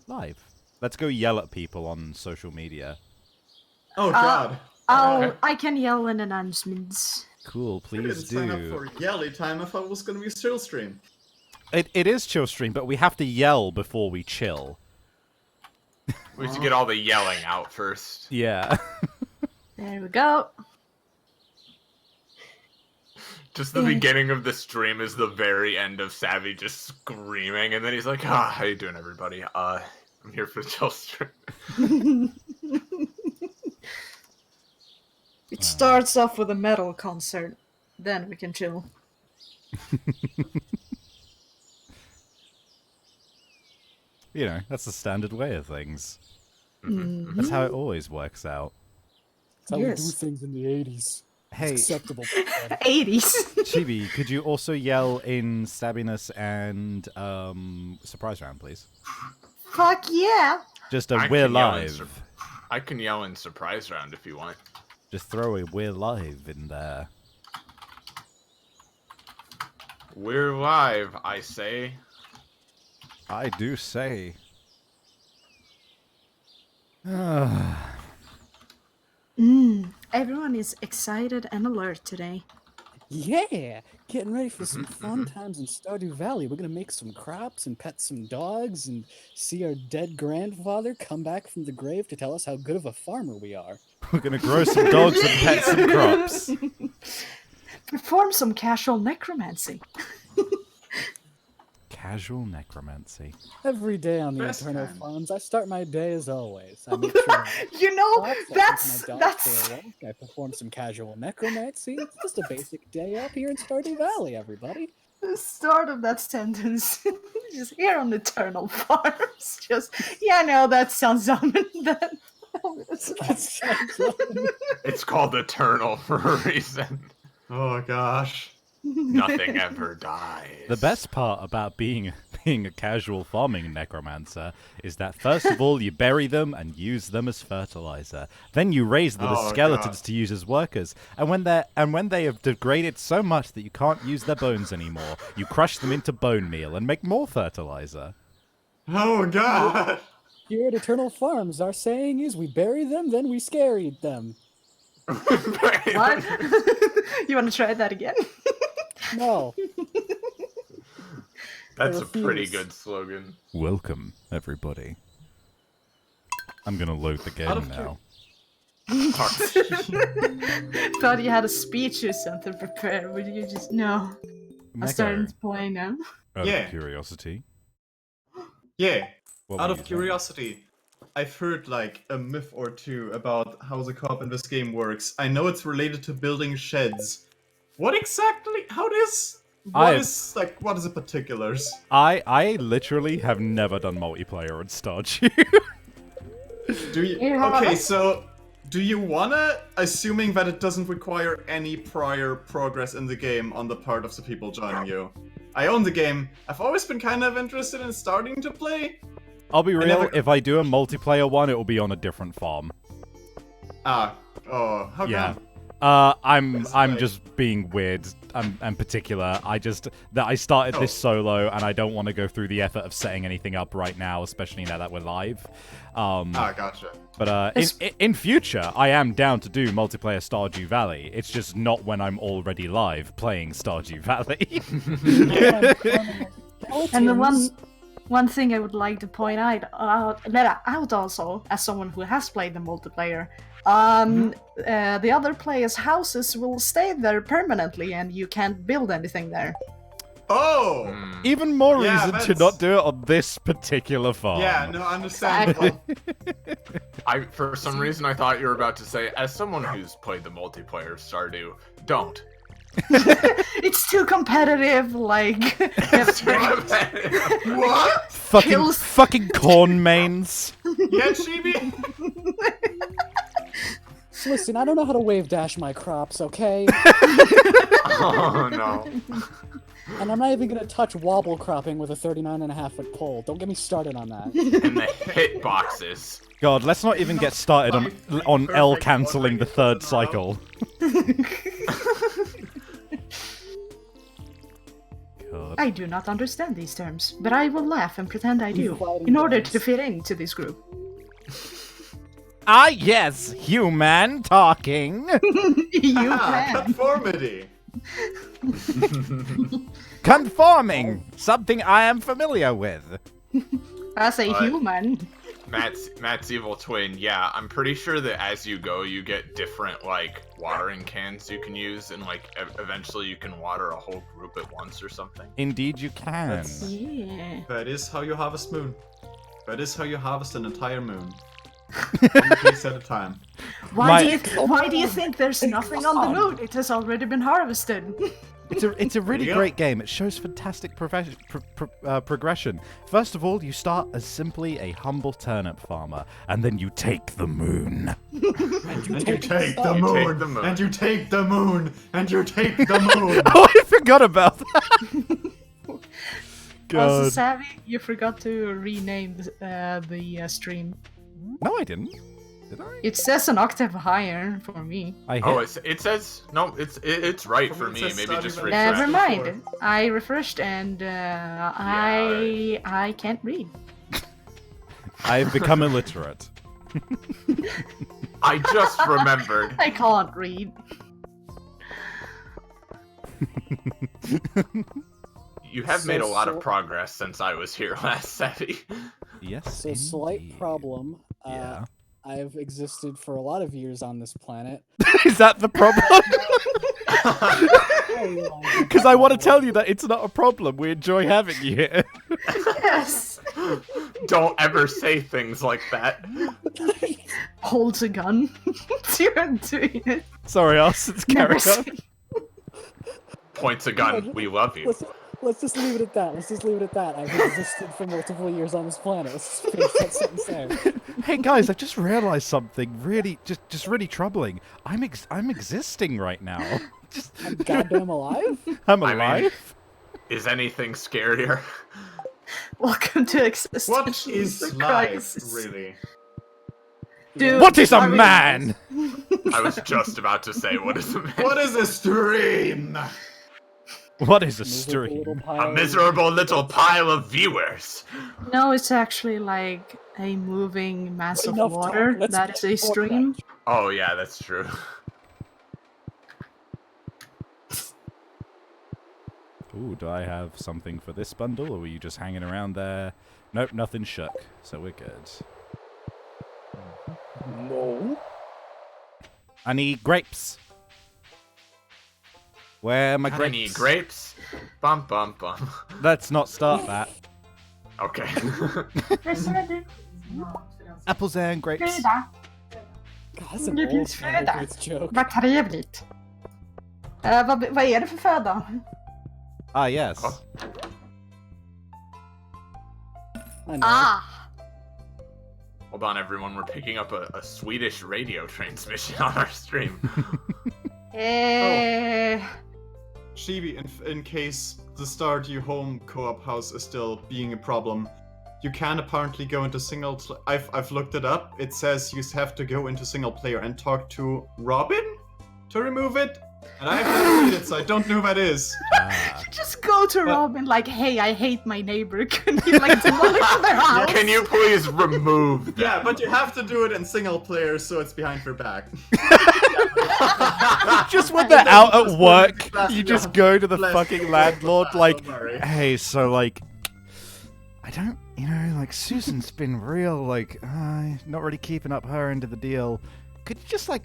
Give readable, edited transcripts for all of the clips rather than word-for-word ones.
live. Let's go yell at people on social media. Oh God. I can yell in announcements. Cool, I didn't please sign up do. for Yelly time. I thought it was gonna be Chillstream. It is Chillstream, but we have to yell before we chill. We have to get all the yelling out first. Yeah. There we go. Just the beginning of the stream is the very end of Savvy just screaming, and then he's like, how you doing, everybody? I'm here for the chill stream. It starts off with a metal concert. Then we can chill. You know, that's the standard way of things. Mm-hmm. That's how it always works out. That's how we do things in the 80s. Hey, it's acceptable. 80s. Chibi, could you also yell in Stabbiness and Surprise Round, please? Fuck yeah! Just a We're Live. I can yell in Surprise Round if you want. Just throw a We're Live in there. We're live, I say. I do say. Everyone is excited and alert today. Yeah! Getting ready for some fun times in Stardew Valley. We're gonna make some crops and pet some dogs and see our dead grandfather come back from the grave to tell us how good of a farmer we are. We're gonna grow some dogs and pet some crops. Perform some casual necromancy. Casual necromancy. Every day on the Best Eternal time. Farms, I start my day as always. I make sure You know, I that's take my dog that's for a walk. I perform some casual necromancy. It's just a basic day up here in Stardew Valley, everybody. the start of that sentence. Just here on Eternal Farms. Just yeah, no, that sounds dumb. It's called Eternal for a reason. Oh gosh. Nothing ever dies. The best part about being a casual farming necromancer is that first of all you bury them and use them as fertilizer. Then you raise them as skeletons to use as workers. And when they have degraded so much that you can't use their bones anymore, you crush them into bone meal and make more fertilizer. Oh god. Here at Eternal Farms, our saying is we bury them, then we scaried them. What? You want to try that again? No. That's I a pretty refuse. good slogan. Welcome, everybody. I'm gonna load the game now. Thought you had a speech or something prepared, but you just no. I'm starting to play now. Out Yeah. of curiosity. Yeah. What Out were of you saying? curiosity, I've heard like a myth or two about how the co-op in this game works. I know it's related to building sheds. What exactly? How does? What is the particulars? I literally have never done multiplayer on Stardew. Do you? Yeah. Okay, so do you wanna, assuming that it doesn't require any prior progress in the game on the part of the people joining you? I own the game. I've always been kind of interested in starting to play. I'll be real, never- if I do a multiplayer one, it will be on a different farm. How Yeah. come? I'm like- just being weird. I'm particular. I started this solo, and I don't want to go through the effort of setting anything up right now, especially now that we're live. Gotcha. But in future, I am down to do multiplayer Stardew Valley. It's just not when I'm already live playing Stardew Valley. And the one thing I would like to point out also, as someone who has played the multiplayer, the other players' houses will stay there permanently, and you can't build anything there. Oh! Even more Yeah, reason to that's- not do it on this particular farm. Yeah, no, understandable. For some reason, I thought you were about to say, as someone who's played the multiplayer of Stardew, don't. It's too competitive, like... What? Fucking corn mains. Yeah, Chibi? Listen, I don't know how to wave dash my crops, okay? Oh, no. And I'm not even gonna touch wobble cropping with a 39.5-foot pole. Don't get me started on that. And the hit boxes. God, let's not even get started on L cancelling the third cycle. God. I do not understand these terms, but I will laugh and pretend I do, Fighting in order games. to fit into this group. Ah, yes, human talking. You Ah, can. conformity. Conforming, something I am familiar with. As a What? human. Matt's evil twin. Yeah, I'm pretty sure that as you go, you get different like watering cans you can use, and like eventually you can water a whole group at once or something. Indeed, you can. That's- Yeah. That is how you harvest moon. That is how you harvest an entire moon. One piece at a time. Why do you think there's nothing on the moon? It has already been harvested. It's a really There you go. great game. It shows fantastic progression. First of all, you start as simply a humble turnip farmer, and then you take the moon. And you take the You moon. take the moon. And you take the moon. And you take the moon. Oh, I forgot about that. Also, God. Savvy, you forgot to rename the stream. No, I didn't. Did I? It says an octave higher for me. I hit. Oh, it says no. It's right for For me, me. it says Maybe Stardew just Valley. refresh. Never Refresh. mind. I refreshed and I can't read. I've become illiterate. I just remembered. I can't read. You have So made a lot of sor- progress since I was here last, Savvy. Yes. So slight indeed. problem. Yeah. I've existed for a lot of years on this planet. Is that the problem? Because Because I want to tell you that it's not a problem. We enjoy having you here. Yes. Don't ever say things like that. Holds a gun. You're doing it. Sorry, us. It's Never carry on. seen- Points a gun. We love you. let's just leave it at that. Let's just leave it at that. I've existed for multiple years on this planet. Let's just finish that sentence there. Hey guys, I just realized something really, just really troubling. I'm existing right now. Just, I'm goddamn alive? I'm I mean- alive. Is anything scarier? Welcome to existence. What is The life, crisis. really? Dude, What is a I mean- man? I was just about to say, what is a man? What is a stream? What is a Miserable stream? little A pile of- miserable little pile of viewers. No, it's actually like a moving mass of Enough talk. water. Let's That is a get more stream. back. Oh yeah, that's true. Ooh, do I have something for this bundle, or were you just hanging around there? Nope, nothing shook, so we're good. No. I need grapes. Where are my I grapes? need grapes. Bum bum bum. Let's not start that. Okay. Apples and grapes. God, that's an Det old finns föda. It's joke. Vad trevligt. Vad är det för föda? Ah, yes. Oh. I know. Ah! Hold on, everyone. We're picking up a Swedish radio transmission on our stream. Shibi, in case the Stardew home co-op house is still being a problem, you can apparently go into single. I've looked it up. It says you have to go into single player and talk to Robin to remove it. And I've never read it, so I don't know who that is. Ah. Just go to Robin like, hey, I hate my neighbor. Can you like demolish their house? Can you please remove that? Yeah, but you have to do it in single player, so it's behind her back. Just when they're out at Just work, bless you you. just go to the Bless fucking you. landlord like, Don't worry. hey, so like, I don't, like Susan's been real, like, not really keeping up her end of the deal. Could you just like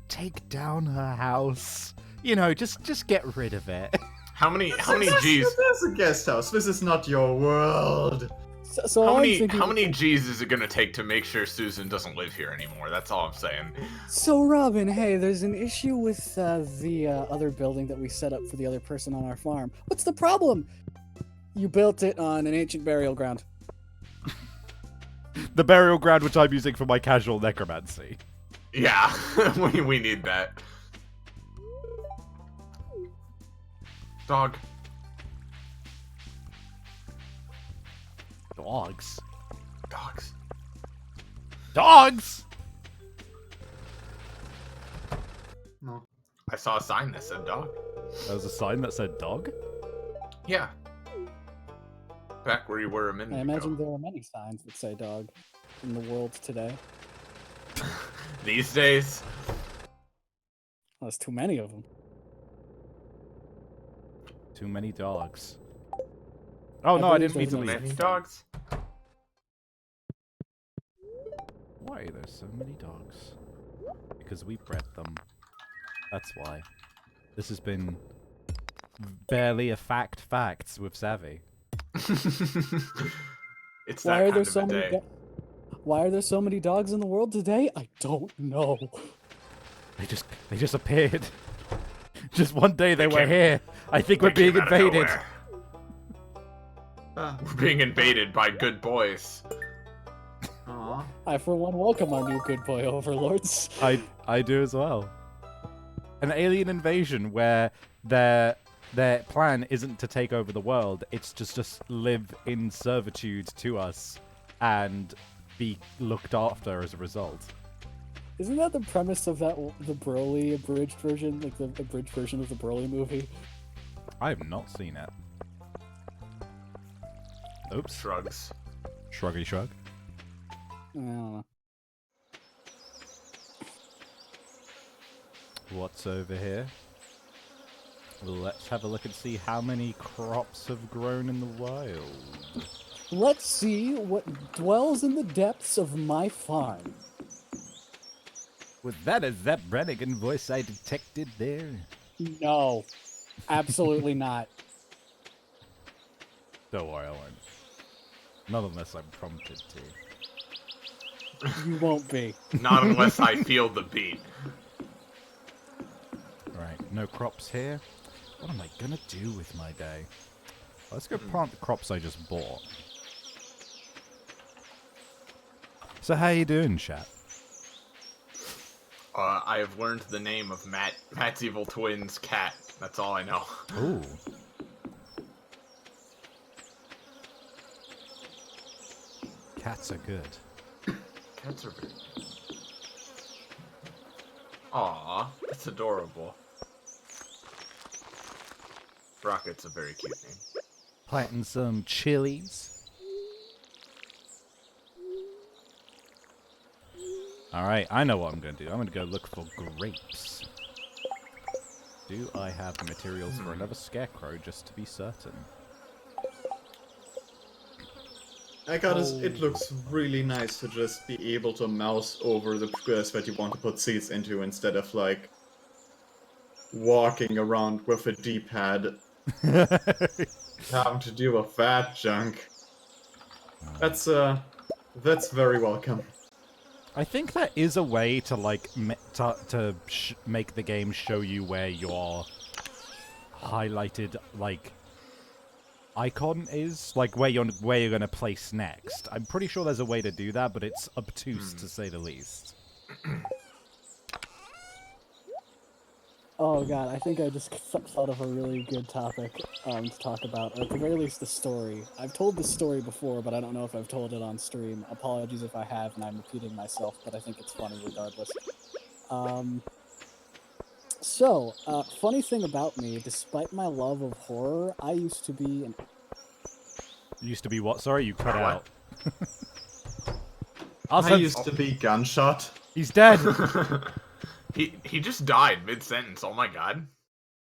take down her house? Just get rid of it. How many This G's? is a guest house. This is not your world. So How I'm many thinking, G's is it gonna take to make sure Susan doesn't live here anymore? That's all I'm saying. So Robin, hey, there's an issue with the other building that we set up for the other person on our farm. What's the problem? You built it on an ancient burial ground. The burial ground which I'm using for my casual necromancy. Yeah, we need that. Dog. Dogs. Dogs. Dogs! No. I saw a sign that said dog. There was a sign that said dog. Yeah. back where you were a minute I ago. imagine there are many signs that say dog in the world today. These days, Well, there's too many of them. Too many dogs. Oh I no, I believe didn't mean to there's leave. many dogs. Why are there so many dogs? Because we bred them. That's why. This has been barely a facts with Savvy. It's Why that are kind there of so a many? day. Why are there so many dogs in the world today? I don't know. They just appeared. Just one day they were came- here. I think we're They came being out of invaded. nowhere. Ah. We're being invaded by good boys. Aw. I, for one, welcome our new good boy overlords. I do as well. An alien invasion where their plan isn't to take over the world, it's just live in servitude to us and be looked after as a result. Isn't that the premise of the Broly abridged version, like the abridged version of the Broly movie? I have not seen it. Oops. Shrugs. Shruggy shrug. I don't know. What's over here? Let's have a look and see how many crops have grown in the wild. Let's see what dwells in the depths of my farm. Was that a Zep Brannigan voice I detected there? No, absolutely not. Don't worry, I won't. Not unless I'm prompted to. You won't be. Not unless I feel the beat. Right, no crops here. What am I gonna do with my day? Let's go plant the crops I just bought. So how you doing, chat? I have learned the name of Matt's evil twin's cat. That's all I know. Ooh. Cats are good. Cats are very. Aw, that's adorable. Rocket's a very cute name. Planting some chilies. Alright, I know what I'm going to do. I'm going to go look for grapes. Do I have the materials for another scarecrow, just to be certain? I gotta. It looks really nice to just be able to mouse over the squares that you want to put seeds into instead of like walking around with a D-pad, having to deal with that junk. That's very welcome. I think that is a way to like make the game show you where your highlighted like icon is, like where you're gonna place next. I'm pretty sure there's a way to do that, but it's obtuse to say the least. Oh god, I think I just thought of a really good topic to talk about, or at the very least the story. I've told this story before, but I don't know if I've told it on stream. Apologies if I have and I'm repeating myself, but I think it's funny regardless. Funny thing about me, despite my love of horror, I used to be an... Used to be what? Sorry, you cut What? out. I Also, used to be gunshot. he's dead. He just died mid-sentence. Oh my god.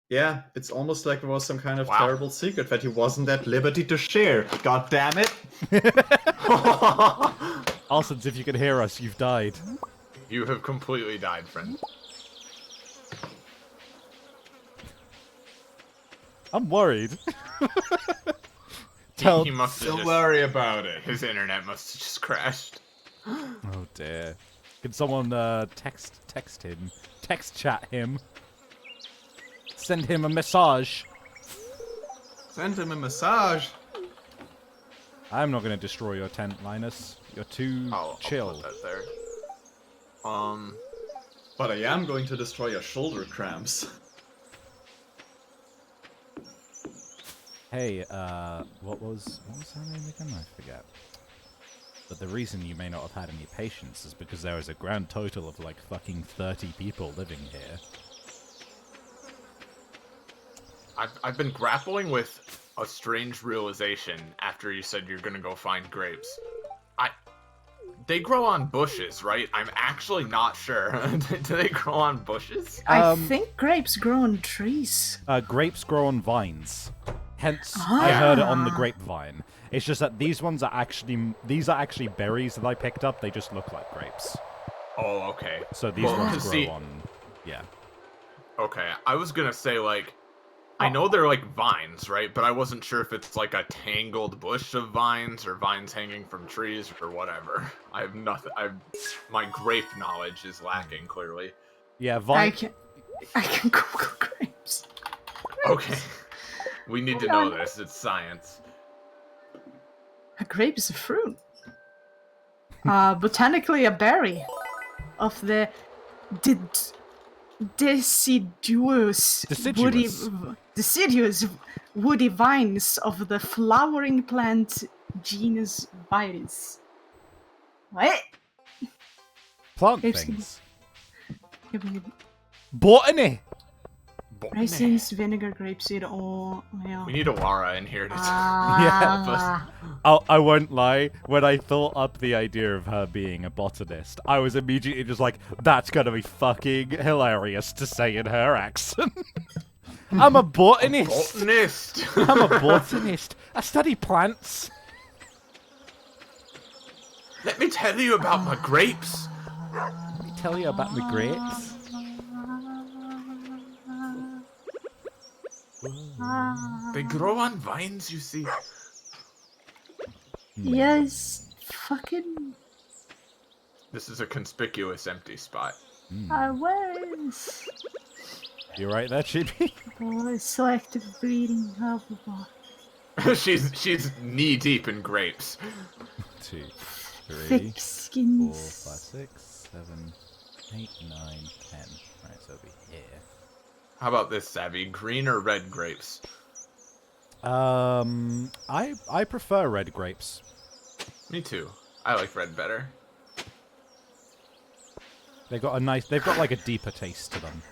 Yeah, it's almost like there was some kind of Wow. terrible secret that he wasn't at liberty to share. God damn it! Arsons, if you can hear us, you've died. You have completely died, friend. I'm worried. He must have Don't just, worry about it. his internet must have just crashed. Oh dear. Can someone text him? Text chat him. Send him a massage. Send him a massage. I'm not going to destroy your tent, Linus. You're too I'll chill. put that there. But I am going to destroy your shoulder cramps. Hey, what was her name again? I forget. But the reason you may not have had any patience is because there is a grand total of like fucking 30 people living here. I've been grappling with a strange realization after after you said you're gonna go find grapes. They grow on bushes, right? I'm actually not sure. Do they grow on bushes? I think grapes grow on trees. Grapes grow on vines. Hence, I heard it on the grapevine. It's just that these are actually berries that I picked up. They just look like grapes. Oh, okay. So these ones grow on, yeah. Okay, I was gonna say, like, I know they're like vines, right? But I wasn't sure if it's like a tangled bush of vines or vines hanging from trees or whatever. I have nothing. My grape knowledge is lacking, clearly. Yeah, I can Google grapes. Okay. We need to know this. It's science. A grape is a fruit. Botanically a berry of the deciduous woody vines of the flowering plant genus Vitis. What? Plant Grapes things. can Botany! raisins, vinegar, grapeseed, or... Yeah. We need a Lara in here to Ah. I won't lie, when I thought up the idea of her being a botanist, I was immediately just like, that's gonna be fucking hilarious to say in her accent. I'm a botanist! botanist. I'm a botanist. I study plants. Let me tell you about my grapes. Let me tell you about my grapes. They grow on vines, you see. Yes, fucking... This is a conspicuous empty spot. I was... You right there, Chibi? Oh, selective breeding, blah, blah, blah. she's knee deep in grapes. 2, 3, Thick 4, 5, skins. 6, 7, 8, 9, 10. Right, so it'll be here. How about this, Savvy? Green or red grapes? I prefer red grapes. Me too. I like red better. They've got like a deeper taste to them.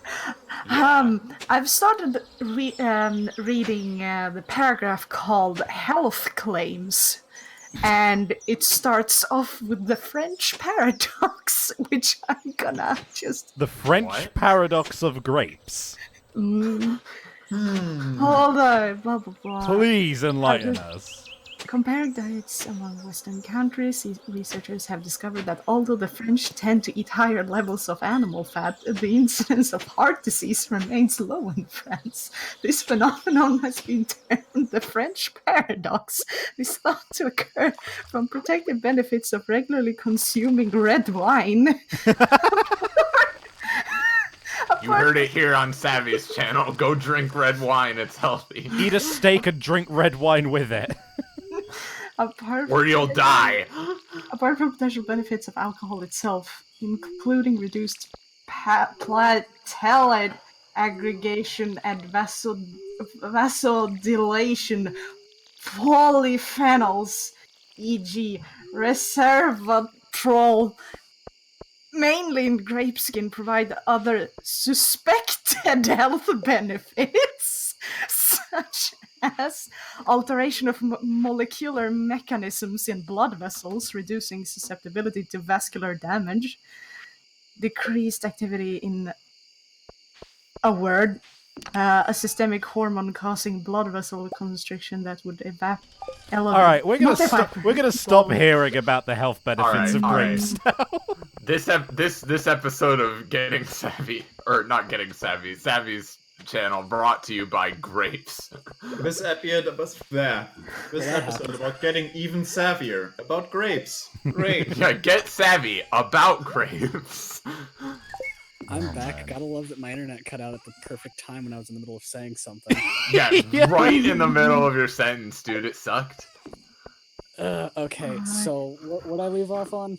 I've started reading the paragraph called Health Claims, and it starts off with the French paradox, which I'm gonna just... The French paradox of grapes. Hold on, blah blah blah. Please enlighten us. Comparing diets among Western countries, researchers have discovered that although the French tend to eat higher levels of animal fat, the incidence of heart disease remains low in France. This phenomenon has been termed the French paradox. It is thought to occur from protective benefits of regularly consuming red wine. You heard it here on Savvy's channel. Go drink red wine. It's healthy. Eat a steak and drink red wine with it. Or you'll die. Apart from potential benefits of alcohol itself, including reduced platelet aggregation and vasodilation, polyphenols, e.g., resveratrol, mainly in grape skin, provide other suspected health benefits, such as alteration of molecular mechanisms in blood vessels, reducing susceptibility to vascular damage, decreased activity in a systemic hormone causing blood vessel constriction that would elevate. All right, we're gonna stop hearing about the health benefits of grapes now. This episode of Getting Savvy, or not Getting Savvy, Savvy's channel, brought to you by grapes. This episode about getting even savvier about grapes. Great. Yeah, get savvy about grapes. I'm back. Gotta love that my internet cut out at the perfect time when I was in the middle of saying something. Yeah, right in the middle of your sentence, dude. It sucked. Okay, so what I leave off on?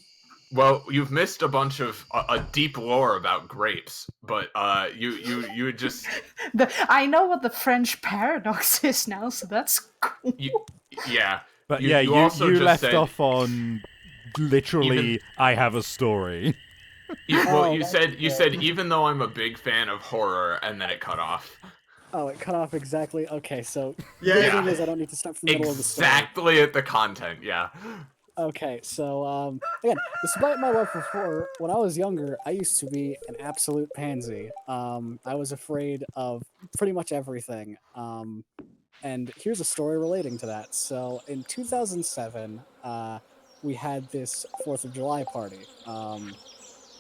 Well, you've missed a bunch of a deep lore about grapes, but you just I know what the French paradox is now, so that's cool. yeah. But you also you just left said, off on literally. I have a story. You said even though I'm a big fan of horror, and then it cut off. Oh, it cut off exactly. Okay, so Yeah, the yeah. thing is, I don't need to start from the middle of the story. Exactly at the content, yeah. Okay, so again, despite my love for horror, when I was younger, I used to be an absolute pansy. I was afraid of pretty much everything. And here's a story relating to that. So in 2007, we had this 4th of July party.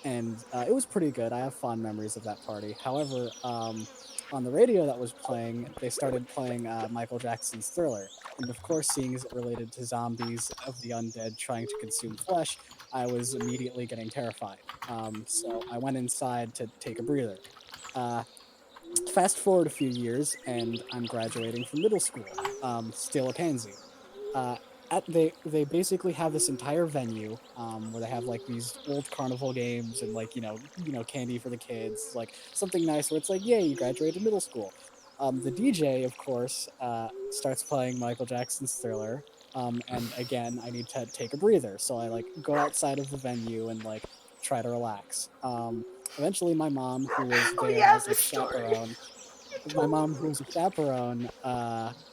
And it was pretty good. I have fond memories of that party. However, on the radio that was playing, they started playing Michael Jackson's Thriller. And of course, seeing as it related to zombies of the undead trying to consume flesh, I was immediately getting terrified. So I went inside to take a breather. Uh, Fast forward a few years, and I'm graduating from middle school. Still a pansy. Uh, they basically have this entire venue where they have like these old carnival games and like candy for the kids, like something nice where it's like, yay, you graduated middle school. The DJ, of course, starts playing Michael Jackson's Thriller. And again, I need to take a breather, so I like go outside of the venue and like try to relax. Eventually, my mom, who was Oh there yeah, as the like a story. chaperone, my mom, who was a chaperone,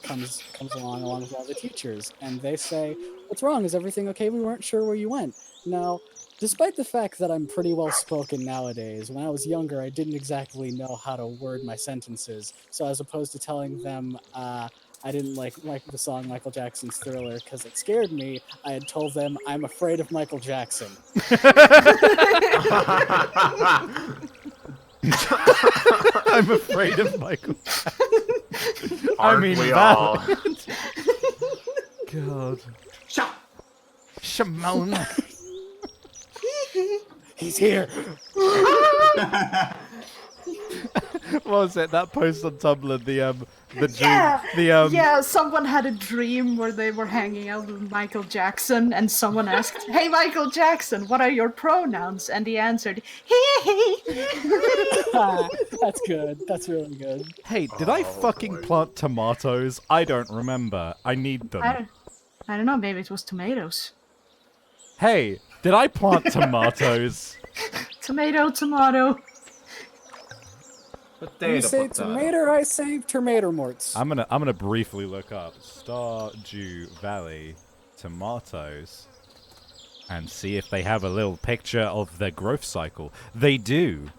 comes along with all the teachers, and they say, "What's wrong? Is everything okay? We weren't sure where you went." Now, despite the fact that I'm pretty well spoken nowadays, when I was younger, I didn't exactly know how to word my sentences. So as opposed to telling them I didn't like the song Michael Jackson's Thriller because it scared me, I had told them I'm afraid of Michael Jackson. I'm afraid of Michael. Aren't mean, we that- all? God. Shut. Shimon. He's here. What was it? That post on Tumblr, the dream, Yeah, yeah. Someone had a dream where they were hanging out with Michael Jackson, and someone asked, "Hey, Michael Jackson, what are your pronouns?" And he answered, "Hey." That's good. That's really good. Hey, did I Oh, fucking boy. plant tomatoes? I don't remember. I need them. I don't know. Maybe it was tomatoes. Hey, did I plant tomatoes? Tomato, tomato. You say tomato, I say tomato morts. I'm gonna briefly look up Stardew Valley tomatoes and see if they have a little picture of their growth cycle. They do.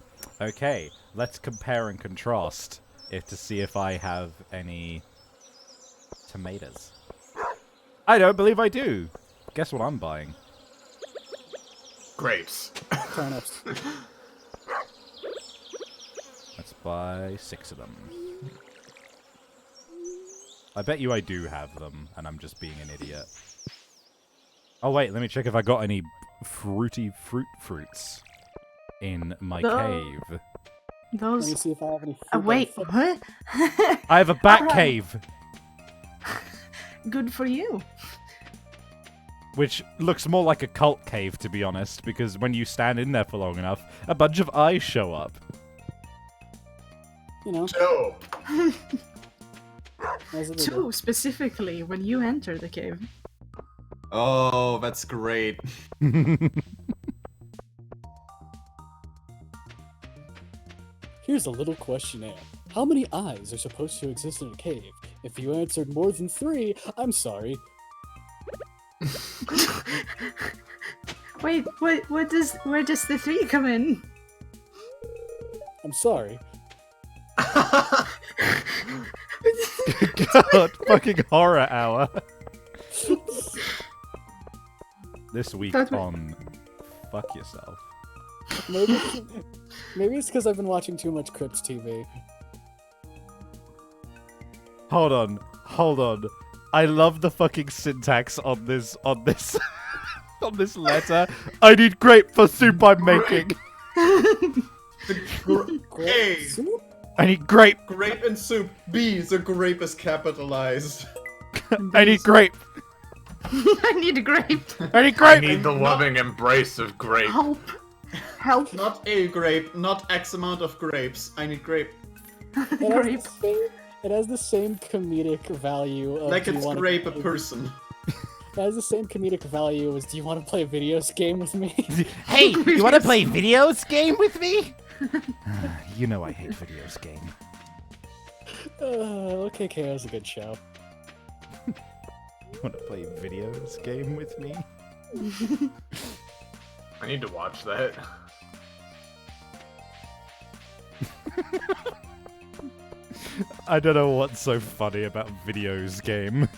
Okay, let's compare and contrast it to see if I have any tomatoes. I don't believe I do. Guess what I'm buying? Grapes. Turnips. Let's buy 6 of them. I bet you I do have them, and I'm just being an idiot. Oh wait, let me check if I got any fruity fruits in my cave. Let Those. me see if I have any. fruit Wait, on foot. what? I have a bat Alright. cave, Good for you. which looks more like a cult cave, to be honest, because when you stand in there for long enough, a bunch of eyes show up. You know, Joe. as it is. Two specifically when you enter the cave. Oh, that's great. Here's a little questionnaire. How many eyes are supposed to exist in a cave? If you answered more than 3, I'm sorry. Wait, where does the 3 come in? I'm sorry. God, fucking horror hour. This week That's what- on Fuck Yourself. Maybe it's because I've been watching too much Crips TV. Hold on. I love the fucking syntax on this on this letter. I need grape for soup I'm making. A. Soup? I need grape. Grape and soup. B. The grape is capitalized. I need grape. I need a grape. I need I grape. need the loving embrace of grape. Help. Not a grape, not X amount of grapes. I need grape. Grape. It has the same comedic value of Like do you it's wanna grape a play- person. It has the same comedic value as do you want to play a video game with me? Hey, you want to play videos game with me? You know I hate videos game. OKKO is a good show. Want to play videos game with me? I need to watch that. I don't know what's so funny about videos game.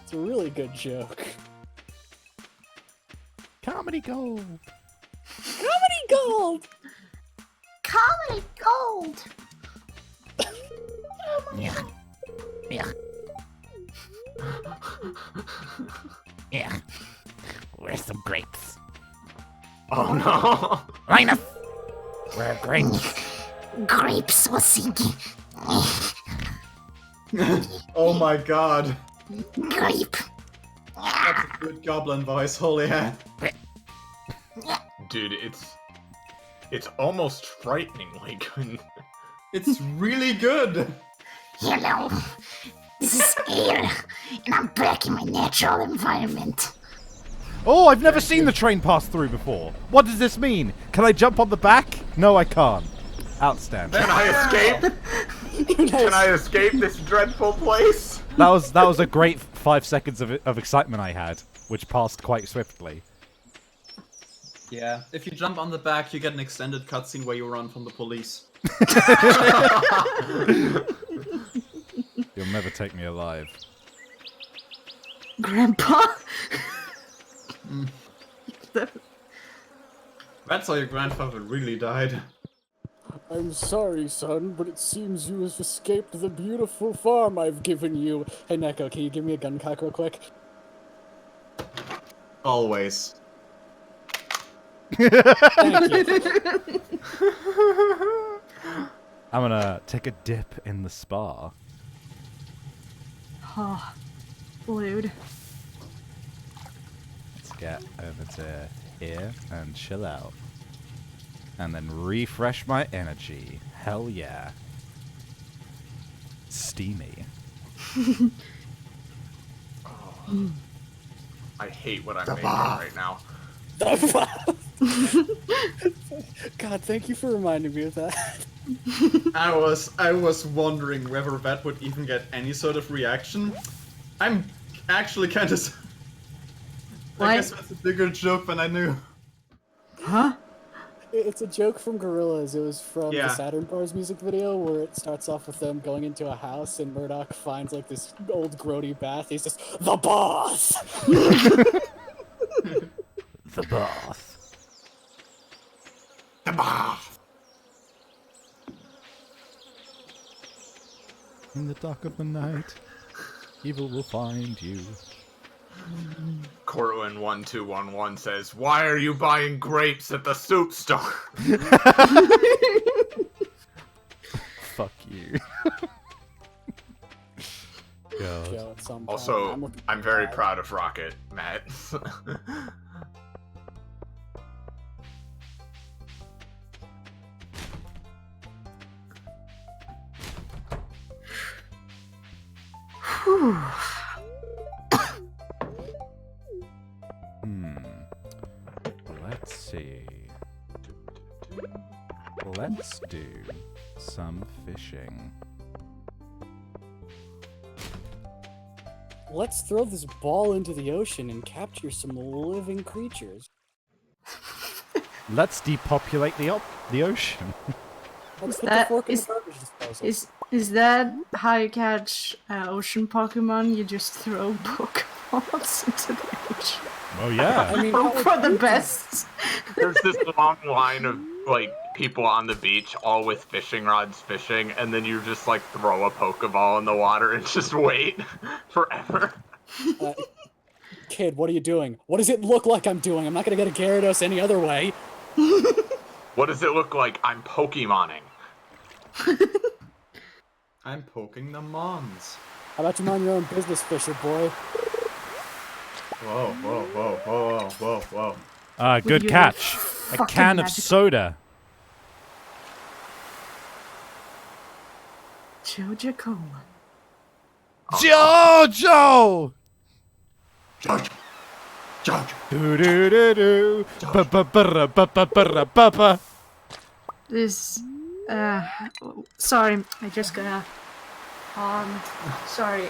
It's a really good joke. Comedy gold. Comedy gold! Comedy gold! Yeah. Yeah. Yeah. Where's some grapes? Oh no! Linus! Where are grapes? Grapes was sinking. Oh my god. Grape. That's a good goblin voice, holy heck. Dude, it's almost frighteningly good. It's really good. Hello. This is air, and I'm back in my natural environment. Oh, I've never seen the train pass through before. What does this mean? Can I jump on the back? No, I can't. Outstanding. Can I escape? Can I escape this dreadful place? That was a great 5 seconds of excitement I had, which passed quite swiftly. Yeah, if you jump on the back, you get an extended cutscene where you run from the police. You'll never take me alive. Grandpa? That's how your grandfather really died. I'm sorry, son, but it seems you have escaped the beautiful farm I've given you. Hey, Neko, can you give me a gun cock real quick? Always. Thank you. I'm gonna take a dip in the spa. Oh, lewd. Let's get over to here and chill out. And then refresh my energy. Hell yeah. Steamy. I hate what I'm making right now. God, thank you for reminding me of that. I was wondering whether that would even get any sort of reaction. I'm actually kind of... I guess that's a bigger joke than I knew. Huh? It's a joke from Gorillaz. It was from Yeah. the Saturn Bars music video where it starts off with them going into a house and Murdoch finds like this old grody bath. He's just, the boss! The boss. The bath. In the dark of the night, evil will find you. Corwin1211 says, "Why are you buying grapes at the soup store?" Fuck you. God. Joe, at some point. Also, looking I'm for very that. proud of Rocket, Matt. Let's see. Let's do some fishing. Let's throw this ball into the ocean and capture some living creatures. Let's depopulate the ocean. Let's put the That fork in the is- garbage disposal. Is that how you catch ocean Pokemon? You just throw Pokeballs into the ocean. Oh yeah. I mean, Hope for the best. There's this long line of like people on the beach, all with fishing rods fishing, and then you just like throw a Pokeball in the water and just wait forever. Kid, what are you doing? What does it look like I'm doing? I'm not gonna get a Gyarados any other way. What does it look like? I'm Pokemoning. I'm poking the mons. How about you mind your own business, Fisher boy? Whoa, whoa, whoa, whoa, whoa, whoa, whoa. Good you catch. A fucking can of magic- soda. Joja Cola. Jojo! George! George! Do do do do. Ba ba ba ba ba ba ba ba. This Sorry, I just gotta. Sorry.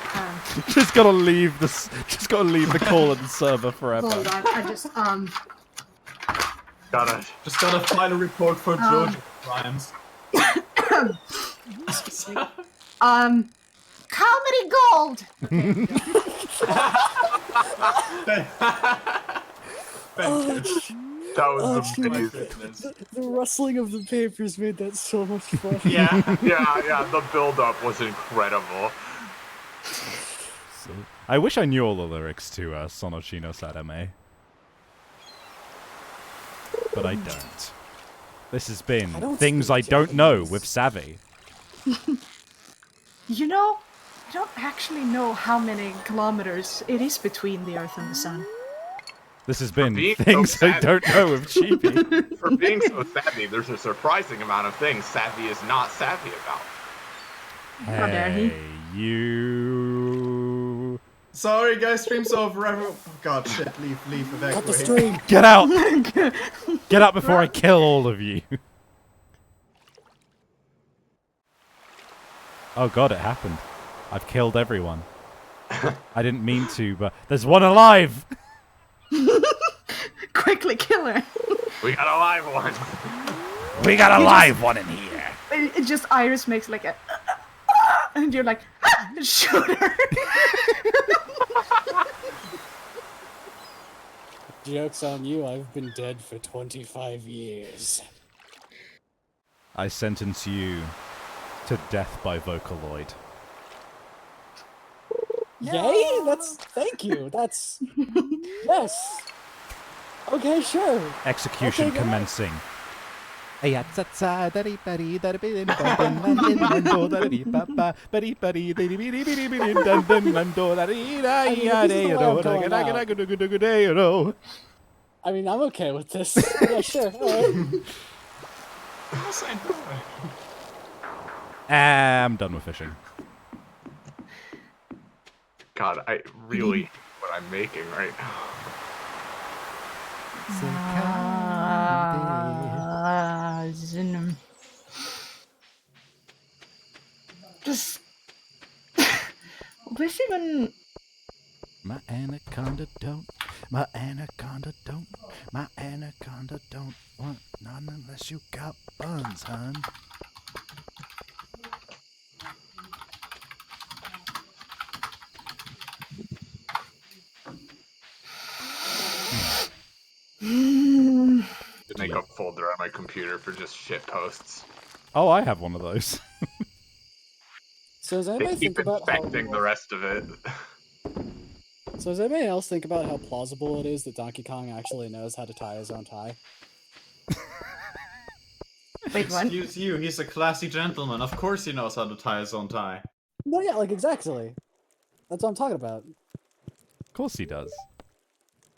Just gotta leave this. Just gotta leave the call on the server forever. Hold on. I just Just gotta file a report for Jojo crimes. comedy gold. That was shit. amazing. The rustling of the papers made that so much fun. Yeah. The build-up was incredible. I wish I knew all the lyrics to Sonoshino Sadame. But I don't. This has been Things I Don't Know with Savvy. You know, I don't actually know how many kilometers it is between the Earth and the Sun. This has been being Things so I Don't Know with Chibi. For being so savvy, there's a surprising amount of things Savvy is not savvy about. How dare he? Hey, you... Sorry, guys, stream's over. Oh god, shit, leave, evacuate. Cut the stream. Get out! Get out before I kill all of you. Oh god, it happened. I've killed everyone. I didn't mean to, but there's one alive! Quickly kill her. We got a live one. We got a live one in here. It just Iris makes like a and you're like shoot her. Joke's on you, I've been dead for 25 years. I sentence you to death by Vocaloid. Yay? Thank you, that's... Yes! Okay, sure. Execution Okay, commencing. I mean, I'm okay with this. Yeah, sure. Alright. I'm done with fishing. God, I really hate what I'm making right now. Just this even My anaconda don't want none unless you got buns, hun. To make a folder on my computer for just shit posts. Oh, I have one of those. So does They anybody keep think about infecting the rest of it. So does anybody else think about how plausible it is that Donkey Kong actually knows how to tie his own tie? wait what? Excuse you, he's a classy gentleman. Of course he knows how to tie his own tie. No, yeah, like exactly. That's what I'm talking about. Of course he does.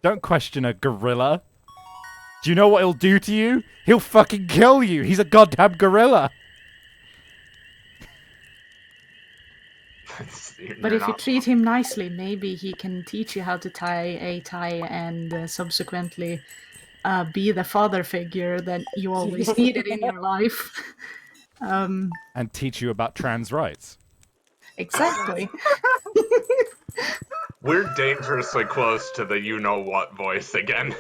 Don't question a gorilla. Do you know what he'll do to you? He'll fucking kill you. He's a goddamn gorilla. But if you treat him nicely, maybe he can teach you how to tie a tie and subsequently be the father figure that you always needed in your life. And teach you about trans rights. Exactly. We're dangerously close to the you-know-what voice again.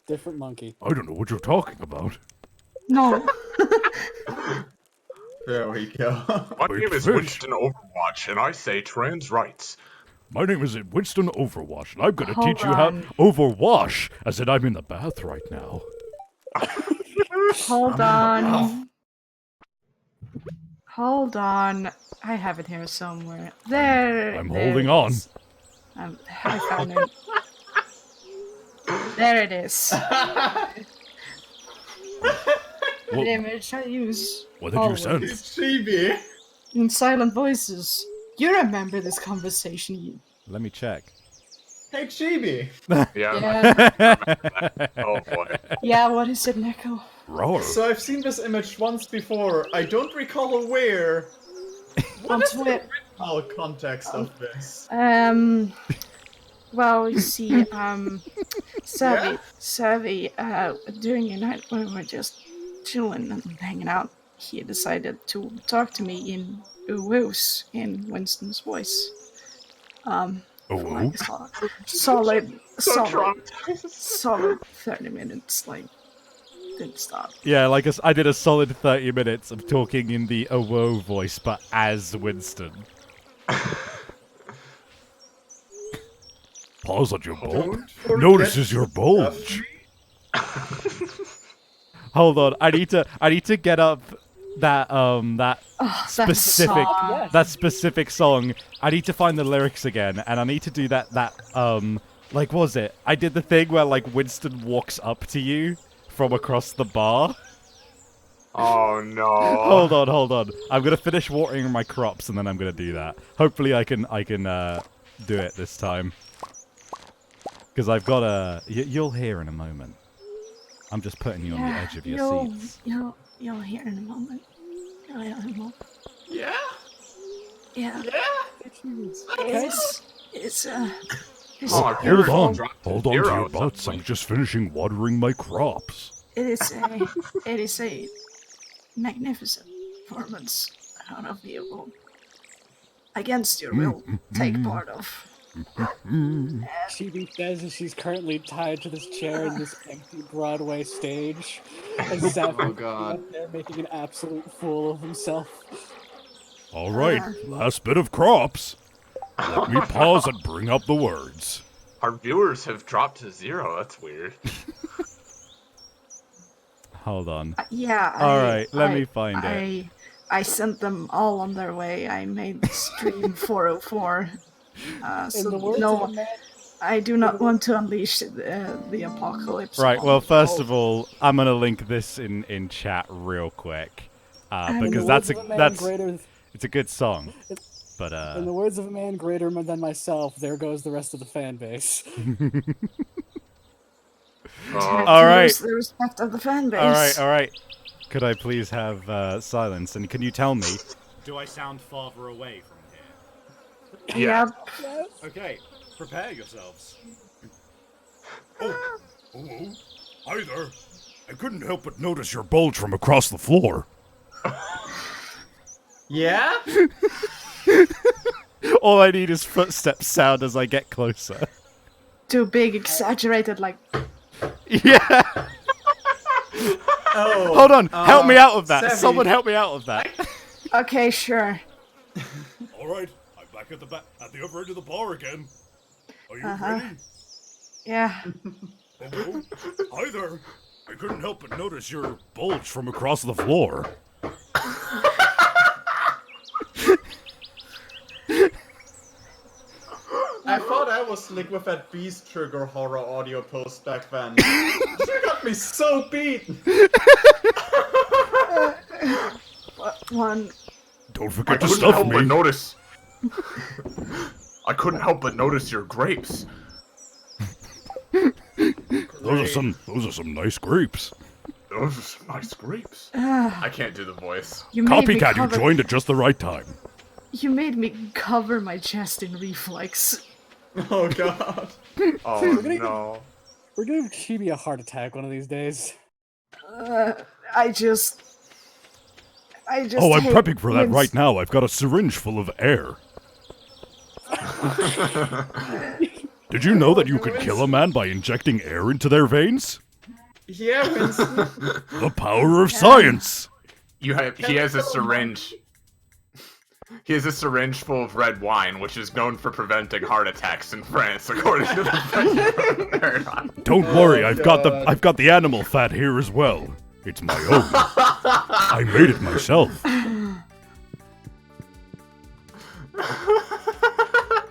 Different monkey. I don't know what you're talking about. No. There we go. My Wait, name is fish. Winston Overwatch, and I say trans rights. My name is Winston Overwash, and I'm gonna Hold teach you how on. overwash. I said I'm in the bath right now. Hold on. Hold on. I have it here somewhere. There. I'm there holding it on. is. I found it. There it is. What, The image I use. what did you send? It's Chibi. In silent voices. You remember this conversation, you. Let me check. Hey, Chibi. Yeah. Oh boy. Yeah, what is it, Neko? Roar. So I've seen this image once before. I don't recall where. What is the original context of this? Well, you see, Savvy, during a night when we're just chilling and hanging out, he decided to talk to me in woos in Winston's voice. For like solid, So solid, traumatized. solid 30 minutes. Like, didn't stop. Yeah, like I did a solid 30 minutes of talking in the Awo voice, but as Winston. Paws on your bulge. Forget Notices your to bulge. Hold on, I need to get up that That specific song. that specific song. I need to find the lyrics again, and I need to do that like was it? I did the thing where like Winston walks up to you from across the bar. Oh no. Hold on. I'm gonna finish watering my crops and then I'm gonna do that. Hopefully I can do it this time. Because I've got a... You'll hear in a moment. I'm just putting you on the edge of your seats. You'll hear in a moment. You'll hear in a moment. Yeah? Yeah. Yeah? It's Oh, our Hold viewers on. dropped to Hold on to zero your at some butts. I'm point. just finishing watering my crops. it is a magnificent performance out of you against your will take part of. Chibi says that she's currently tied to this chair in this empty Broadway stage. And Sapphire's God. up there making an absolute fool of himself. All right, last bit of crops. Let me pause and bring up the words. Our viewers have dropped to zero. That's weird. Hold on. Yeah. Alright, let me find it. I sent them all on their way. I made the stream 404. So In the words no, of a man, I do not want to unleash the apocalypse. Right, on well, first all. of all, I'm going to link this in chat real quick. In Because the words of a man it's a good song. But, in the words of a man greater than myself, there goes the rest of the fan base. All right. Lose the respect of the fan base. All right. Could I please have silence? And can you tell me, do I sound farther away from here? Yeah. Yep. Okay, prepare yourselves. Oh, hi there. I couldn't help but notice your bulge from across the floor. Yeah? All I need is footsteps sound as I get closer. Too big, exaggerated, like. Yeah. Oh. Hold on. Help me out of that. Savvy. Someone help me out of that. Okay, sure. All right, I'm back at the other end of the bar again. Are you Uh-huh. ready? Yeah. Oh, hi there. I couldn't help but notice your bulge from across the floor. I thought I was slick with that Beast Trigger horror audio post back then. You got me so beat! One. Don't I forget to couldn't stuff help but me. notice. I couldn't help but notice your grapes. Those are some nice grapes. Those are some nice grapes. I can't do the voice. You made me Copycat, you cover- joined at just the right time. You made me cover my chest in reflex. Oh god. Oh no. We're gonna give Chibi a heart attack one of these days. I just. Oh, I'm hate prepping for that Winst- right now. I've got a syringe full of air. Did you know that you could kill a man by injecting air into their veins? Yeah, Winston. The power of science! He has a syringe. He has a syringe full of red wine, which is known for preventing heart attacks in France, according to the French paradigm. Don't worry, I've got the animal fat here as well. It's my own. I made it myself.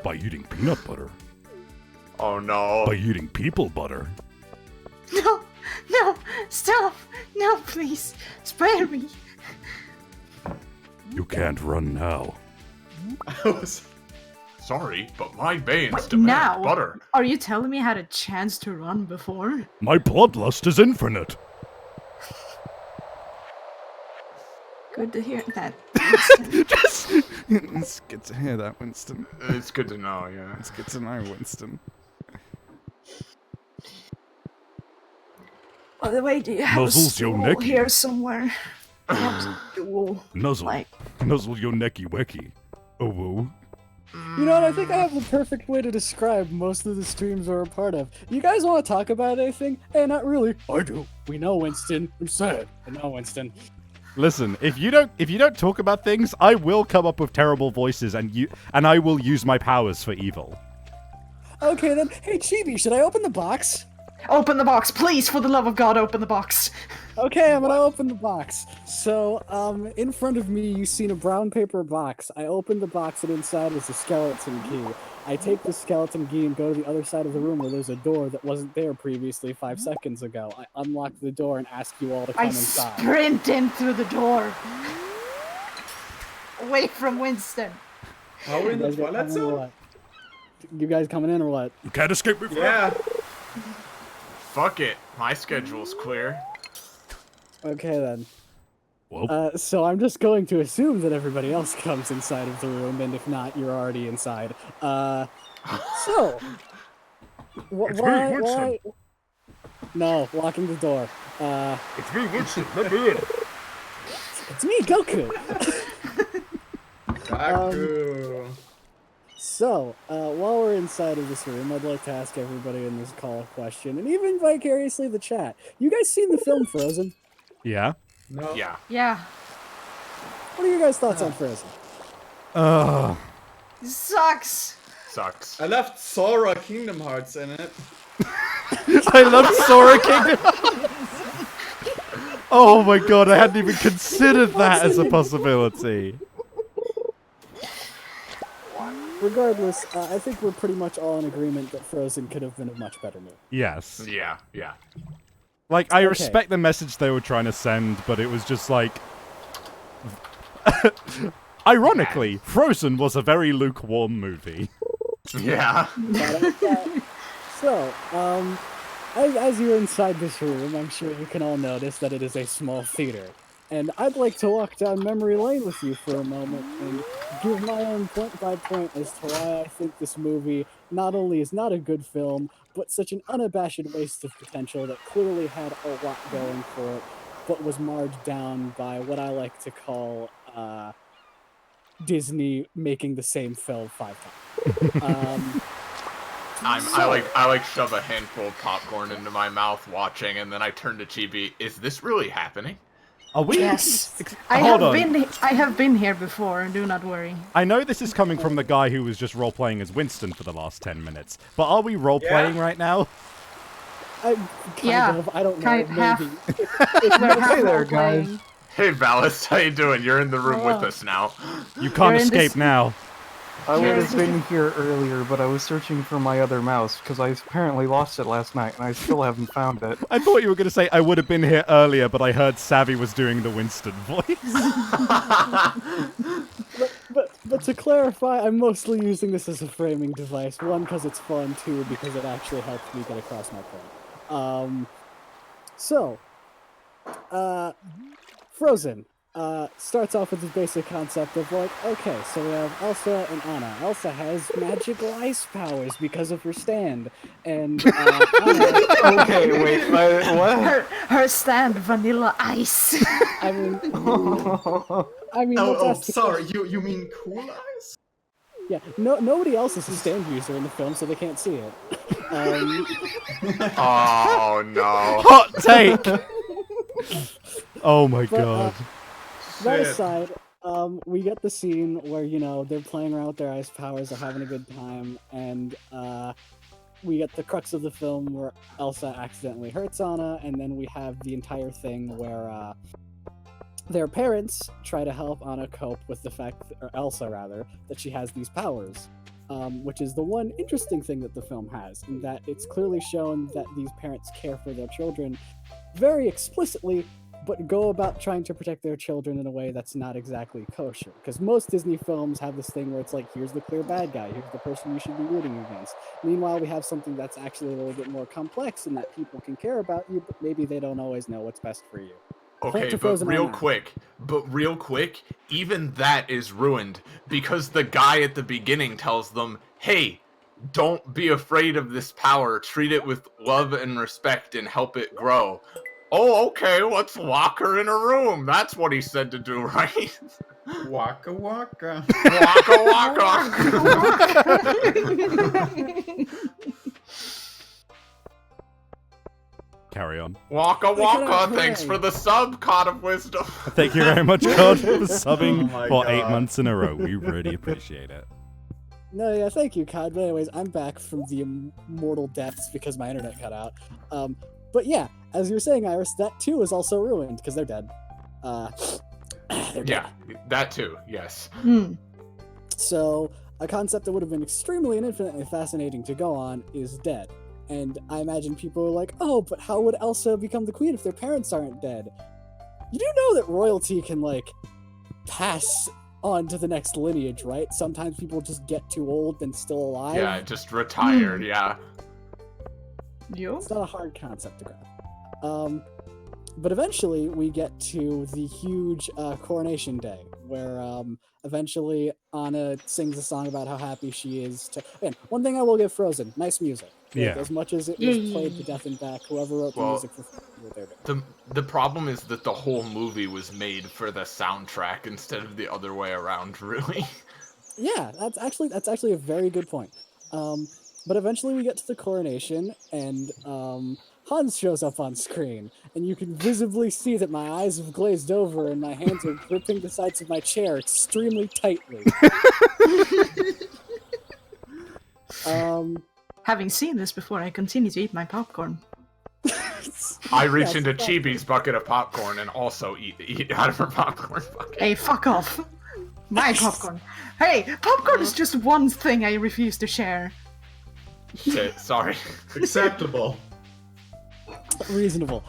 By eating peanut butter. Oh no. By eating people butter. No, stop! No, please, spare me. You can't run now. I was... Sorry, but my veins What, demand now? butter. Are you telling me I had a chance to run before? My bloodlust is infinite. Good to hear that. It's good to hear that, Winston. It's good to know, yeah. It's good to know, Winston. By the way, do you have Nuzzles a stool your necky. here somewhere? Do you have a stool? Nuzzle. Like, Nuzzle your necky wecky. Oh, whoa. You know what? I think I have the perfect way to describe most of the streams we're a part of. You guys want to talk about anything? Hey, not really. I do. We know, Winston. I'm sad. I know, Winston. Listen, if you don't talk about things, I will come up with terrible voices and I will use my powers for evil. Okay then. Hey, Chibi, should I open the box? open the box, please, for the love of God, open the box. Okay, I'm gonna open the box. So, in front of me, you've seen a brown paper box. I open the box, and inside is a skeleton key. I take the skeleton key and go to the other side of the room where there's a door that wasn't there previously 5 seconds ago. I unlock the door and ask you all to come I inside. sprint in through the door. Away from Winston. Are we in the You guys Twilight coming in or Zone? what? You guys coming in or what? You can't escape me from Yeah. Fuck it. My schedule's clear. Okay then. Well, So I'm just going to assume that everybody else comes inside of the room, and if not, you're already inside. So... It's me, Winston. No, locking the door. it's me, Winston. Let me in. It's me, Goku! Baku. So, while we're inside of this room, I'd like to ask everybody in this call a question, and even vicariously the chat. You guys seen the film Frozen? Yeah. No. Yeah. Yeah. What are your guys' thoughts on Frozen? This sucks. Sucks. I left Sora Kingdom Hearts in it. I love Sora Kingdom. Oh my god, I hadn't even considered that as a possibility. Regardless, I think we're pretty much all in agreement that Frozen could have been a much better movie. Yes. Yeah, yeah. Like, I Okay. respect the message they were trying to send, but it was just like... Ironically, Frozen was a very lukewarm movie. Yeah. So, as you're inside this room, I'm sure you can all notice that it is a small theater. And I'd like to walk down memory lane with you for a moment and give my own point-by-point as to why I think this movie not only is not a good film, but such an unabashed waste of potential that clearly had a lot going for it, but was marred down by what I like to call, Disney making the same film 5 times. I like shove a handful of popcorn into my mouth watching, and then I turn to Chibi. Is this really happening? Are we? Yes. Hold on. I have been here before, do not worry. I know this is coming from the guy who was just role-playing as Winston for the last 10 minutes, but are we role-playing right now? Kind of, I don't know, Kind- half- maybe. We're half there, role-playing. guys. Hey, Ballast, how you doing? You're in the room with Hello. us now. You can't You're in escape this- now. I would Here's have been here earlier, but I was searching for my other mouse because I apparently lost it last night and I still haven't found it. I thought you were going to say I would have been here earlier, but I heard Savvy was doing the Winston voice. But to clarify, I'm mostly using this as a framing device. One, because it's fun. Two, because it actually helps me get across my point. Frozen. Starts off with the basic concept of like, okay, so we have Elsa and Anna. Elsa has magical ice powers because of her stand, and Anna, Okay, wait, what? Her stand, vanilla ice. I mean, Oh, that's the sorry. You mean Cool Eyes? Yeah, nobody else is a stand user in the film, so they can't see it. Oh no. Hot take! Oh my god. That Shit. aside, we get the scene where, you know, they're playing around with their ice powers, they're having a good time, and we get the crux of the film where Elsa accidentally hurts Anna, and then we have the entire thing where their parents try to help Anna cope with the fact, or Elsa rather, that she has these powers. Which is the one interesting thing that the film has, in that it's clearly shown that these parents care for their children very explicitly, but go about trying to protect their children in a way that's not exactly kosher. Because most Disney films have this thing where it's like, here's the clear bad guy, here's the person you should be rooting against. Meanwhile, we have something that's actually a little bit more complex and that people can care about you, but maybe they don't always know what's best for you. Okay, to but Frozen real right now. quick, even that is ruined because the guy at the beginning tells them, hey, don't be afraid of this power, treat it with love and respect and help it grow. Oh, okay, let's lock her in a room. That's what he said to do, right? Waka waka. Waka waka. Carry on. Waka Look at waka. that Thanks ring. for the sub, Cod of Wisdom. Thank you very much, God, for subbing Oh my for 8 God. months in a row. We really appreciate it. No, yeah, thank you, Cod. But anyways, I'm back from the immortal depths because my internet cut out. But yeah, as you were saying, Iris, that too is also ruined because they're dead. They're dead. Yeah, that too. Yes. Hmm. So a concept that would have been extremely and infinitely fascinating to go on is dead. And I imagine people are like, oh, but how would Elsa become the queen if their parents aren't dead? You do know that royalty can, like, pass on to the next lineage, right? Sometimes people just get too old and still alive. Yeah, just retired. Yeah. Yo. It's not a hard concept to grab. But eventually we get to the huge coronation day, where eventually Anna sings a song about how happy she is to. Man, one thing I will give Frozen: nice music. Like, Yeah. as much as it was played to death and back, whoever wrote the Well, music for Frozen were there. The problem is that the whole movie was made for the soundtrack instead of the other way around, really. Yeah, that's actually a very good point. But eventually we get to the coronation, and Hans shows up on screen, and you can visibly see that my eyes have glazed over and my hands are gripping the sides of my chair extremely tightly. Having seen this before, I continue to eat my popcorn. I reach Yes, into but- Chibi's bucket of popcorn and also eat out of her popcorn bucket. Hey, fuck off! My popcorn. Hey, popcorn is just one thing I refuse to share. Sorry. Acceptable. Reasonable.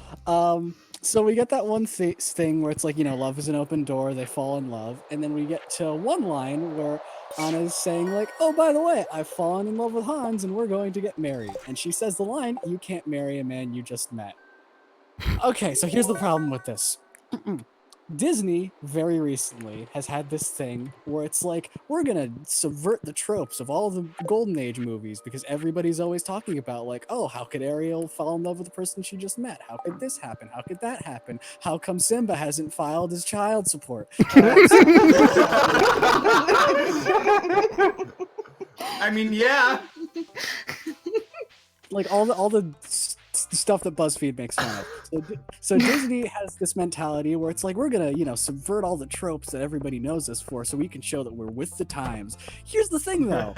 So we get that one thing where it's like, love is an open door, they fall in love, and then we get to one line where Anna's saying like, oh, by the way, I've fallen in love with Hans and we're going to get married. And she says the line, you can't marry a man you just met. Okay, so here's the problem with this. Disney very recently has had this thing where it's like, we're gonna subvert the tropes of all the Golden Age movies because everybody's always talking about like, oh, how could Ariel fall in love with the person she just met? How could this happen? How could that happen? How come Simba hasn't filed his child support? I mean, yeah. Like all the stuff that BuzzFeed makes fun of. So Disney has this mentality where it's like, we're gonna, subvert all the tropes that everybody knows us for, so we can show that we're with the times. Here's the thing, though.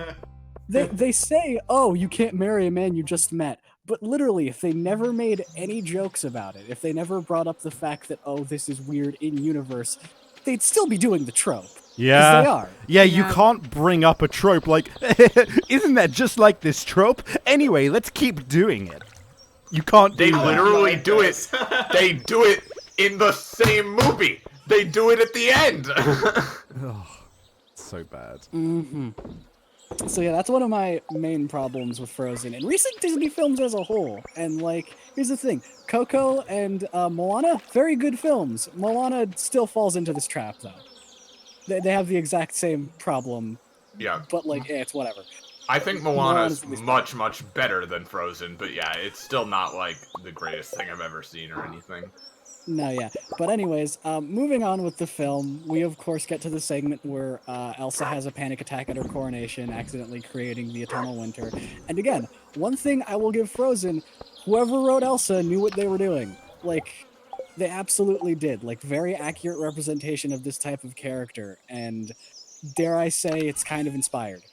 They say, oh, you can't marry a man you just met. But literally, if they never made any jokes about it, if they never brought up the fact that, oh, this is weird in universe, they'd still be doing the trope. 'Cause Yeah. they are. Yeah, you can't bring up a trope like, isn't that just like this trope? Anyway, let's keep doing it. You can't do They that. literally do it. They do it in the same movie. They do it at the end. So bad. So yeah, that's one of my main problems with Frozen and recent Disney films as a whole. And like, here's the thing: Coco and Moana, very good films. Moana still falls into this trap, though. They have the exact same problem, Yeah. but like, it's whatever. I think Moana's Moana's much, much better than Frozen, but yeah, it's still not like the greatest thing I've ever seen or anything. No, yeah. But anyways, moving on with the film, we of course get to the segment where Elsa has a panic attack at her coronation, accidentally creating the Eternal Winter. And again, one thing I will give Frozen, whoever wrote Elsa knew what they were doing. Like, they absolutely did. Like, very accurate representation of this type of character. And dare I say, it's kind of inspired.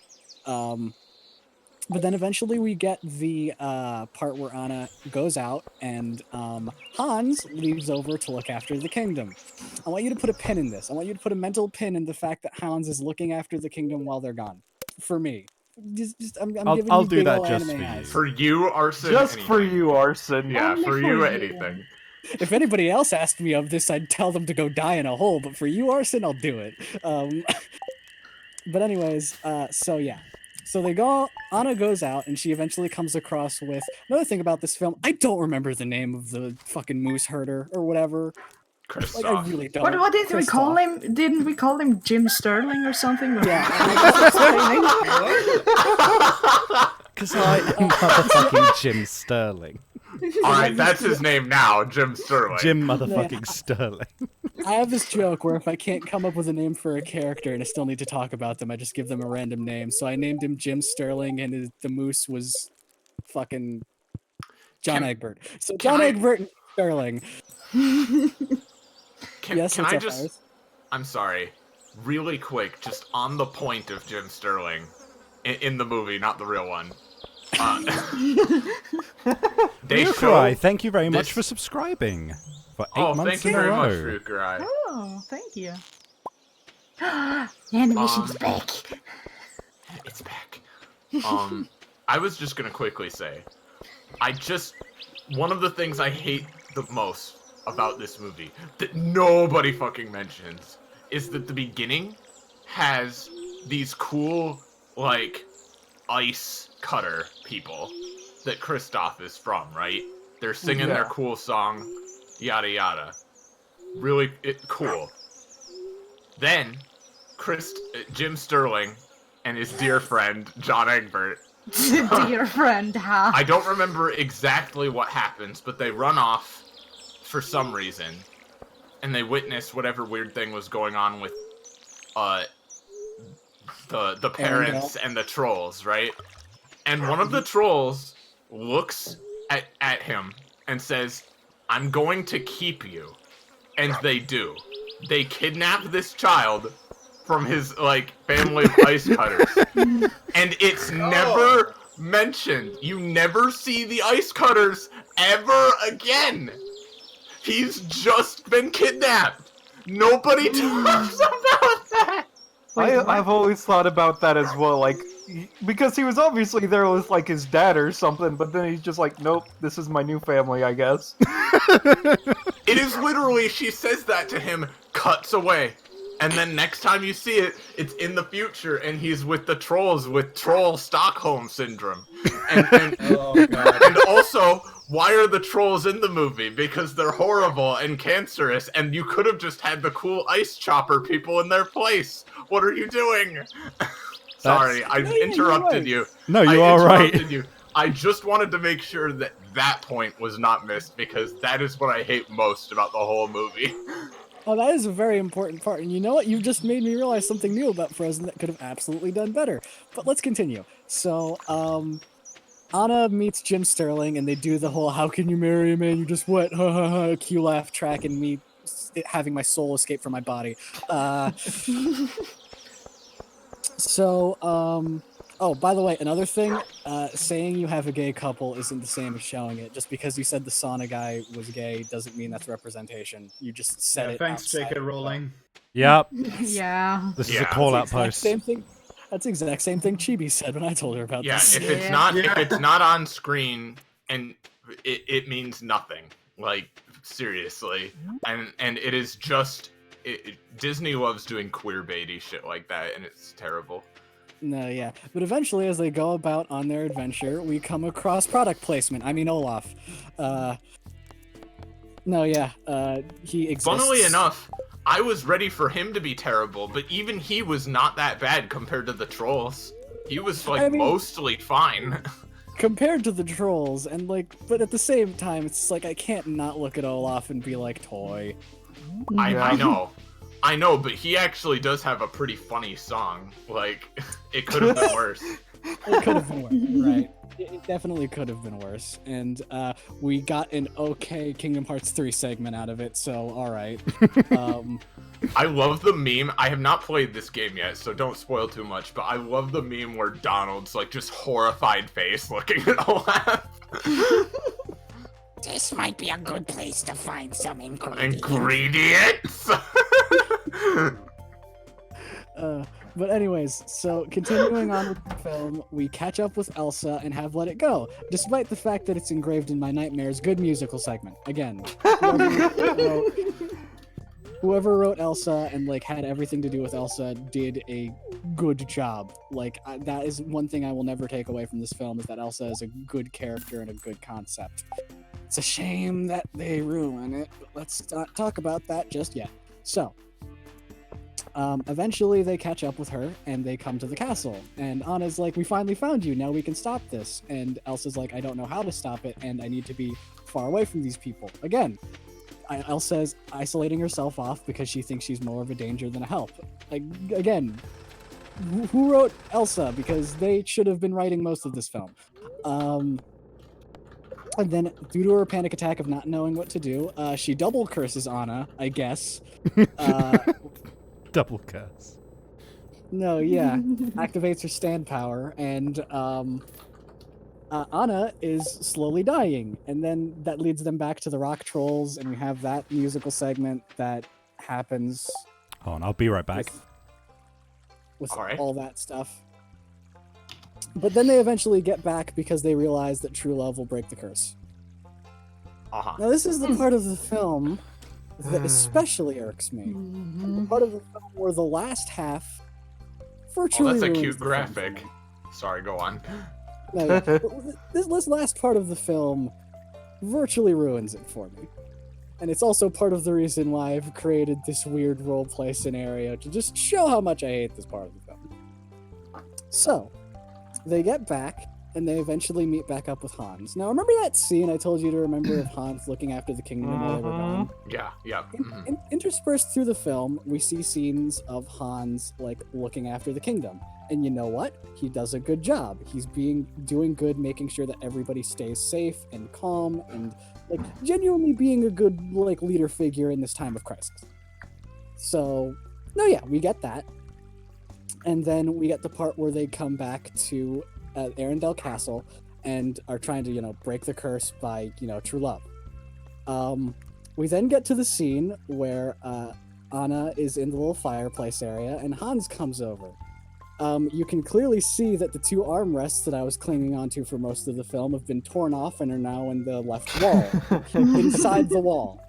But then eventually we get the part where Anna goes out and Hans leaves over to look after the kingdom. I want you to put a pin in this. I want you to put a mental pin in the fact that Hans is looking after the kingdom while they're gone. For me. I'm giving I'll you do big that ol' just anime for you. eyes. For you, Arson. Just for anything. you, Arson. Yeah, Only for for you, you. anything. If anybody else asked me of this, I'd tell them to go die in a hole. But for you, Arson, I'll do it. But anyways, so yeah. So they go, Anna goes out, and she eventually comes across with another thing about this film. I don't remember the name of the fucking moose herder or whatever. Like, I Kristoff. really don't. What did we call Kristoff. him? Didn't we call him Jim Sterling or something? Yeah, I Because I am motherfucking Jim Sterling. All right, that's his name now, Jim Sterling. Jim motherfucking Sterling. I have this joke where if I can't come up with a name for a character and I still need to talk about them, I just give them a random name. So I named him Jim Sterling, and the moose was fucking John Egbert. So John Egbert and Sterling. Can I just? I'm sorry, really quick, just on the point of Jim Sterling, in the movie, not the real one. Rukurai, thank you very much for subscribing for 8 months in a row. Thank you very much, Rukurai. Oh, thank you. Animation's back. It's back. I was just gonna quickly say, one of the things I hate the most about this movie that nobody fucking mentions is that the beginning has these cool, like, ice cutter people that Kristoff is from, right? They're singing their cool song, yada yada. Really cool. Then, Jim Sterling and his dear friend, John Egbert. Dear friend, huh? I don't remember exactly what happens, but they run off for some reason, and they witness whatever weird thing was going on with the parents and the trolls, right? And one of the trolls looks at him and says, "I'm going to keep you." And they do. They kidnap this child from his, like, family of ice cutters. And it's never mentioned. You never see the ice cutters ever again. He's just been kidnapped. Nobody talks about that. I've always thought about that as well, like, because he was obviously there with, like, his dad or something, but then he's just like, nope, this is my new family, I guess. It is literally, she says that to him, cuts away. And then next time you see it, it's in the future, and he's with the trolls with troll Stockholm syndrome. And also, why are the trolls in the movie? Because they're horrible and cancerous, and you could have just had the cool ice chopper people in their place. What are you doing? Sorry, I interrupted you. No, you are right. You. I just wanted to make sure that that point was not missed, because that is what I hate most about the whole movie. Oh, that is a very important part. And you know what? You've just made me realize something new about Frozen that could have absolutely done better. But let's continue. So, Anna meets Jim Sterling, and they do the whole "how can you marry a man you just wet?" ha ha ha cue laugh track, and me having my soul escape from my body. Oh, by the way, another thing, saying you have a gay couple isn't the same as showing it. Just because you said the sauna guy was gay doesn't mean that's representation. You just said it. Thanks, J.K. Rowling. Yep. Yeah. This is a call-out post. Same thing. That's the exact same thing Chibi said when I told her about this. If it's not on screen, and it means nothing. Like, seriously. And it is just Disney loves doing queerbaity shit like that, and it's terrible. No, yeah. But eventually, as they go about on their adventure, we come across product placement. I mean, Olaf. He exists. Funnily enough, I was ready for him to be terrible, but even he was not that bad compared to the trolls. He was, mostly fine. Compared to the trolls, and, but at the same time, it's like, I can't not look at Olaf and be like, toy. I know, but he actually does have a pretty funny song. Like, it could have been worse. It could have been worse, right. It definitely could have been worse. And we got an okay Kingdom Hearts 3 segment out of it, so alright. I love the meme. I have not played this game yet, so don't spoil too much, but I love the meme where Donald's, just horrified face looking at Olaf. This might be a good place to find some ingredients. But anyways, so continuing on with the film, we catch up with Elsa and have Let It Go, despite the fact that it's engraved in my nightmares. Good musical segment. Again, whoever wrote Elsa and had everything to do with Elsa did a good job. That is one thing I will never take away from this film, is that Elsa is a good character and a good concept. It's a shame that they ruin it, but let's not talk about that just yet. So, Eventually, they catch up with her and they come to the castle. And Anna's like, "We finally found you. Now we can stop this." And Elsa's like, "I don't know how to stop it, and I need to be far away from these people." Again, Elsa is isolating herself off because she thinks she's more of a danger than a help. Like, again, who wrote Elsa? Because they should have been writing most of this film. And then, due to her panic attack of not knowing what to do, she double curses Anna, I guess. Double curse. No, yeah. Activates her stand power, and Anna is slowly dying. And then that leads them back to the rock trolls, and we have that musical segment that happens. Hold on, I'll be right back. With All right. all that stuff. But then they eventually get back because they realize that true love will break the curse. Uh-huh. Now, this is the part of the film that especially irks me. The part of the film where the last half virtually Oh, that's a ruins cute the film for graphic. me. Sorry, go on. No, yeah. This last part of the film virtually ruins it for me. And it's also part of the reason why I've created this weird roleplay scenario to just show how much I hate this part of the film. So, they get back, and they eventually meet back up with Hans. Now, remember that scene I told you to remember of Hans looking after the kingdom while they were gone? Yeah. Interspersed through the film, we see scenes of Hans, like, looking after the kingdom. And you know what? He does a good job. He's doing good, making sure that everybody stays safe and calm, and, like, genuinely being a good, like, leader figure in this time of crisis. So, no, yeah, we get that. And then we get the part where they come back to Arendelle Castle and are trying to, break the curse by, true love. We then get to the scene where Anna is in the little fireplace area and Hans comes over. You can clearly see that the two armrests that I was clinging onto for most of the film have been torn off and are now in the left wall, inside the wall.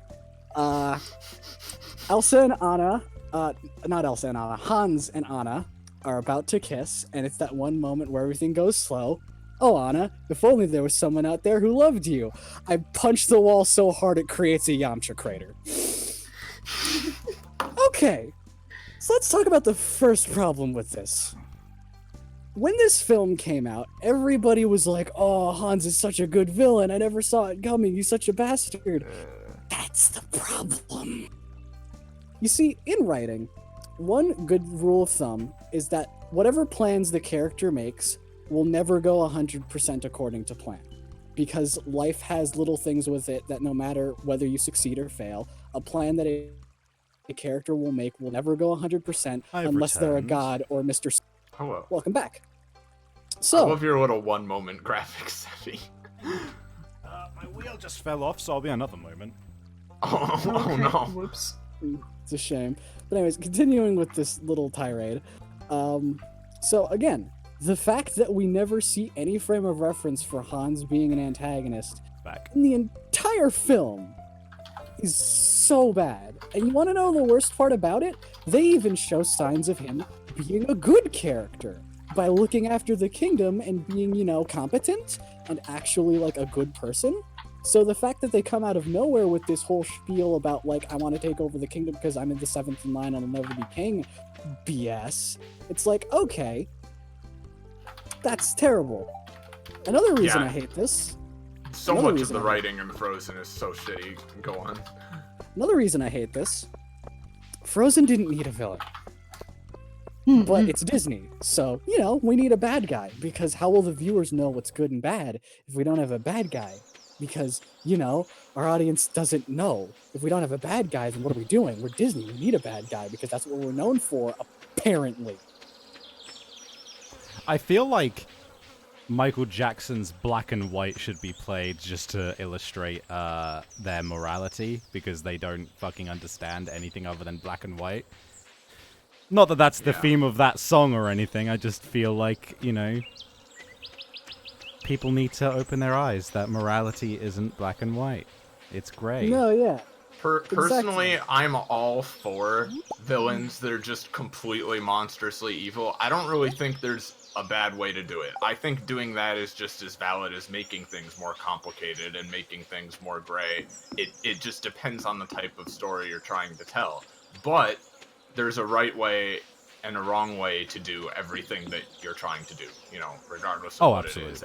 Elsa and Anna, not Elsa and Anna, Hans and Anna are about to kiss, and it's that one moment where everything goes slow. Oh, Anna, if only there was someone out there who loved you. I punched the wall so hard it creates a Yamcha crater. Okay, so let's talk about the first problem with this. When this film came out, everybody was like, "Oh, Hans is such a good villain. I never saw it coming. He's such a bastard." That's the problem. You see, in writing, one good rule of thumb is that whatever plans the character makes will never go 100% according to plan. Because life has little things with it that no matter whether you succeed or fail, a plan that a character will make will never go 100% unless they're a god or Mr. Hello. Welcome back. I So, love your little one-moment graphics, Effie. My wheel just fell off, so I'll be another moment. Oh no. Whoops. it's a shame. But anyways, continuing with this little tirade. So again, the fact that we never see any frame of reference for Hans being an antagonist Back. in the entire film is so bad. And you want to know the worst part about it? They even show signs of him being a good character by looking after the kingdom and being, competent and actually like a good person. So the fact that they come out of nowhere with this whole spiel about like, I want to take over the kingdom because I'm in the 7th in line and I'll never be king BS, it's like, okay, that's terrible. Another reason Yeah. I hate this. So Another much of reason the I- writing in Frozen is so shitty. Go on. Another reason I hate this. Frozen didn't need a villain. But it's Disney, so, we need a bad guy, because how will the viewers know what's good and bad if we don't have a bad guy? Because, our audience doesn't know. If we don't have a bad guy, then what are we doing? We're Disney, we need a bad guy, because that's what we're known for, apparently. I feel like Michael Jackson's Black and White should be played just to illustrate their morality, because they don't fucking understand anything other than black and white. Not that that's the theme of that song or anything, I just feel like, people need to open their eyes that morality isn't black and white. It's gray. No, yeah. Personally, I'm all for villains that are just completely monstrously evil. I don't really think there's a bad way to do it. I think doing that is just as valid as making things more complicated and making things more gray. It just depends on the type of story you're trying to tell. But there's a right way and a wrong way to do everything that you're trying to do, you know, regardless of what absolutely. it is.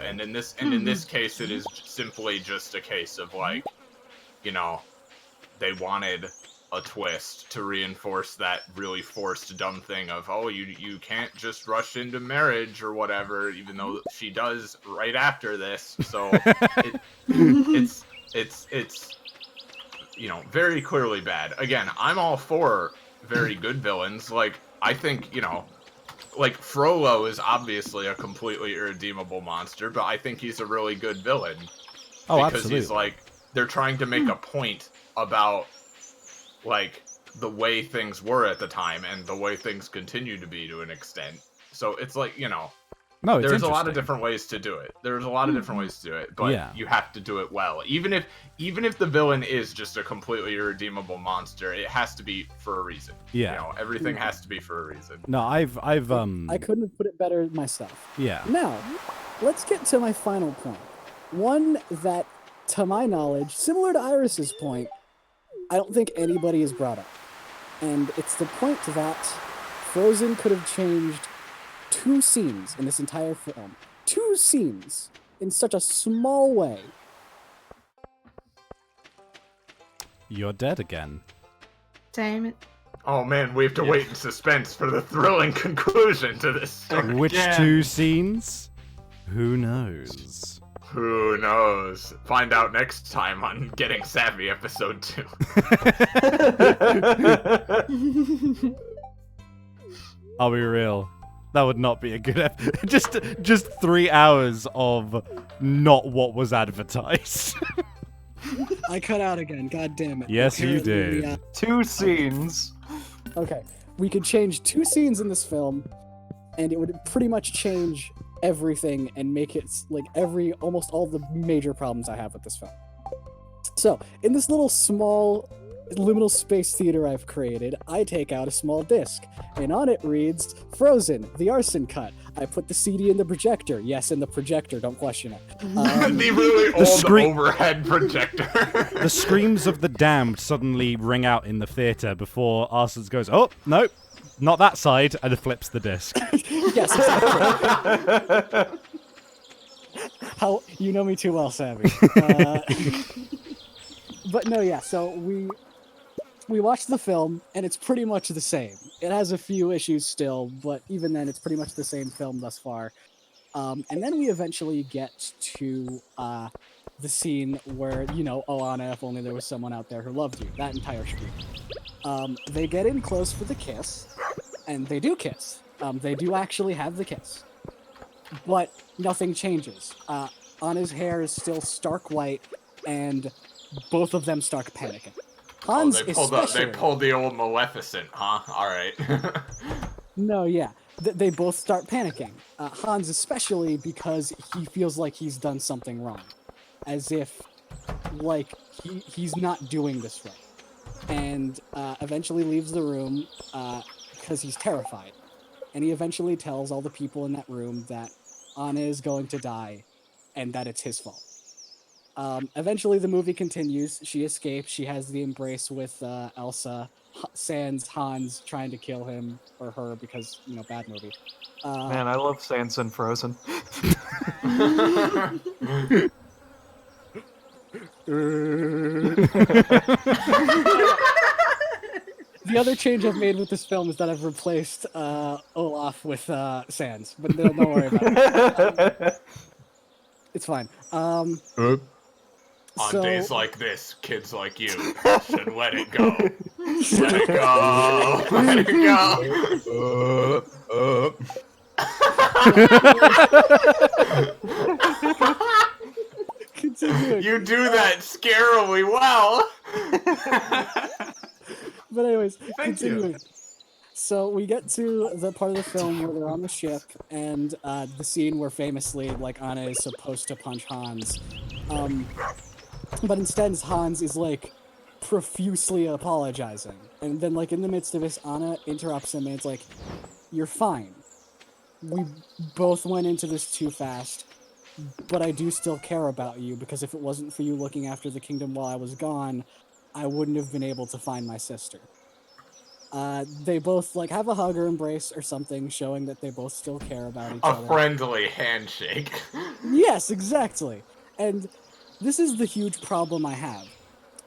And in this case, it is simply just a case of like, you know, they wanted a twist to reinforce that really forced dumb thing of, oh, you can't just rush into marriage or whatever, even though she does right after this. So it's you know, very clearly bad. Again, I'm all for very good villains. Like, I think, you know, like, Frollo is obviously a completely irredeemable monster, but I think he's a really good villain. Oh, because absolutely. he's like, they're trying to make a point about, like, the way things were at the time and the way things continue to be to an extent. So it's like, you know, No, it's there's a lot of interesting. different ways to do it. There's a lot of different ways to do it, but Yeah. you have to do it well. Even if the villain is just a completely irredeemable monster, it has to be for a reason. Yeah. You know, everything has to be for a reason. No, I've I couldn't have put it better myself. yeah. Now, let's get to my final point. One that, to my knowledge, similar to Iris's point, I don't think anybody has brought up. And it's the point that Frozen could have changed 2 scenes in this entire film. 2 scenes in such a small way. You're dead again. Damn it. Oh man, we have to wait in suspense for the thrilling conclusion to this story. Which 2 scenes? Who knows? Who knows? Find out next time on Getting Savvy episode 2. I'll be real. That would not be a good just 3 hours of not what was advertised. I cut out again, god damn it. Yes, you Apparently, did. 2 scenes. Okay, we could change 2 scenes in this film, and it would pretty much change everything and make it like almost all the major problems I have with this film. So, in this little small liminal space theater I've created, I take out a small disc, and on it reads Frozen, the arson cut. I put the CD in the projector. Yes, in the projector, don't question it. The really old overhead projector. The screams of the damned suddenly ring out in the theater before Arsons goes, "Oh, no, not that side," and flips the disc. Yes, exactly. How you know me too well, Savvy. But no, yeah. So we watched the film, and it's pretty much the same. It has a few issues still, but even then, it's pretty much the same film thus far. And then we eventually get to the scene where, you know, oh, Anna, if only there was someone out there who loved you. That entire screen. They get in close for the kiss, and they do kiss. They do actually have the kiss. But nothing changes. Anna's hair is still stark white, and both of them start panicking. Hans they pulled the old Maleficent, huh? Alright. No, yeah. They both start panicking. Hans especially because he feels like he's done something wrong. As if, like, he's not doing this right. And eventually leaves the room because he's terrified. And he eventually tells all the people in that room that Anna is going to die and that it's his fault. Eventually the movie continues. She escapes. She has the embrace with Elsa. Sans Hans trying to kill him or her because, you know, bad movie. Man, I love Sans and Frozen. The other change I've made with this film is that I've replaced Olaf with Sans, but don't worry about it. It's fine. On So- days like this, kids like you should let it go. Let it go. Let it go. Continuing. You do that scarily well. But anyways, Thank you. continuing. So we get to the part of the film where they're on the ship, and the scene where famously, like, Anna is supposed to punch Hans. But instead, Hans is, like, profusely apologizing. And then, like, in the midst of this, Anna interrupts him, and it's like, you're fine. We both went into this too fast, but I do still care about you, because if it wasn't for you looking after the kingdom while I was gone, I wouldn't have been able to find my sister. They both like have a hug or embrace or something, showing that they both still care about each A other. friendly handshake. Yes, exactly. And this is the huge problem I have.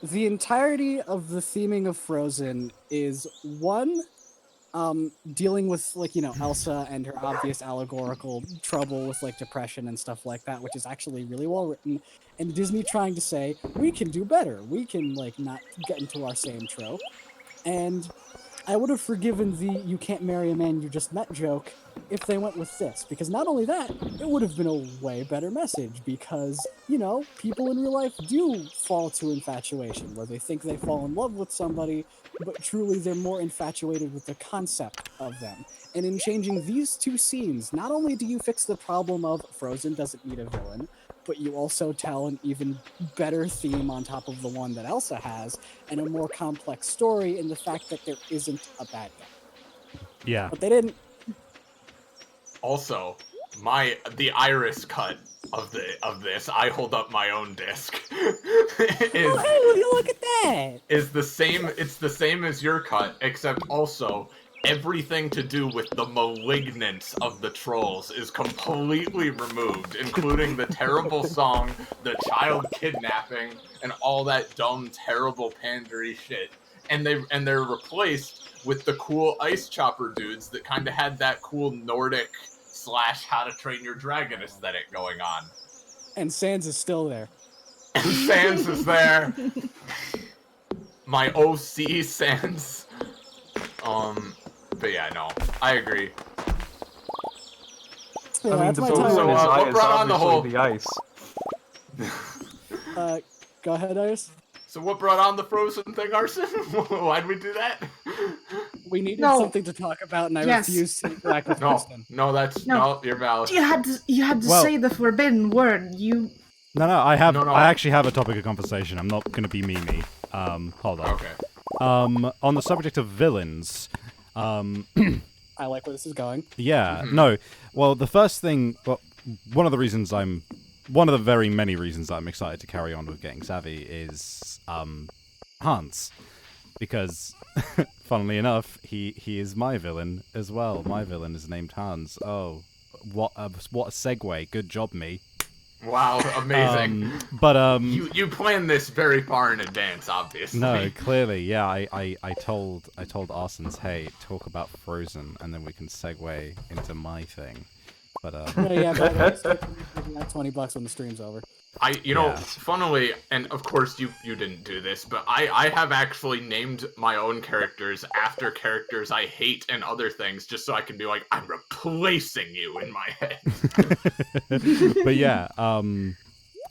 The entirety of the theming of Frozen is one, dealing with like, you know, Elsa and her obvious allegorical trouble with like depression and stuff like that, which is actually really well written, and Disney trying to say, we can do better. We can like not get into our same trope. And I would have forgiven the "you can't marry a man you just met" joke if they went with this, because not only that, it would have been a way better message, because, you know, people in real life do fall to infatuation, where they think they fall in love with somebody, but truly they're more infatuated with the concept of them. And in changing these two scenes, not only do you fix the problem of Frozen doesn't need a villain, but you also tell an even better theme on top of the one that Elsa has, and a more complex story in the fact that there isn't a bad guy. Yeah. But they didn't. Also, the iris cut of this, I hold up my own disc. Oh, hey, will you look at that? Is the same. It's the same as your cut, except also everything to do with the malignance of the trolls is completely removed, including the terrible song, the child kidnapping, and all that dumb, terrible pandery shit. And they're replaced with the cool ice chopper dudes that kind of had that cool Nordic / How to Train Your Dragon aesthetic going on. And Sans is still there. Sans is there. My OC Sans. But yeah, no, I agree. Yeah, I mean, that's the my bone in time. his eye what is brought on the obviously whole- the ice. Go ahead, Iris. So what brought on the Frozen thing, Arson? Why'd we do that? We needed No. something to talk about, and I Yes. refused to interact with No, Kristen. no, you're valid. You had to Well- say the forbidden word. You No, I have. No. I actually have a topic of conversation. I'm not going to be Mimi. Hold on. Okay. On the subject of villains, I like where this is going. yeah, no. Well, the first thing, one of the very many reasons I'm excited to carry on with Getting Savvy is Hans, because, funnily enough, he is my villain as well. My villain is named Hans. Oh, what a segue! Good job, me. Wow, amazing. You You planned this very far in advance, obviously. No, clearly, yeah. I told Arsons, hey, talk about Frozen, and then we can segue into my thing. But Yeah, by the way, start giving that $20 when the stream's over. Yeah. Funnily, and of course you didn't do this, but I have actually named my own characters after characters I hate and other things, just so I can be like, I'm replacing you in my head. but yeah.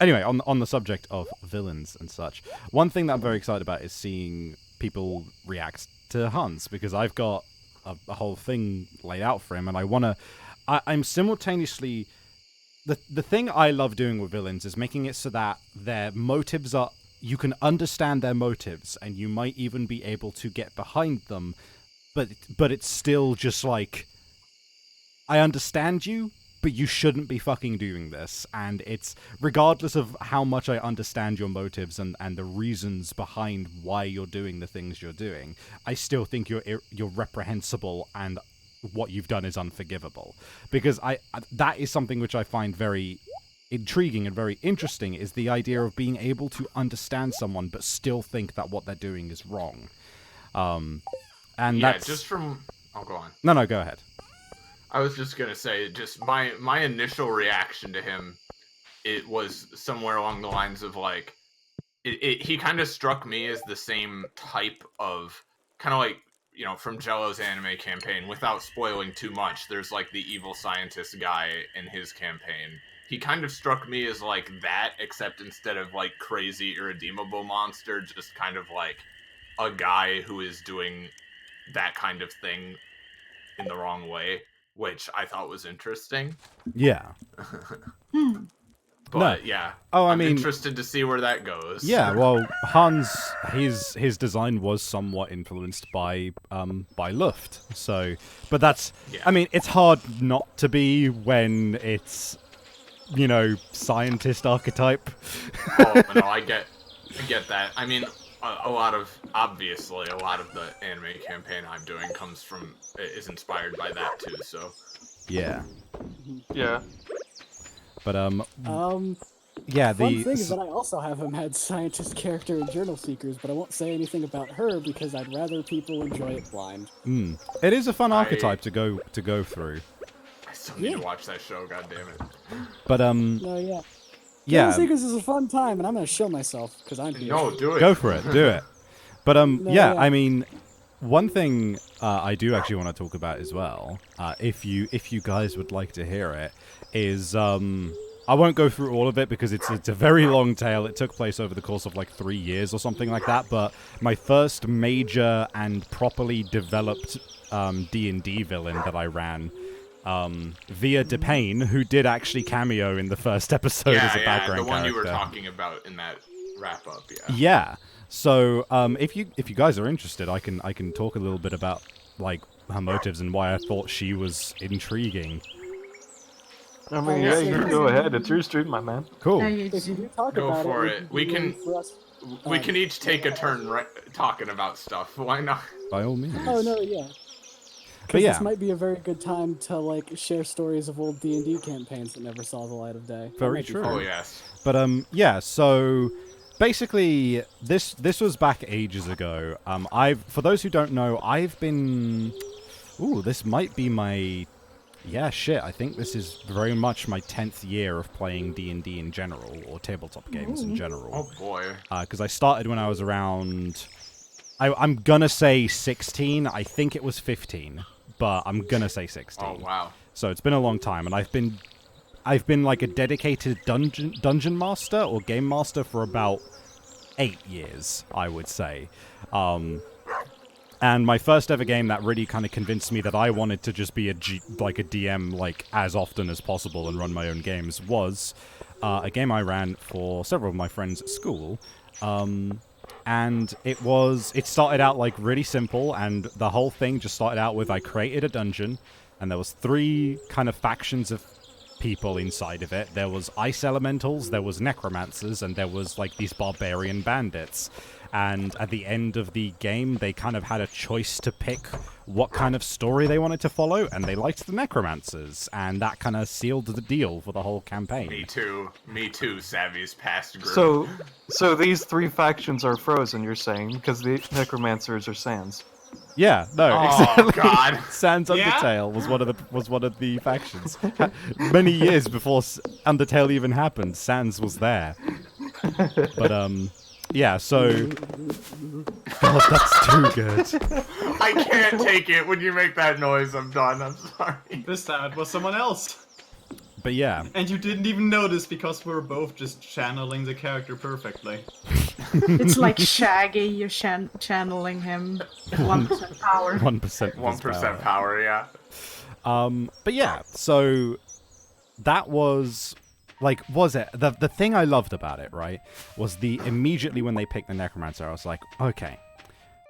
Anyway, on the subject of villains and such, one thing that I'm very excited about is seeing people react to Hans, because I've got a whole thing laid out for him, and I'm simultaneously. The thing I love doing with villains is making it so that their motives are... You can understand their motives, and you might even be able to get behind them, but it's still just like... I understand you, but you shouldn't be fucking doing this, and it's... Regardless of how much I understand your motives and the reasons behind why you're doing the things you're doing, I still think you're reprehensible, and what you've done is unforgivable, because that is something which I find very intriguing and very interesting, is the idea of being able to understand someone but still think that what they're doing is wrong. And Yeah, that's just from... I'll go on. no, go ahead. I was just gonna say, just my initial reaction to him, it was somewhere along the lines of like, he kind of struck me as the same type of, kind of like, you know, from Jello's anime campaign, without spoiling too much, there's like the evil scientist guy in his campaign. He kind of struck me as like that, except instead of like crazy irredeemable monster, just kind of like a guy who is doing that kind of thing in the wrong way, which I thought was interesting. Yeah. But No. yeah, Oh, I'm I mean, interested to see where that goes. yeah. Well, Hans, his design was somewhat influenced by Luft. So, but that's. Yeah. I mean, it's hard not to be when it's, you know, scientist archetype. Oh no, I get that. I mean, a lot of the anime campaign I'm doing is inspired by that too. So Yeah. Yeah. But yeah. Fun thing is that I also have a mad scientist character in Journal Seekers, but I won't say anything about her because I'd rather people enjoy it blind. It is a fun archetype to go through. I still need to watch that show. God damn it! But No, yeah. yeah. Journal Seekers is a fun time, and I'm gonna show myself because I'm here. No, do it. Go for it. Do it. But yeah. yeah. I mean, one thing I do actually want to talk about as well, if you guys would like to hear it, is I won't go through all of it because it's a very long tale. It took place over the course of like 3 years or something like that. But my first major and properly developed D&D villain that I ran, via DePayne, who did actually cameo in the first episode as a background the one character. you were talking about in that wrap up. Yeah. Yeah. So if you guys are interested, I can talk a little bit about like her motives and why I thought she was intriguing. I mean, yeah, you can go ahead. It's your stream, my man. Cool. If you do talk Go about for it, it. We can each take a turn talking about stuff. Why not? By all means. Oh no, yeah. But Because yeah. this might be a very good time to like share stories of old D&D campaigns that never saw the light of day. That Very might be true. fun. Oh yes. But yeah, so basically this was back ages ago. For those who don't know, I've been this might be my I think this is very much my 10th year of playing D&D in general, or tabletop games in general. Oh boy. Because I started when I was around I'm gonna say 16. I think it was 15, but I'm gonna say 16. Oh wow. So it's been a long time, and I've been like a dedicated dungeon master or game master for about 8 years, I would say. And my first ever game that really kind of convinced me that I wanted to just be a DM like as often as possible and run my own games was a game I ran for several of my friends at school. And it started out like really simple, and the whole thing just started out with I created a dungeon, and there was 3 kind of factions of people inside of it. There was ice elementals, there was necromancers, and there was like these barbarian bandits. And at the end of the game, they kind of had a choice to pick what kind of story they wanted to follow, and they liked the necromancers, and that kind of sealed the deal for the whole campaign. Me too, Savvy's past group. So these 3 factions are frozen, you're saying, because the necromancers are Sans. Yeah, no, Oh, exactly. God. Sans Undertale was one of the factions. Many years before Undertale even happened, Sans was there. But yeah, so God, that's too good. I can't take it when you make that noise. I'm done. I'm sorry. This time it was someone else. But yeah, And you didn't even notice because we're both just channeling the character perfectly. It's like Shaggy, you're channeling him at 1% power. 1%. 1% power, yeah. But yeah, so that was it? The thing I loved about it, right, was immediately when they picked the Necromancer, I was like, okay.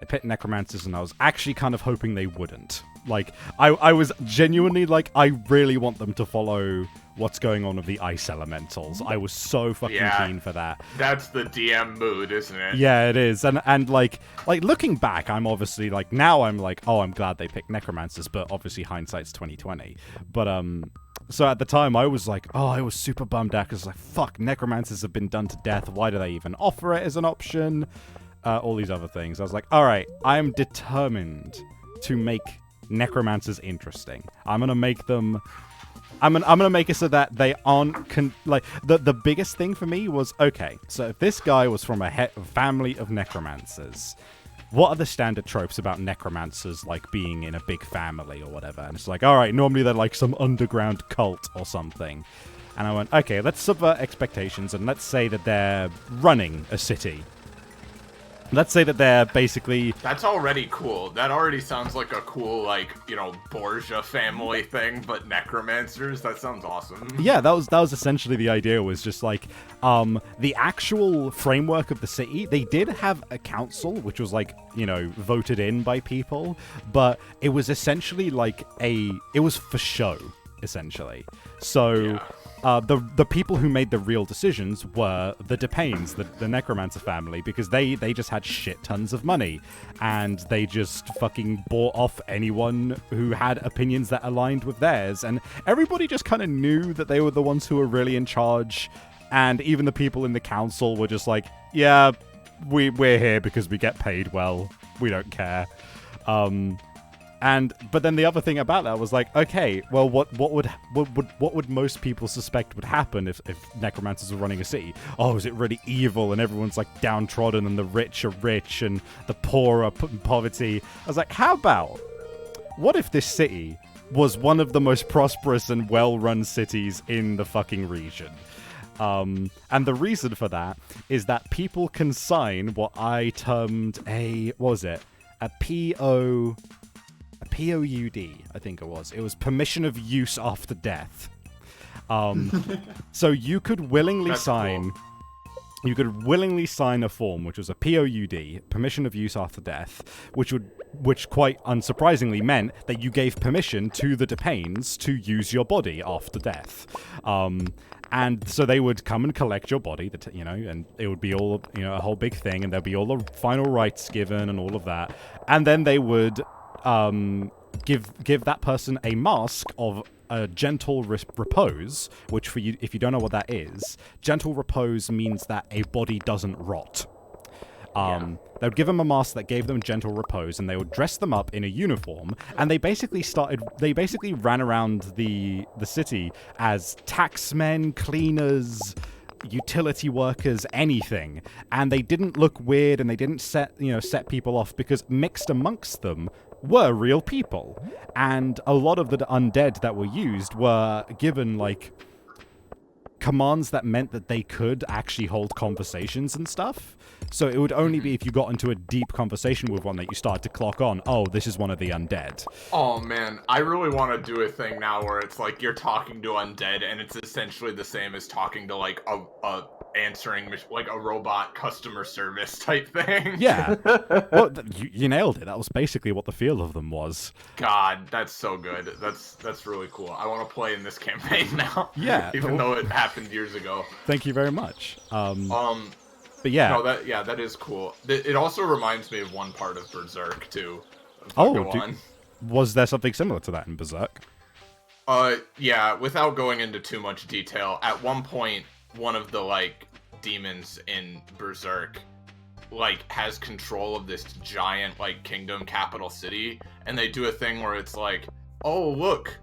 They picked Necromancers, and I was actually kind of hoping they wouldn't. Like, I was genuinely like, I really want them to follow what's going on with the Ice Elementals. I was so fucking keen for that. That's the DM mood, isn't it? Yeah, it is. And like looking back, I'm obviously like, now I'm like, oh, I'm glad they picked Necromancers, but obviously hindsight's 2020. But so at the time I was like, oh, I was super bummed out because like, fuck, Necromancers have been done to death. Why do they even offer it as an option? All these other things. I was like, all right, I'm determined to make Necromancers interesting. I'm gonna make them. I'm gonna make it so that they aren't the biggest thing for me was, okay, so if this guy was from a family of necromancers, what are the standard tropes about necromancers like being in a big family or whatever? And it's like, all right, normally they're like some underground cult or something. And I went, okay, let's subvert expectations and let's say that they're running a city. Let's say that they're basically... That's already cool. That already sounds like a cool, like, you know, Borgia family thing, but necromancers, that sounds awesome. Yeah, that was essentially the idea, was just like, the actual framework of the city, they did have a council, which was like, you know, voted in by people, but it was essentially like it was for show, essentially. So... Yeah. the people who made the real decisions were the Depanes, the necromancer family, because they just had shit tons of money, and they just fucking bought off anyone who had opinions that aligned with theirs, and everybody just kind of knew that they were the ones who were really in charge, and even the people in the council were just like, yeah, we're here because we get paid well, we don't care. But then the other thing about that was like, okay, well, what would most people suspect would happen if necromancers were running a city? Oh, is it really evil and everyone's like downtrodden and the rich are rich and the poor are put in poverty? I was like, what if this city was one of the most prosperous and well-run cities in the fucking region? And the reason for that is that people can sign what I termed a POUD, I think it was. It was permission of use after death. So you could willingly sign. Cool. You could willingly sign a form, which was a POUD, permission of use after death, which quite unsurprisingly meant that you gave permission to the Depanes to use your body after death. And so they would come and collect your body, and it would be all, a whole big thing, and there'd be all the final rites given and all of that. And then they would give that person a mask of a gentle repose, which for you, if you don't know what that is, gentle repose means that a body doesn't rot. They would give them a mask that gave them gentle repose, and they would dress them up in a uniform, and they basically ran around the city as taxmen, cleaners, utility workers, anything, and they didn't look weird, and they didn't set people off, because mixed amongst them were real people, and a lot of the undead that were used were given like commands that meant that they could actually hold conversations and stuff. So it would only be if you got into a deep conversation with one that you started to clock on, oh, this is one of the undead. Oh man, I really want to do a thing now where it's like you're talking to undead and it's essentially the same as talking to like a answering, like a robot customer service type thing. Yeah. Well, you nailed it. That was basically what the feel of them was. God, that's so good. That's really cool. I want to play in this campaign now. Yeah. Even though it happened years ago. Thank you very much. But yeah. No, that is cool. It also reminds me of one part of Berserk too. Was there something similar to that in Berserk? Yeah, without going into too much detail, at one point, one of the, like, demons in Berserk, like, has control of this giant, like, kingdom capital city, and they do a thing where it's like, oh, look,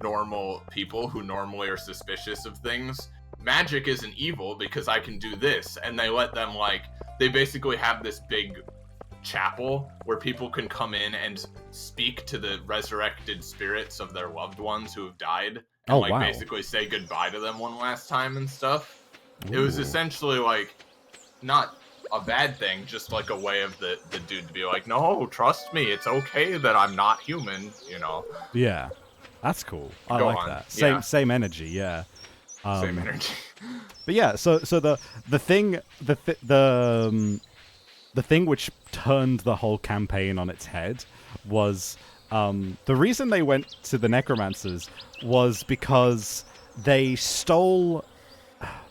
normal people who normally are suspicious of things, magic isn't evil because I can do this, and they let them, like, they basically have this big chapel where people can come in and speak to the resurrected spirits of their loved ones who have died, and wow. Basically say goodbye to them one last time and stuff. Ooh. It was essentially like not a bad thing, just like a way of the dude to be like, no, trust me, it's okay that I'm not human, Yeah, that's cool. I like that. Same energy, yeah. Same energy. But yeah, so the thing which turned the whole campaign on its head was the reason they went to the necromancers was because they stole.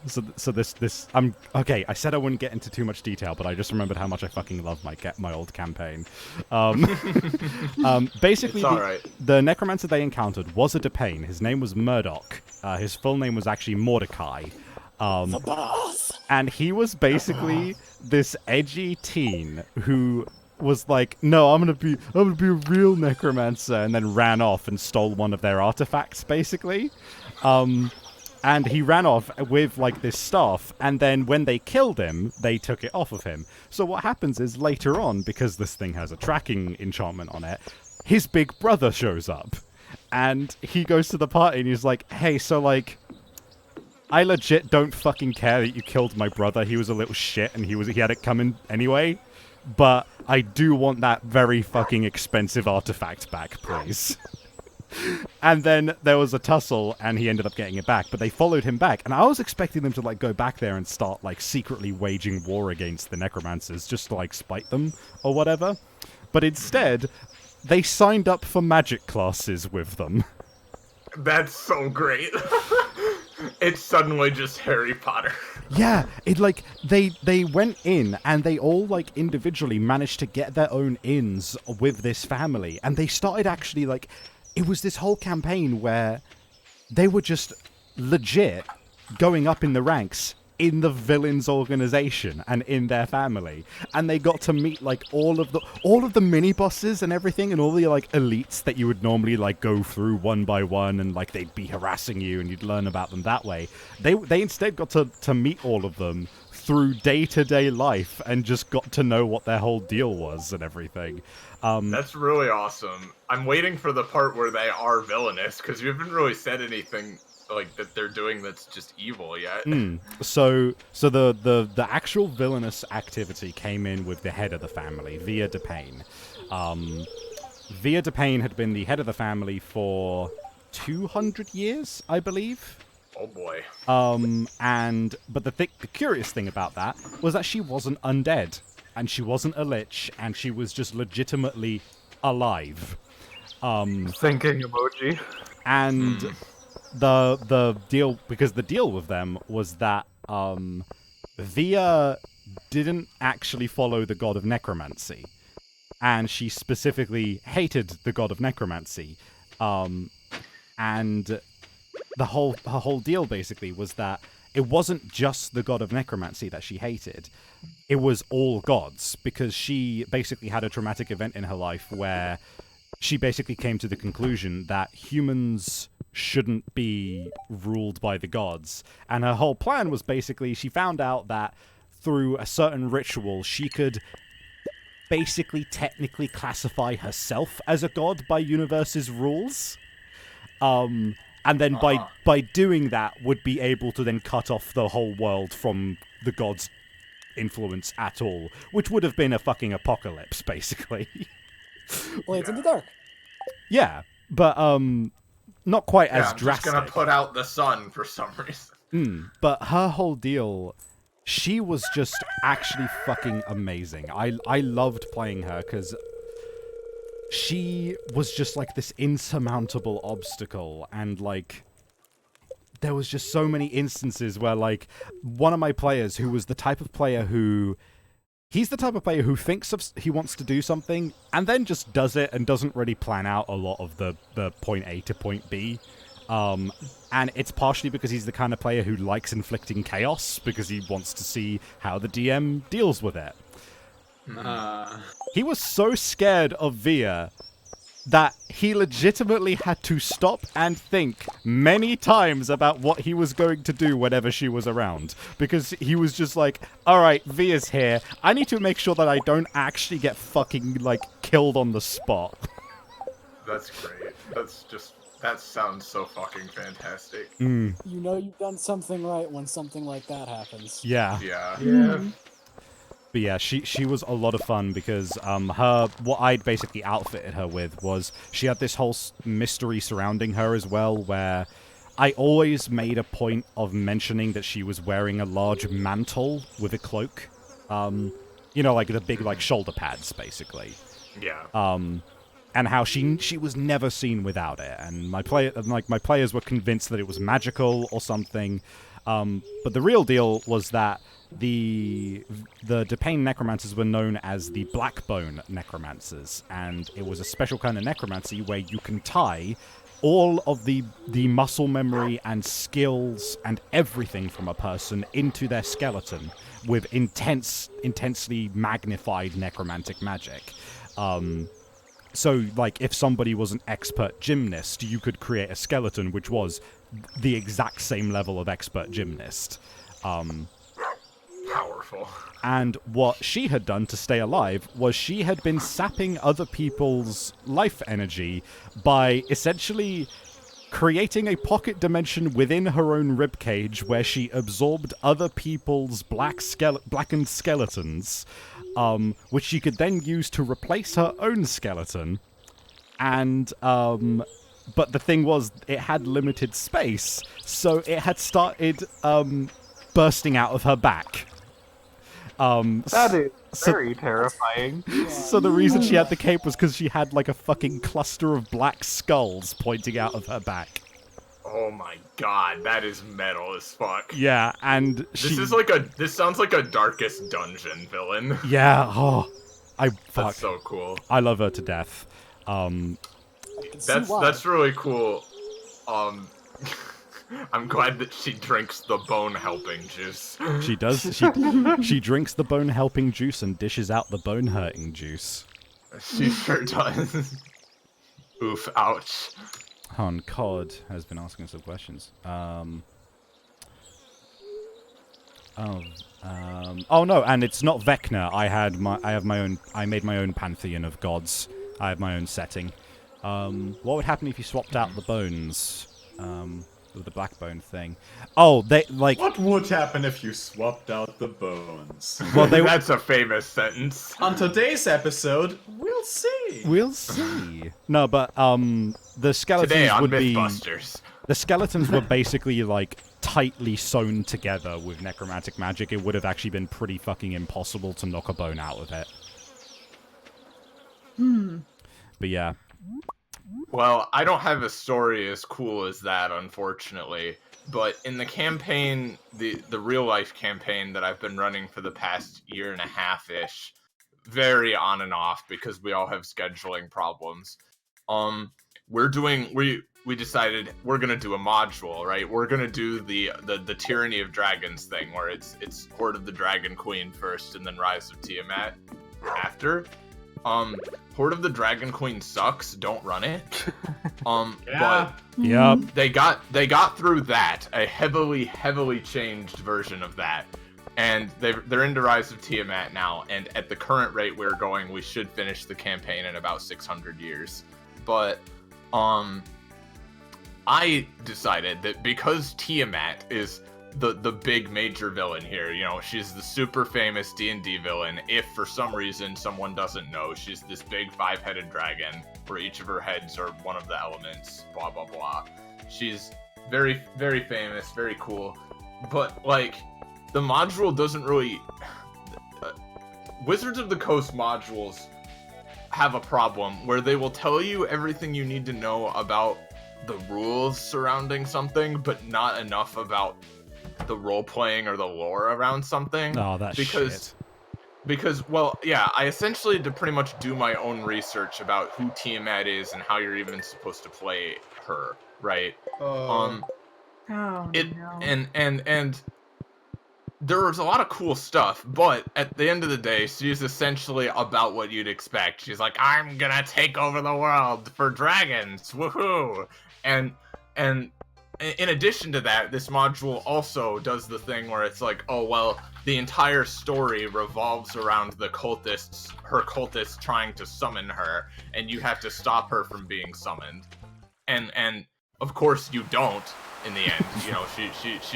So this I'm okay. I said I wouldn't get into too much detail, but I just remembered how much I fucking love my old campaign. Basically, the necromancer they encountered was a Depane. His name was Murdoch. His full name was actually Mordecai. And he was basically this edgy teen who was like, no, I'm gonna be a real necromancer, and then ran off and stole one of their artifacts, basically. And he ran off with, like, this staff, and then when they killed him, they took it off of him. So what happens is, later on, because this thing has a tracking enchantment on it, his big brother shows up. And he goes to the party, and he's like, hey, so, like, I legit don't fucking care that you killed my brother. He was a little shit, and he had it coming anyway. But I do want that very fucking expensive artifact back, please. And then there was a tussle, and he ended up getting it back. But they followed him back, and I was expecting them to, like, go back there and start, like, secretly waging war against the necromancers, just to, like, spite them or whatever. But instead, they signed up for magic classes with them. That's so great. It's suddenly just Harry Potter. Yeah, it like they went in and they all like individually managed to get their own ins with this family, and they started actually like it was this whole campaign where they were just legit going up in the ranks in the villains organization and in their family, and they got to meet like all of the mini bosses and everything, and all the like elites that you would normally like go through one by one, and like they'd be harassing you and you'd learn about them that way. They instead got to meet all of them through day-to-day life and just got to know what their whole deal was and everything. That's really awesome. I'm waiting for the part where they are villainous, because you haven't really said anything like that they're doing that's just evil yet. So the actual villainous activity came in with the head of the family, Via DePayne. Via DePayne had been the head of the family for 200 years, I believe. Oh boy. But the curious thing about that was that she wasn't undead, and she wasn't a lich, and she was just legitimately alive. Thinking emoji. And the deal, because the deal with them was that Via didn't actually follow the god of necromancy, and she specifically hated the god of necromancy, and her whole deal basically was that it wasn't just the god of necromancy that she hated, it was all gods, because she basically had a traumatic event in her life where she basically came to the conclusion that humans shouldn't be ruled by the gods. And her whole plan was basically, she found out that through a certain ritual, she could basically technically classify herself as a god by universe's rules. And then by doing that, would be able to then cut off the whole world from the gods' influence at all, which would have been a fucking apocalypse, basically. Blades in the dark. Yeah, but not quite as I'm drastic. just gonna put out the sun for some reason. But her whole deal, she was just actually fucking amazing. I loved playing her because she was just like this insurmountable obstacle, and like there was just so many instances where like one of my players, who was the type of player who he's the type of player who thinks he wants to do something and then just does it and doesn't really plan out a lot of the point A to point B. And it's partially because he's the kind of player who likes inflicting chaos because he wants to see how the DM deals with it. He was so scared of Via that he legitimately had to stop and think many times about what he was going to do whenever she was around. Because he was just like, alright, Via's here. I need to make sure that I don't actually get fucking, like, killed on the spot. That's great. That sounds so fucking fantastic. You know you've done something right when something like that happens. Yeah. Yeah. But yeah, she was a lot of fun because what I'd basically outfitted her with was she had this whole mystery surrounding her as well, where I always made a point of mentioning that she was wearing a large mantle with a cloak. You know, like the big like shoulder pads, basically. Yeah. And how she was never seen without it, and my players were convinced that it was magical or something. But the real deal was that the DePayne necromancers were known as the Blackbone necromancers, and it was a special kind of necromancy where you can tie all of the muscle memory and skills and everything from a person into their skeleton with intensely magnified necromantic magic. So, like, if somebody was an expert gymnast, you could create a skeleton which was the exact same level of expert gymnast. Powerful. And what she had done to stay alive was she had been sapping other people's life energy by essentially creating a pocket dimension within her own ribcage where she absorbed other people's blackened skeletons, which she could then use to replace her own skeleton. And but the thing was, it had limited space, so it had started bursting out of her back. That is very terrifying. So the reason she had the cape was because she had like a fucking cluster of black skulls pointing out of her back. Oh my god, that is metal as fuck. Yeah, and This sounds like a Darkest Dungeon villain. Yeah, fuck. That's so cool. I love her to death. I can see why. That's really cool. I'm glad that she drinks the bone helping juice. She does. She drinks the bone helping juice and dishes out the bone hurting juice. She sure does. Oof, ouch. Han Cod has been asking some questions. Oh no, and it's not Vecna. I made my own pantheon of gods. I have my own setting. What would happen if you swapped out the bones? With the black bone thing. Oh, they like. What would happen if you swapped out the bones? Well, That's a famous sentence. On today's episode, we'll see. We'll see. No, but the skeletons Today on would be. Mythbusters. The skeletons were basically like tightly sewn together with necromantic magic. It would have actually been pretty fucking impossible to knock a bone out of it. But yeah. Well, I don't have a story as cool as that, unfortunately. But in the campaign, the real life campaign that I've been running for the past year and a half-ish, very on and off because we all have scheduling problems. We decided we're gonna do a module, right? We're gonna do the Tyranny of Dragons thing, where it's Horde of the Dragon Queen first, and then Rise of Tiamat after. Horde of the Dragon Queen sucks. Don't run it. Yeah. But Yep. they got through that, a heavily changed version of that, and they're into Rise of Tiamat now. And at the current rate we're going, we should finish the campaign in about 600 years. But I decided that because Tiamat is the big major villain here, you know, she's the super famous D&D villain. If for some reason someone doesn't know, she's this big 5-headed dragon where each of her heads are one of the elements, blah blah blah. She's very famous, very cool. But like the module doesn't really Wizards of the Coast modules have a problem where they will tell you everything you need to know about the rules surrounding something, but not enough about the role-playing or the lore around something. Oh, that's shit. Because, well, yeah, I essentially had to pretty much do my own research about who Tiamat is and how you're even supposed to play her, right? Oh, No. no. And there was a lot of cool stuff, but at the end of the day, she's essentially about what you'd expect. She's like, I'm gonna take over the world for dragons, woohoo! And in addition to that, this module also does the thing where it's like, oh, well, the entire story revolves around her cultists trying to summon her, and you have to stop her from being summoned. And of course you don't in the end. You know, she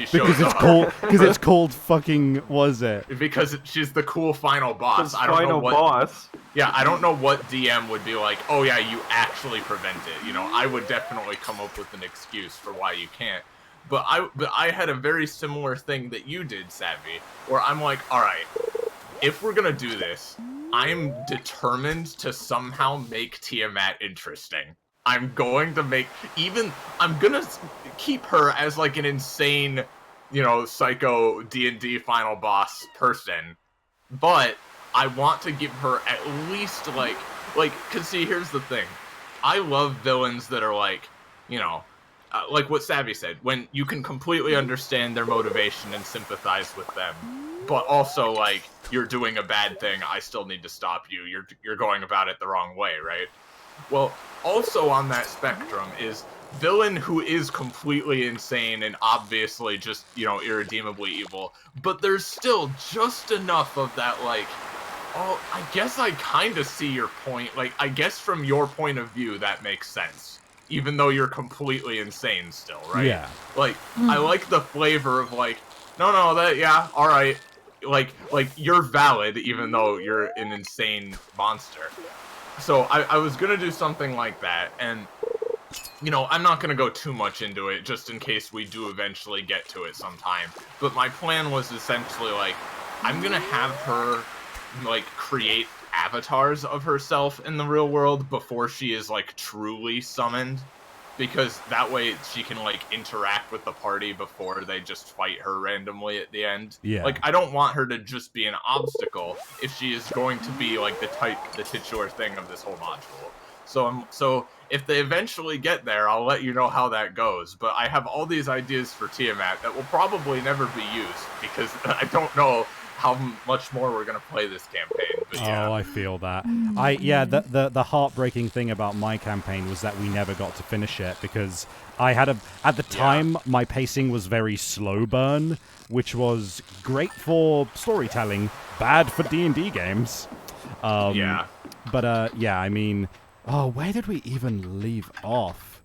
shows up. Because it's called fucking, was it? Because she's the cool final boss. The final boss. Yeah, I don't know what DM would be like, oh yeah, you actually prevent it. You know, I would definitely come up with an excuse for why you can't. But I had a very similar thing that you did, Savvy, where I'm like, alright, if we're gonna do this, I'm determined to somehow make Tiamat interesting. I'm going to keep her as like an insane, you know, psycho D&D final boss person, but I want to give her at least like, cause see, here's the thing. I love villains that are like, you know, like what Savvy said, when you can completely understand their motivation and sympathize with them, but also like, you're doing a bad thing, I still need to stop you, you're going about it the wrong way, right? Well, also on that spectrum is villain who is completely insane and obviously just, you know, irredeemably evil, but there's still just enough of that, like, oh, I guess I kind of see your point. Like, I guess from your point of view, that makes sense. Even though you're completely insane still, right? Yeah. Like, I like the flavor of, like, no, that, yeah, alright. Like, you're valid, even though you're an insane monster. So I was gonna do something like that, and, you know, I'm not gonna go too much into it, just in case we do eventually get to it sometime. But my plan was essentially, like, I'm gonna have her, like, create avatars of herself in the real world before she is, like, truly summoned. because that way she can like interact with the party before they just fight her randomly at the end. Yeah. Like I don't want her to just be an obstacle if she is going to be like the titular thing of this whole module. So if they eventually get there, I'll let you know how that goes. But I have all these ideas for Tiamat that will probably never be used because I don't know how much more we're gonna play this campaign. But yeah. Oh, I feel that. The heartbreaking thing about my campaign was that we never got to finish it because I had at the time my pacing was very slow burn, which was great for storytelling, bad for D&D games. Yeah. But I mean, where did we even leave off?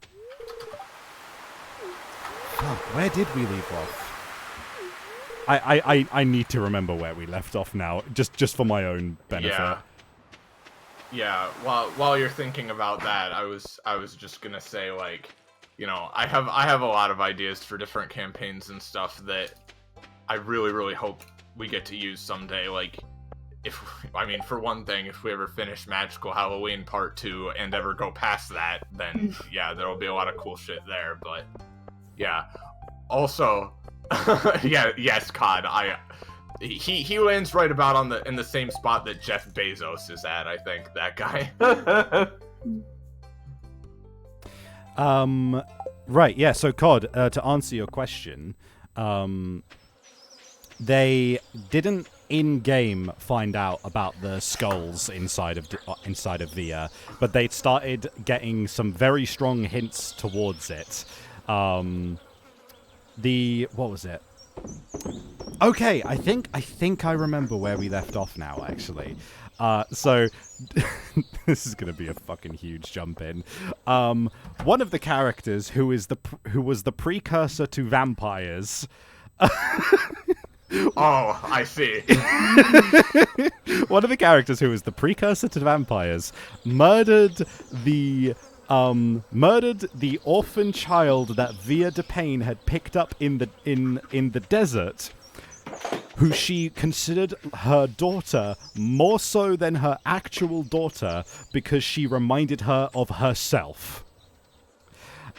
Fuck, where did we leave off? I need to remember where we left off now, just for my own benefit. Yeah. While you're thinking about that, I was just gonna say, like, you know, I have a lot of ideas for different campaigns and stuff that I really hope we get to use someday. Like, for one thing, if we ever finish Magical Halloween Part 2 and ever go past that, then yeah, there'll be a lot of cool shit there. But yeah, also. Yes, COD. He lands right about in the same spot that Jeff Bezos is at. I think that guy. Right. Yeah. So COD. To answer your question, they didn't in-game find out about the skulls inside of the, but they started getting some very strong hints towards it. What was it? Okay, I think I remember where we left off now, actually. So this is gonna be a fucking huge jump in. One of the characters who was the precursor to vampires. Oh, I see. One of the characters who was the precursor to vampires murdered the orphan child that Via DePayne had picked up in the desert, who she considered her daughter more so than her actual daughter because she reminded her of herself.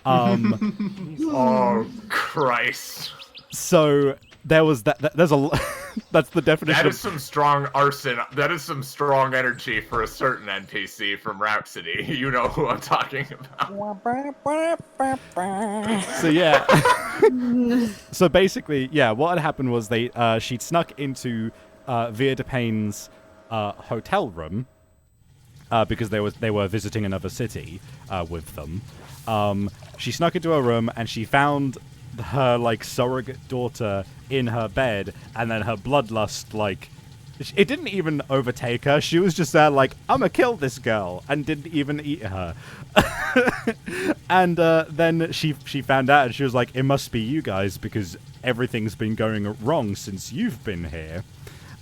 Oh Christ! So there was there's a that's the definition. That is some strong arson. That is some strong energy for a certain NPC from Rhapsody. You know who I'm talking about. So yeah. So basically, yeah, what had happened was she'd snuck into Via DePayne's hotel room because they were visiting another city with them. She snuck into her room and she found her like surrogate daughter in her bed, and then her bloodlust, like, it didn't even overtake her. She was just there like, I'm gonna kill this girl, and didn't even eat her. And then she found out, and she was like, it must be you guys because everything's been going wrong since you've been here.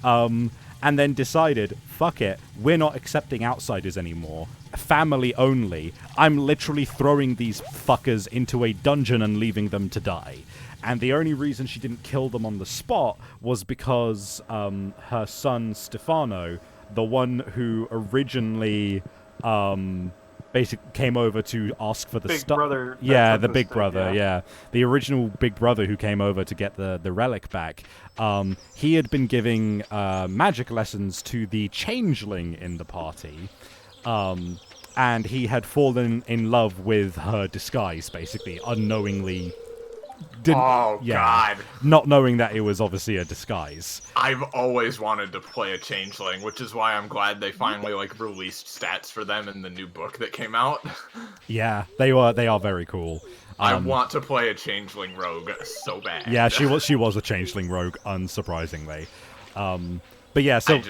And then decided, fuck it, we're not accepting outsiders anymore. Family only. I'm literally throwing these fuckers into a dungeon and leaving them to die. And the only reason she didn't kill them on the spot was because her son Stefano, the one who originally basically came over to ask for the stuff. Brother. Yeah, the big brother. Yeah, the original big brother who came over to get the relic back. He had been giving magic lessons to the changeling in the party. And he had fallen in love with her disguise, basically, unknowingly. God. Not knowing that it was obviously a disguise. I've always wanted to play a changeling, which is why I'm glad they finally like released stats for them in the new book that came out. Yeah, they are very cool. I want to play a changeling rogue so bad. Yeah, she was a changeling rogue, unsurprisingly. But yeah, so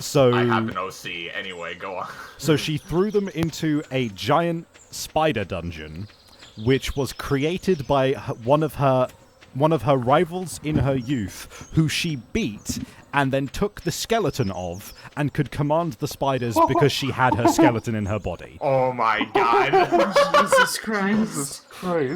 so I have an OC anyway. Go on. So she threw them into a giant spider dungeon, which was created by one of her rivals in her youth, who she beat and then took the skeleton of and could command the spiders because she had her skeleton in her body. Oh my god. Jesus Christ.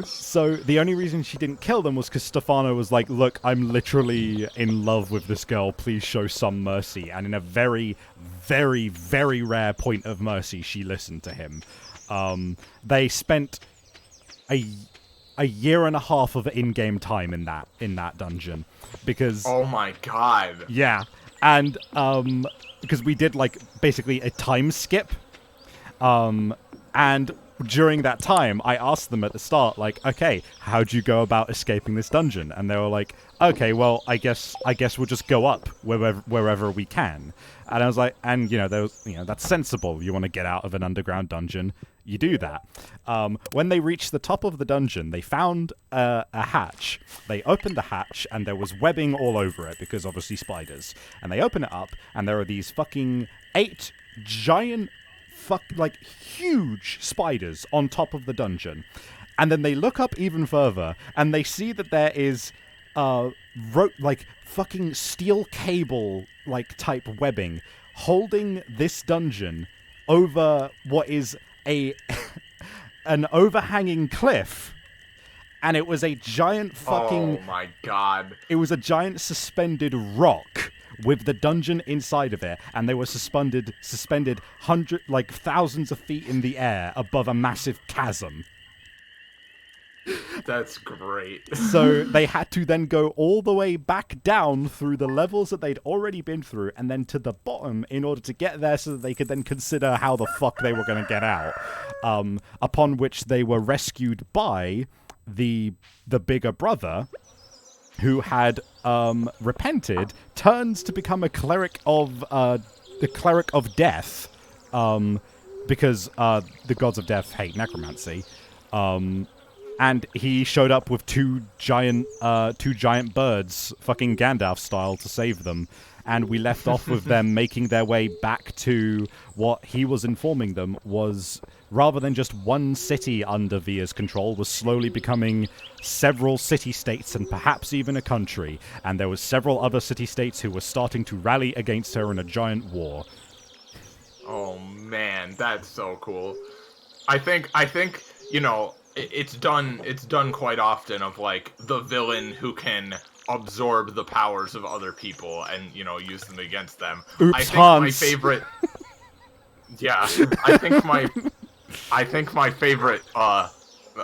So the only reason she didn't kill them was because Stefano was like, look, I'm literally in love with this girl, please show some mercy. And in a very, very, very rare point of mercy, she listened to him. They spent a year and a half of in-game time in that dungeon, because Oh my god. yeah, and because we did like basically a time skip, and during that time, I asked them at the start, like, okay, how'd you go about escaping this dungeon? And they were like, okay, well, I guess we'll just go up wherever we can. And I was like, and that's sensible. You want to get out of an underground dungeon, you do that. When they reached the top of the dungeon, they found a hatch. They opened the hatch, and there was webbing all over it, because obviously spiders. And they open it up, and there are these fucking 8 giant huge spiders on top of the dungeon. And then they look up even further, and they see that there is fucking steel cable type webbing holding this dungeon over what is an overhanging cliff. And it was a giant fucking... Oh my god. It was a giant suspended rock with the dungeon inside of it, and they were suspended thousands of feet in the air above a massive chasm. That's great. So they had to then go all the way back down through the levels that they'd already been through, and then to the bottom in order to get there so that they could then consider how the fuck they were going to get out. Upon which they were rescued by the bigger brother, who had repented, turns to become a cleric of death, because the gods of death hate necromancy. And he showed up with two giant birds, fucking Gandalf style, to save them. And we left off with them making their way back to what he was informing them was, rather than just one city under Via's control, was slowly becoming several city-states and perhaps even a country. And there was several other city-states who were starting to rally against her in a giant war. Oh man, that's so cool. I think it's done quite often of the villain who can absorb the powers of other people and use them against them. Oops, I think Hans. my favorite Yeah, I think my favorite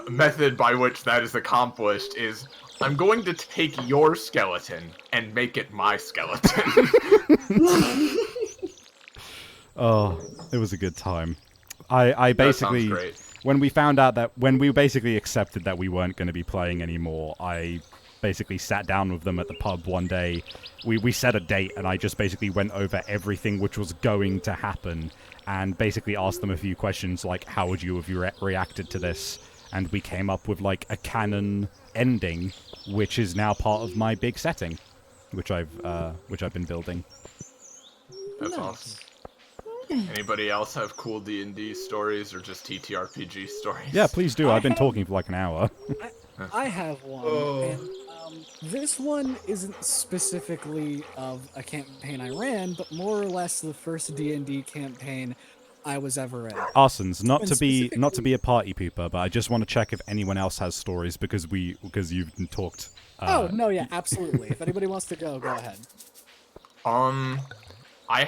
method by which that is accomplished is I'm going to take your skeleton and make it my skeleton. Oh, it was a good time. I basically, that sounds great. when we basically accepted that we weren't going to be playing anymore, I basically sat down with them at the pub one day. We set a date, and I just basically went over everything which was going to happen, and basically asked them a few questions like, how would you have reacted to this? And we came up with a canon ending, which is now part of my big setting, which I've been building. That's awesome. Anybody else have cool D&D stories or just TTRPG stories? Yeah, please do. I've been talking for an hour. I have one. Oh. And, this one isn't specifically of a campaign I ran, but more or less the first D&D campaign I was ever in. Arsons, not to be a party pooper, but I just want to check if anyone else has stories because you've talked. Oh no, yeah, absolutely. If anybody wants to go ahead. I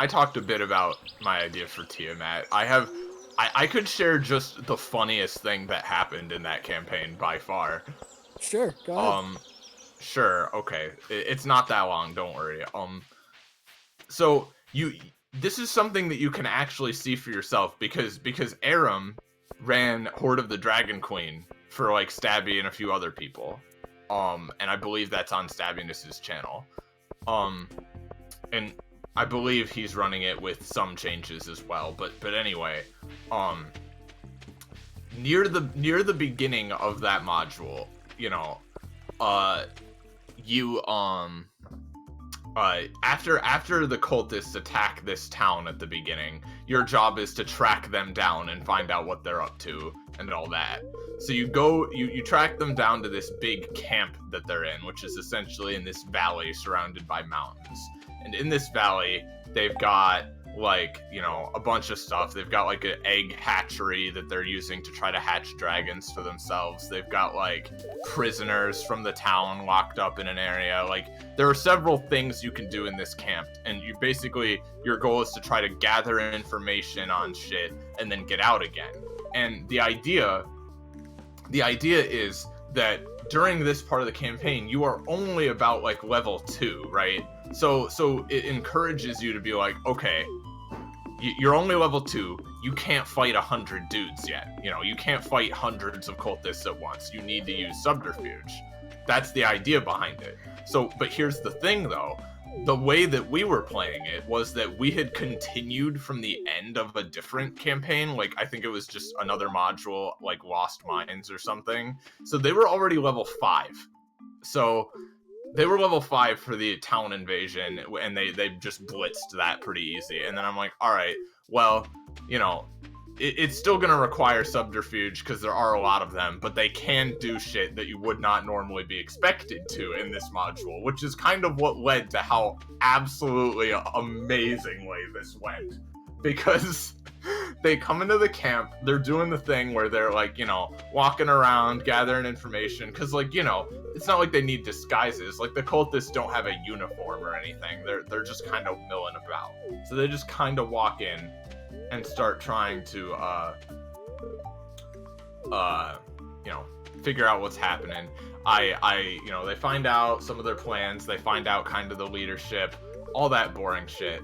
talked a bit about my idea for Tiamat. I could share just the funniest thing that happened in that campaign by far. Sure, go ahead. Sure, okay. It's not that long, don't worry. So this is something that you can actually see for yourself because Aram ran Horde of the Dragon Queen for Stabby and a few other people. And I believe that's on Stabbiness's channel. And I believe he's running it with some changes as well. But anyway, near the beginning of that module, after the cultists attack this town at the beginning, your job is to track them down and find out what they're up to and all that. So you track them down to this big camp that they're in, which is essentially in this valley surrounded by mountains. And in this valley, they've got a bunch of stuff. They've got an egg hatchery that they're using to try to hatch dragons for themselves. They've got prisoners from the town locked up in an area. There are several things you can do in this camp, and your goal is to try to gather information on shit and then get out again. And the idea the idea is that during this part of the campaign, you are only about like level 2, right? So it encourages you to be like, okay, you're only level 2. You can't fight 100 dudes yet. You know, you can't fight hundreds of cultists at once. You need to use subterfuge. That's the idea behind it. So, but here's the thing though. The way that we were playing it was that we had continued from the end of a different campaign. Like, I think it was just another module, like Lost Mines or something. So they were already level 5. So they were level 5 for the town invasion, and they just blitzed that pretty easy. And then I'm like, all right, well, you know, it's still going to require subterfuge because there are a lot of them, but they can do shit that you would not normally be expected to in this module, which is kind of what led to how absolutely amazingly this went. Because they come into the camp, they're doing the thing where they're like, you know, walking around, gathering information, because, like, you know, it's not like they need disguises. Like, the cultists don't have a uniform or anything. They're just kind of milling about. So they just kind of walk in and start trying to, you know, figure out what's happening. You know, they find out some of their plans. They find out kind of the leadership, all that boring shit.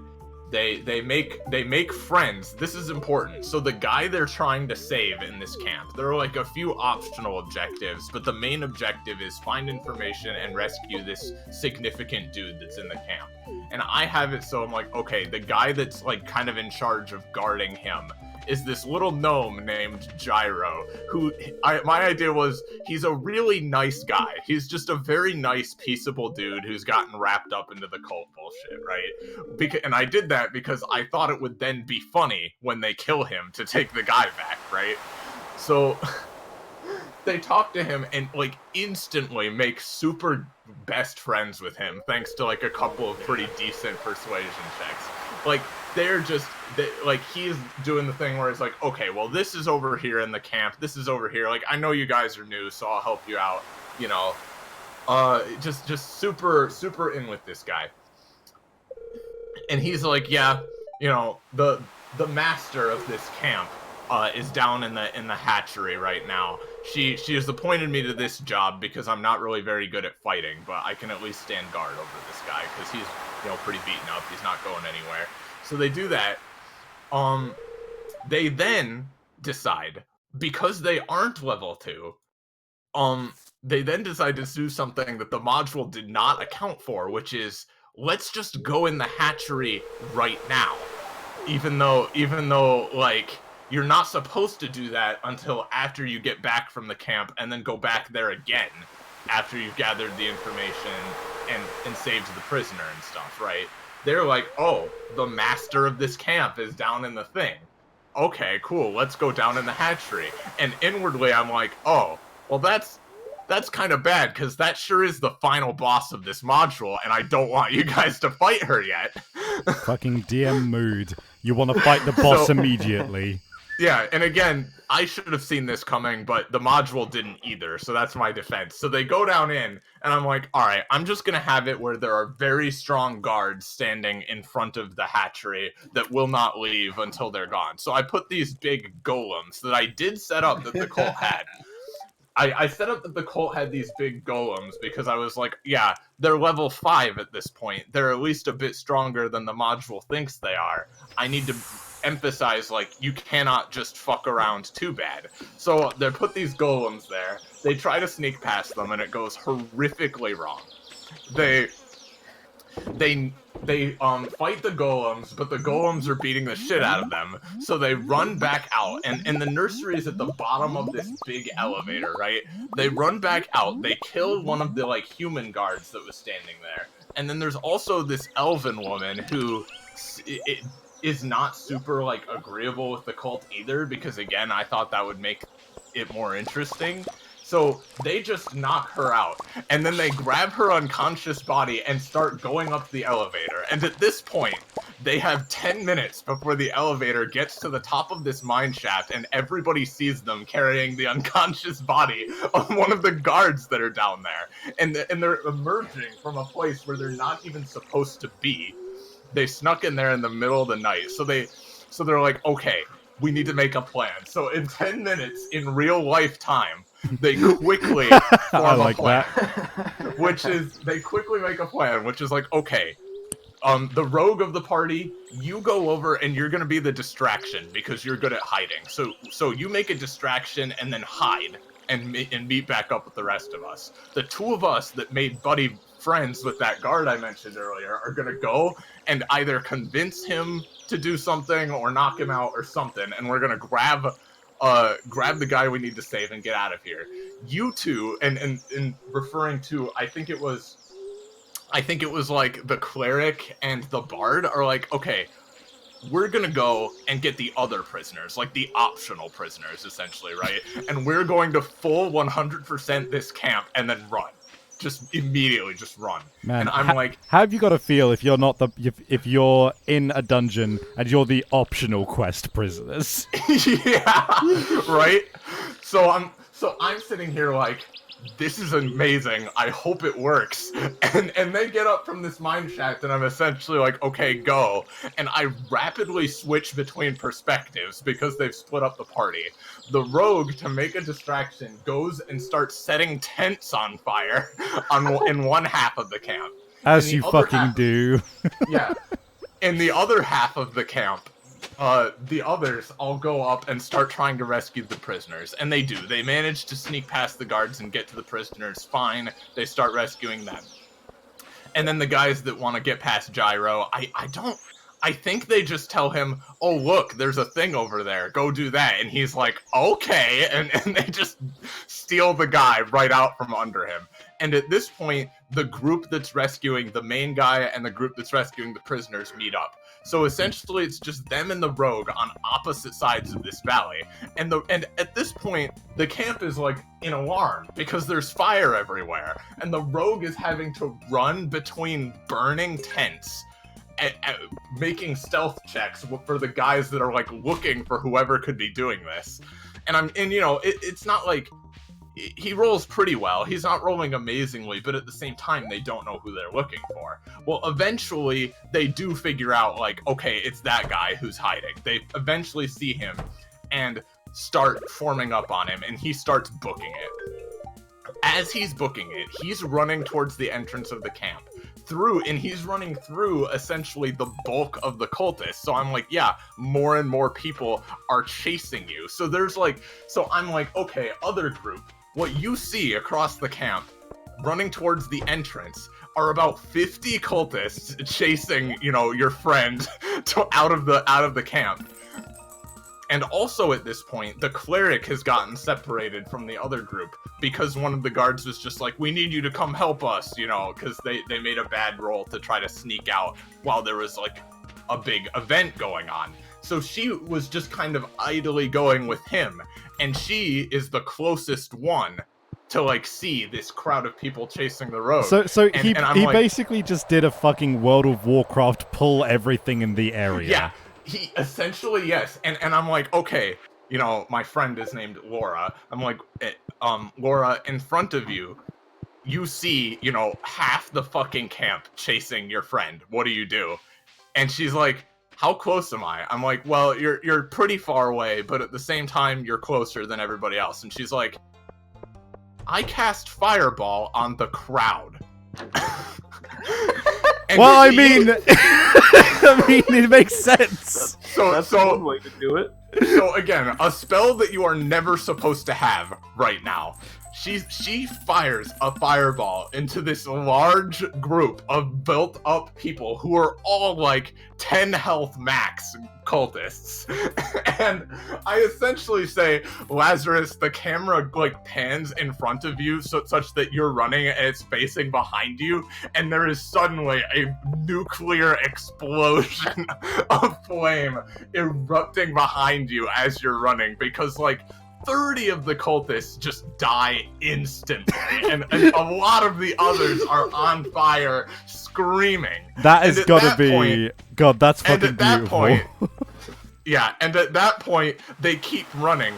They make friends. This is important. So the guy they're trying to save in this camp, there are like a few optional objectives, but the main objective is find information and rescue this significant dude that's in the camp. And I have it so I'm like, okay, the guy that's like kind of in charge of guarding him is this little gnome named Gyro, who my idea was he's a really nice guy. He's just a very nice, peaceable dude who's gotten wrapped up into the cult bullshit, right? And I did that because I thought it would then be funny when they kill him to take the guy back, right? So they talk to him and like instantly make super best friends with him, thanks to like a couple of pretty decent persuasion checks. Like, like, he's doing the thing where it's like, okay, well, this is over here in the camp, this is over here, like, I know you guys are new, so I'll help you out, you know, just super in with this guy. And he's like, yeah, you know, the master of this camp is down in the hatchery right now. She has appointed me to this job because I'm not really very good at fighting, but I can at least stand guard over this guy because he's, you know, pretty beaten up. He's not going anywhere. So they do that. They then decide, because they aren't level 2, they then decide to do something that the module did not account for, which is, let's just go in the hatchery right now. Even though, like, you're not supposed to do that until after you get back from the camp and then go back there again after you've gathered the information and saved the prisoner and stuff, right? They're like, oh, the master of this camp is down in the thing. Okay, cool, let's go down in the hatchery. And inwardly, I'm like, oh, well, that's kind of bad, because that sure is the final boss of this module, and I don't want you guys to fight her yet. Fucking DM mood. You want to fight the boss immediately. Yeah, and again, I should have seen this coming, but the module didn't either, so that's my defense. So they go down in, and I'm like, alright, I'm just gonna have it where there are very strong guards standing in front of the hatchery that will not leave until they're gone. So I put these big golems that I did set up that the cult had. I set up that the cult had these big golems because I was like, yeah, they're level 5 at this point. They're at least a bit stronger than the module thinks they are. I need to emphasize, like, you cannot just fuck around too bad. So they put these golems there. They try to sneak past them, and it goes horrifically wrong. They fight the golems, but the golems are beating the shit out of them. So they run back out, and the nursery is at the bottom of this big elevator, right? They run back out. They kill one of the, like, human guards that was standing there. And then there's also this elven woman who is not super, like, agreeable with the cult either, because, again, I thought that would make it more interesting. So they just knock her out, and then they grab her unconscious body and start going up the elevator. And at this point, they have 10 minutes before the elevator gets to the top of this mine shaft, and everybody sees them carrying the unconscious body of one of the guards that are down there. And they're emerging from a place where they're not even supposed to be. They snuck in there in the middle of the night. So they're like, okay, we need to make a plan. So in 10 minutes, in real life time, they quickly form a plan. They quickly make a plan, which is like, okay, the rogue of the party, you go over and you're gonna be the distraction because you're good at hiding. So you make a distraction and then hide and meet back up with the rest of us. The two of us that made buddy friends with that guard I mentioned earlier are gonna go and either convince him to do something or knock him out or something, and we're gonna grab the guy we need to save and get out of here. You two, and referring to, I think it was like the cleric and the bard are like, okay, we're gonna go and get the other prisoners, like the optional prisoners, essentially, right? And we're going to full 100% this camp and then run. Just immediately, just run. Man, and I'm like, how have you got to feel if you're not if you're in a dungeon and you're the optional quest prisoners? yeah, right. So I'm sitting here like, this is amazing. I hope it works. And they get up from this mine shaft, and I'm essentially like, okay, go. And I rapidly switch between perspectives because they've split up the party. The rogue, to make a distraction, goes and starts setting tents on fire in one half of the camp. As you fucking do. Yeah. In the other half of the camp, the others all go up and start trying to rescue the prisoners. And they do. They manage to sneak past the guards and get to the prisoners fine. They start rescuing them. And then the guys that want to get past Gyro, I think they just tell him, oh, look, there's a thing over there. Go do that. And he's like, okay. And they just steal the guy right out from under him. And at this point, the group that's rescuing the main guy and the group that's rescuing the prisoners meet up. So essentially, it's just them and the rogue on opposite sides of this valley. And at this point, the camp is like in alarm because there's fire everywhere. And the rogue is having to run between burning tents, making stealth checks for the guys that are like looking for whoever could be doing this. And it's not like he rolls pretty well. He's not rolling amazingly, but at the same time, they don't know who they're looking for. Well, eventually, they do figure out, like, okay, it's that guy who's hiding. They eventually see him and start forming up on him, and he starts booking it. As he's booking it, he's running towards the entrance of the camp. He's running through essentially the bulk of the cultists. So I'm like, yeah, more and more people are chasing you. So I'm like, okay, other group, what you see across the camp running towards the entrance are about 50 cultists chasing, your friend out of the camp. And also at this point, the cleric has gotten separated from the other group because one of the guards was just like, we need you to come help us, because they made a bad roll to try to sneak out while there was like a big event going on. So she was just kind of idly going with him, and she is the closest one to like see this crowd of people chasing the road. So he basically just did a fucking World of Warcraft pull everything in the area. Yeah. He essentially, yes. And I'm like, okay, my friend is named Laura. I'm like, Laura, in front of you, you see, half the fucking camp chasing your friend. What do? And she's like, how close am I? I'm like, well, you're pretty far away, but at the same time, you're closer than everybody else. And she's like, I cast Fireball on the crowd. Well, I mean, it makes sense. That's one way to do it. So again, a spell that you are never supposed to have right now. She fires a fireball into this large group of built-up people who are all like 10 health max cultists. And I essentially say, Lazarus, the camera like pans in front of you such that you're running and it's facing behind you, and there is suddenly a nuclear explosion of flame erupting behind you as you're running, because like 30 of the cultists just die instantly, and a lot of the others are on fire, screaming. That has got to be... God, that's fucking beautiful. Yeah, and at that point, they keep running.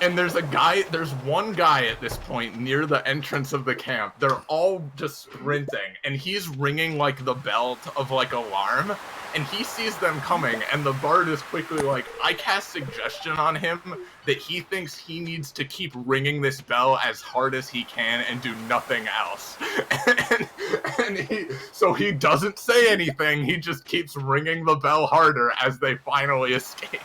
And there's one guy at this point near the entrance of the camp. They're all just sprinting, and he's ringing like the bell of like alarm. and he sees them coming, and the bard is quickly like, I cast suggestion on him that he thinks he needs to keep ringing this bell as hard as he can and do nothing else. So he doesn't say anything, he just keeps ringing the bell harder as they finally escape.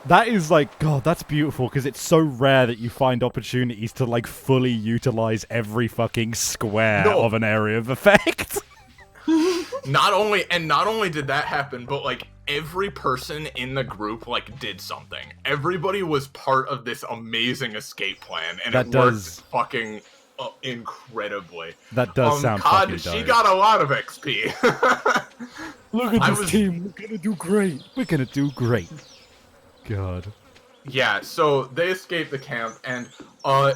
That is like, God, that's beautiful, because it's so rare that you find opportunities to like fully utilize every fucking square of an area of effect. Not only did that happen, but like every person in the group like did something. Everybody was part of this amazing escape plan, and it worked fucking incredibly. That does sound COD, fucking dope. she got a lot of XP. Look at this team. We're gonna do great. We're gonna do great. God. Yeah, so they escaped the camp, and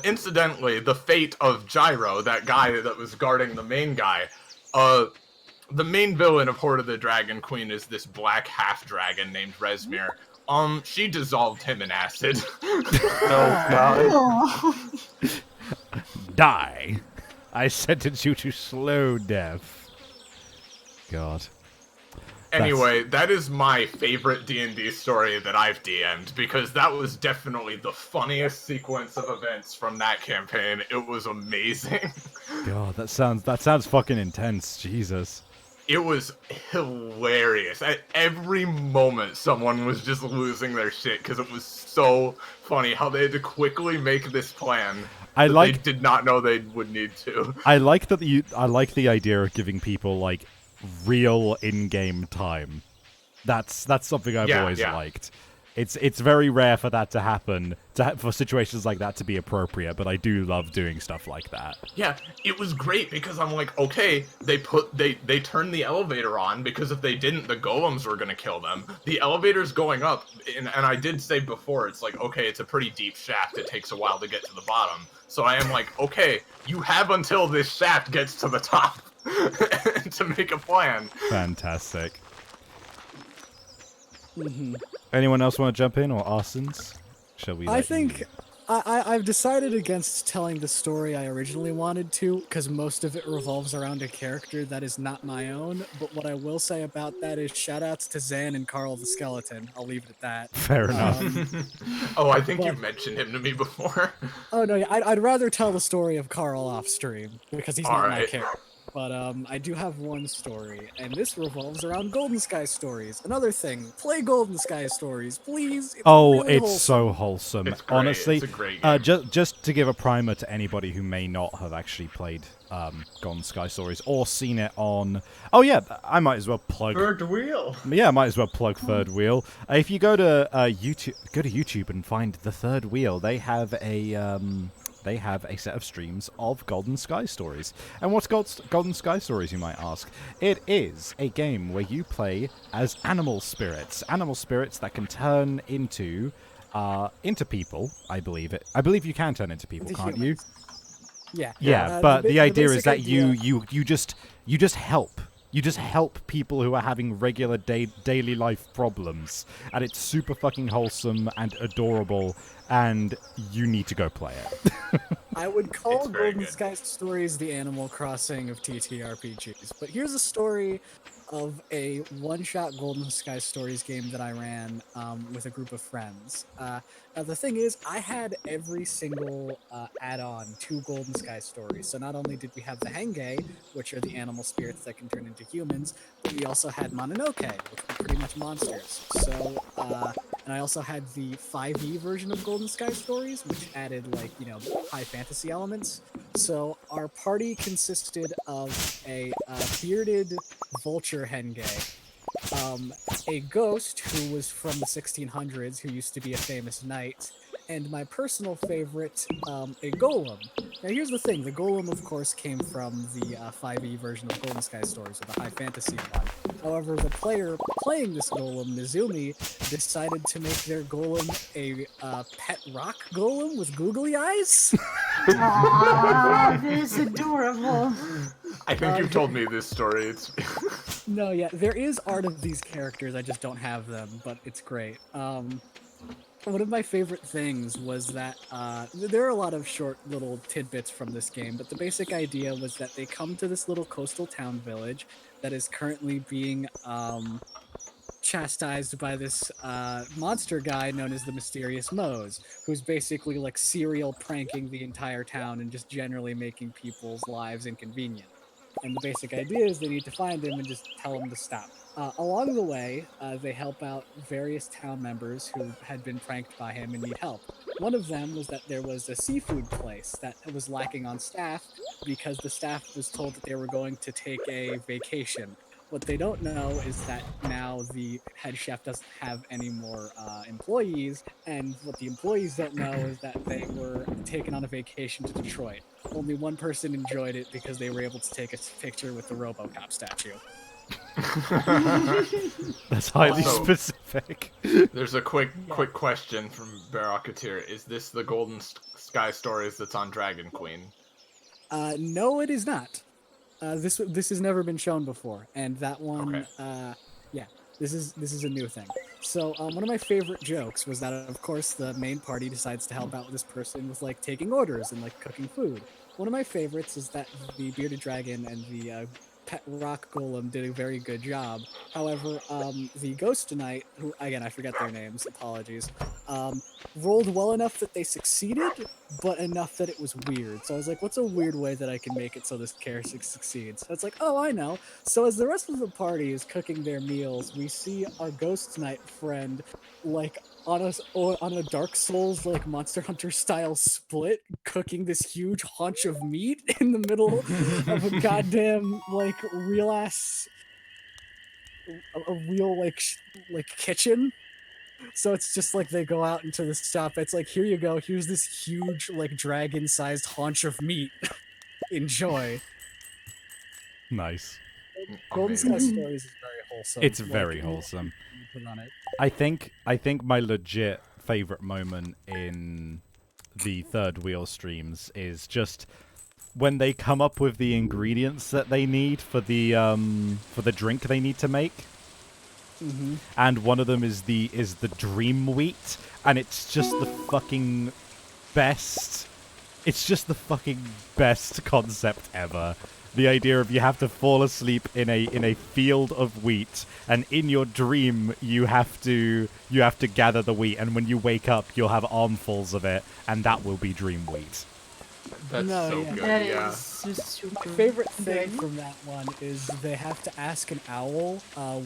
incidentally, the fate of Gyro, that guy that was guarding the main guy, the main villain of Horde of the Dragon Queen is this black half-dragon named Resmir. She dissolved him in acid. Oh, God. Die. I sentence you to slow death. God. Anyway, that is my favorite D&D story that I've DM'd, because that was definitely the funniest sequence of events from that campaign. It was amazing. God, that sounds fucking intense. Jesus. It was hilarious. At every moment, someone was just losing their shit, because it was so funny how they had to quickly make this plan. They did not know they would need to. I like the idea of giving people like real in-game time. That's something I've always liked. It's very rare for that to happen, for situations like that to be appropriate, but I do love doing stuff like that. Yeah, it was great because I'm like, okay, they turned the elevator on, because if they didn't, the golems were gonna kill them. The elevator's going up, and I did say before, it's like, okay, it's a pretty deep shaft, it takes a while to get to the bottom. So I am like, okay, you have until this shaft gets to the top to make a plan. Fantastic. Mm-hmm. Anyone else want to jump in, or Arsons? Shall we? I think I've decided against telling the story I originally wanted to, because most of it revolves around a character that is not my own. But what I will say about that is shoutouts to Zan and Carl the Skeleton. I'll leave it at that. Fair enough. I think you mentioned him to me before. Oh no, yeah, I'd rather tell the story of Carl off stream, because he's not my character. But I do have one story, and this revolves around Golden Sky stories. Another thing, play Golden Sky stories, please. It's really wholesome. So wholesome. It's great. Honestly, it's a great game. just to give a primer to anybody who may not have actually played Golden Sky Stories or seen it on. Oh yeah, I might as well plug Third Wheel. Yeah, I might as well plug Third Wheel. If you go to YouTube and find the Third Wheel, they have a set of streams of Golden Sky Stories. And what's Golden Sky Stories, you might ask? It is a game where you play as animal spirits that can turn into people. I believe you can turn into people, can't you? Yeah. Yeah, but the idea is that you just help. You just help people who are having regular daily life problems. And it's super fucking wholesome and adorable, and you need to go play it. I would call Golden Sky Stories the Animal Crossing of TTRPGs. But here's a story of a one-shot Golden Sky Stories game that I ran with a group of friends. Now the thing is, I had every single add-on to Golden Sky Stories. So not only did we have the Henge, which are the animal spirits that can turn into humans, but we also had Mononoke, which were pretty much monsters. So, and I also had the 5e version of Golden Sky Stories, which added, like, high fantasy elements. So our party consisted of a bearded vulture Henge, a ghost who was from the 1600s, who used to be a famous knight, and my personal favorite, a golem. Now here's the thing, the golem of course came from the 5e version of Golden Sky Stories, or the high fantasy one. However, the player playing this golem, Mizumi, decided to make their golem a pet rock golem with googly eyes. Aww, this is adorable. I think you've told me this story. It's No, yeah, there is art of these characters, I just don't have them, but it's great. one of my favorite things was that there are a lot of short little tidbits from this game, but the basic idea was that they come to this little coastal town village that is currently being chastised by this monster guy known as the Mysterious Mose, who's basically like serial pranking the entire town and just generally making people's lives inconvenient. And the basic idea is they need to find him and just tell him to stop. Along the way, they help out various town members who had been pranked by him and need help. One of them was that there was a seafood place that was lacking on staff because the staff was told that they were going to take a vacation. What they don't know is that now the head chef doesn't have any more employees, and what the employees don't know is that they were taken on a vacation to Detroit. Only one person enjoyed it because they were able to take a picture with the RoboCop statue. That's highly Also- specific. There's a quick question from Barakatir. Is this the Golden Sky Stories that's on Dragon Queen? No, it is not. This has never been shown before, and that one, Okay. yeah, this is a new thing. So one of my favorite jokes was that, of course, the main party decides to help out this person with like taking orders and like cooking food. One of my favorites is that the bearded dragon and the pet rock golem did a very good job. However, the ghost knight, who again I forget their names, apologies, rolled well enough that they succeeded, but enough that it was weird. So I was like, what's a weird way that I can make it so this character succeeds? So it's like, oh, I know. So as the rest of the party is cooking their meals, we see our ghost knight friend like on a Dark Souls like Monster Hunter style split, cooking this huge haunch of meat in the middle of a goddamn like real ass a real like kitchen. So it's just like they go out into the shop. It's like, here you go. Here's this huge like dragon-sized haunch of meat. Enjoy. Nice. Golden Sky Stories is very wholesome. It's very wholesome. Put on it. I think my legit favorite moment in the Third Wheel streams is just when they come up with the ingredients that they need for the drink they need to make. Mm-hmm. And one of them is the dream wheat, and it's just the fucking best. It's just the fucking best concept ever. The idea of you have to fall asleep in a field of wheat, and in your dream you have to gather the wheat, and when you wake up you'll have armfuls of it, and that will be dream wheat. That's No, so yeah. good. That Yeah. is just super. My favorite thing good. from that one is they have to ask an owl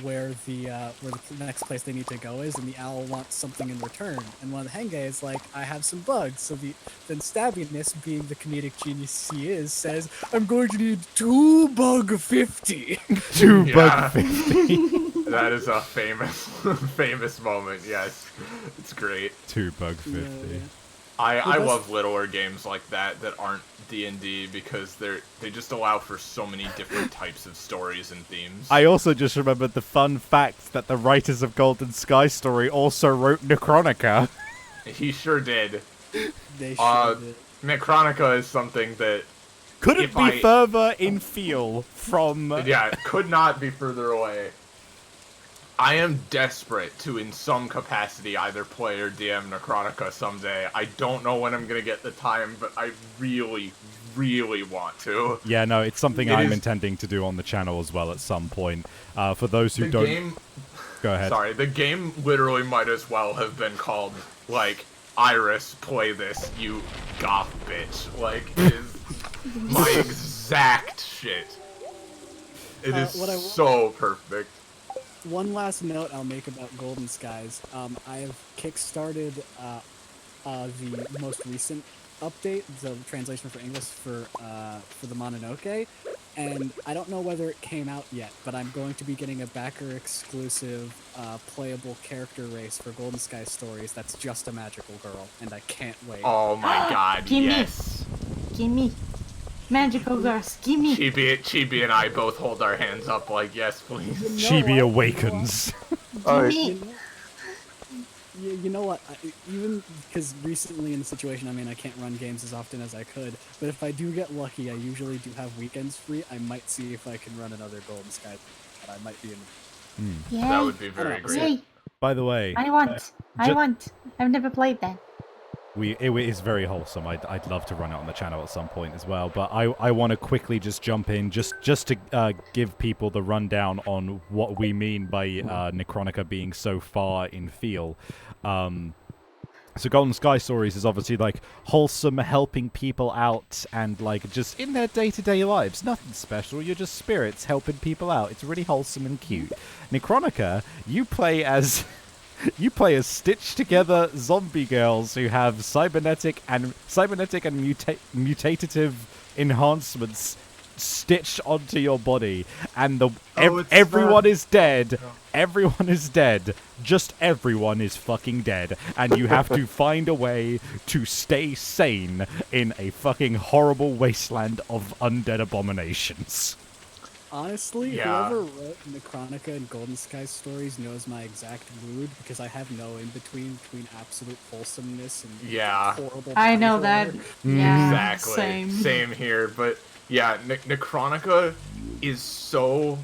where the next place they need to go is, and the owl wants something in return. And one of the Henge is like, I have some bugs. So then Stabbiness, being the comedic genius he is, says, I'm going to need 2 bug 50. 2 Yeah. bug 50. That is a famous moment. Yes, it's great. 2 bug 50. Yeah. I best- love littler games like that aren't D&D because they just allow for so many different types of stories and themes. I also just remembered the fun fact that the writers of Golden Sky Story also wrote Necronica. He sure did. They showed it. Necronica is something that Couldn't If be I- further in feel from... yeah, could not be further away. I am desperate to, in some capacity, either play or DM Necronica someday. I don't know when I'm gonna get the time, but I really, really want to. Yeah, no, it's something It I'm is- intending to do on the channel as well at some point. For those who The don't... game, Go ahead. sorry, the game literally might as well have been called, like, Iris, play this, you goth bitch. Like, it is my exact shit. It is what I- so perfect. One last note I'll make about Golden Skies. I have kickstarted the most recent update, the translation for English for the Mononoke, and I don't know whether it came out yet, but I'm going to be getting a backer exclusive playable character race for Golden Sky Stories that's just a magical girl, and I can't wait. Oh my god, Gimme. yes. Gimme. Magical girls, gimme. Chibi and I both hold our hands up like, yes, please. Chibi awakens. Alright. Gimme. You know what? Even because recently in the situation I'm in, I can't run games as often as I could. But if I do get lucky, I usually do have weekends free. I might see if I can run another Golden Sky. But I might be in. Yeah. That would be very Alright, great. Yay. By the way, I want. I've never played that. it is very wholesome. I'd love to run it on the channel at some point as well. But I want to quickly just jump in, just to give people the rundown on what we mean by Necronica being so far in feel. So Golden Sky Stories is obviously like wholesome, helping people out and like just in their day-to-day lives. Nothing special. You're just spirits helping people out. It's really wholesome and cute. Necronica, you play as stitched together zombie girls who have cybernetic and mutative enhancements stitched onto your body, and everyone is dead. Everyone is dead. Just everyone is fucking dead, and you have to find a way to stay sane in a fucking horrible wasteland of undead abominations. Honestly, Yeah. whoever wrote Necronica and Golden Sky Stories knows my exact mood, because I have no in-between between absolute wholesomeness and Yeah. horrible I body know horror. that. Yeah, Exactly. same. Here, but yeah, Necronica is so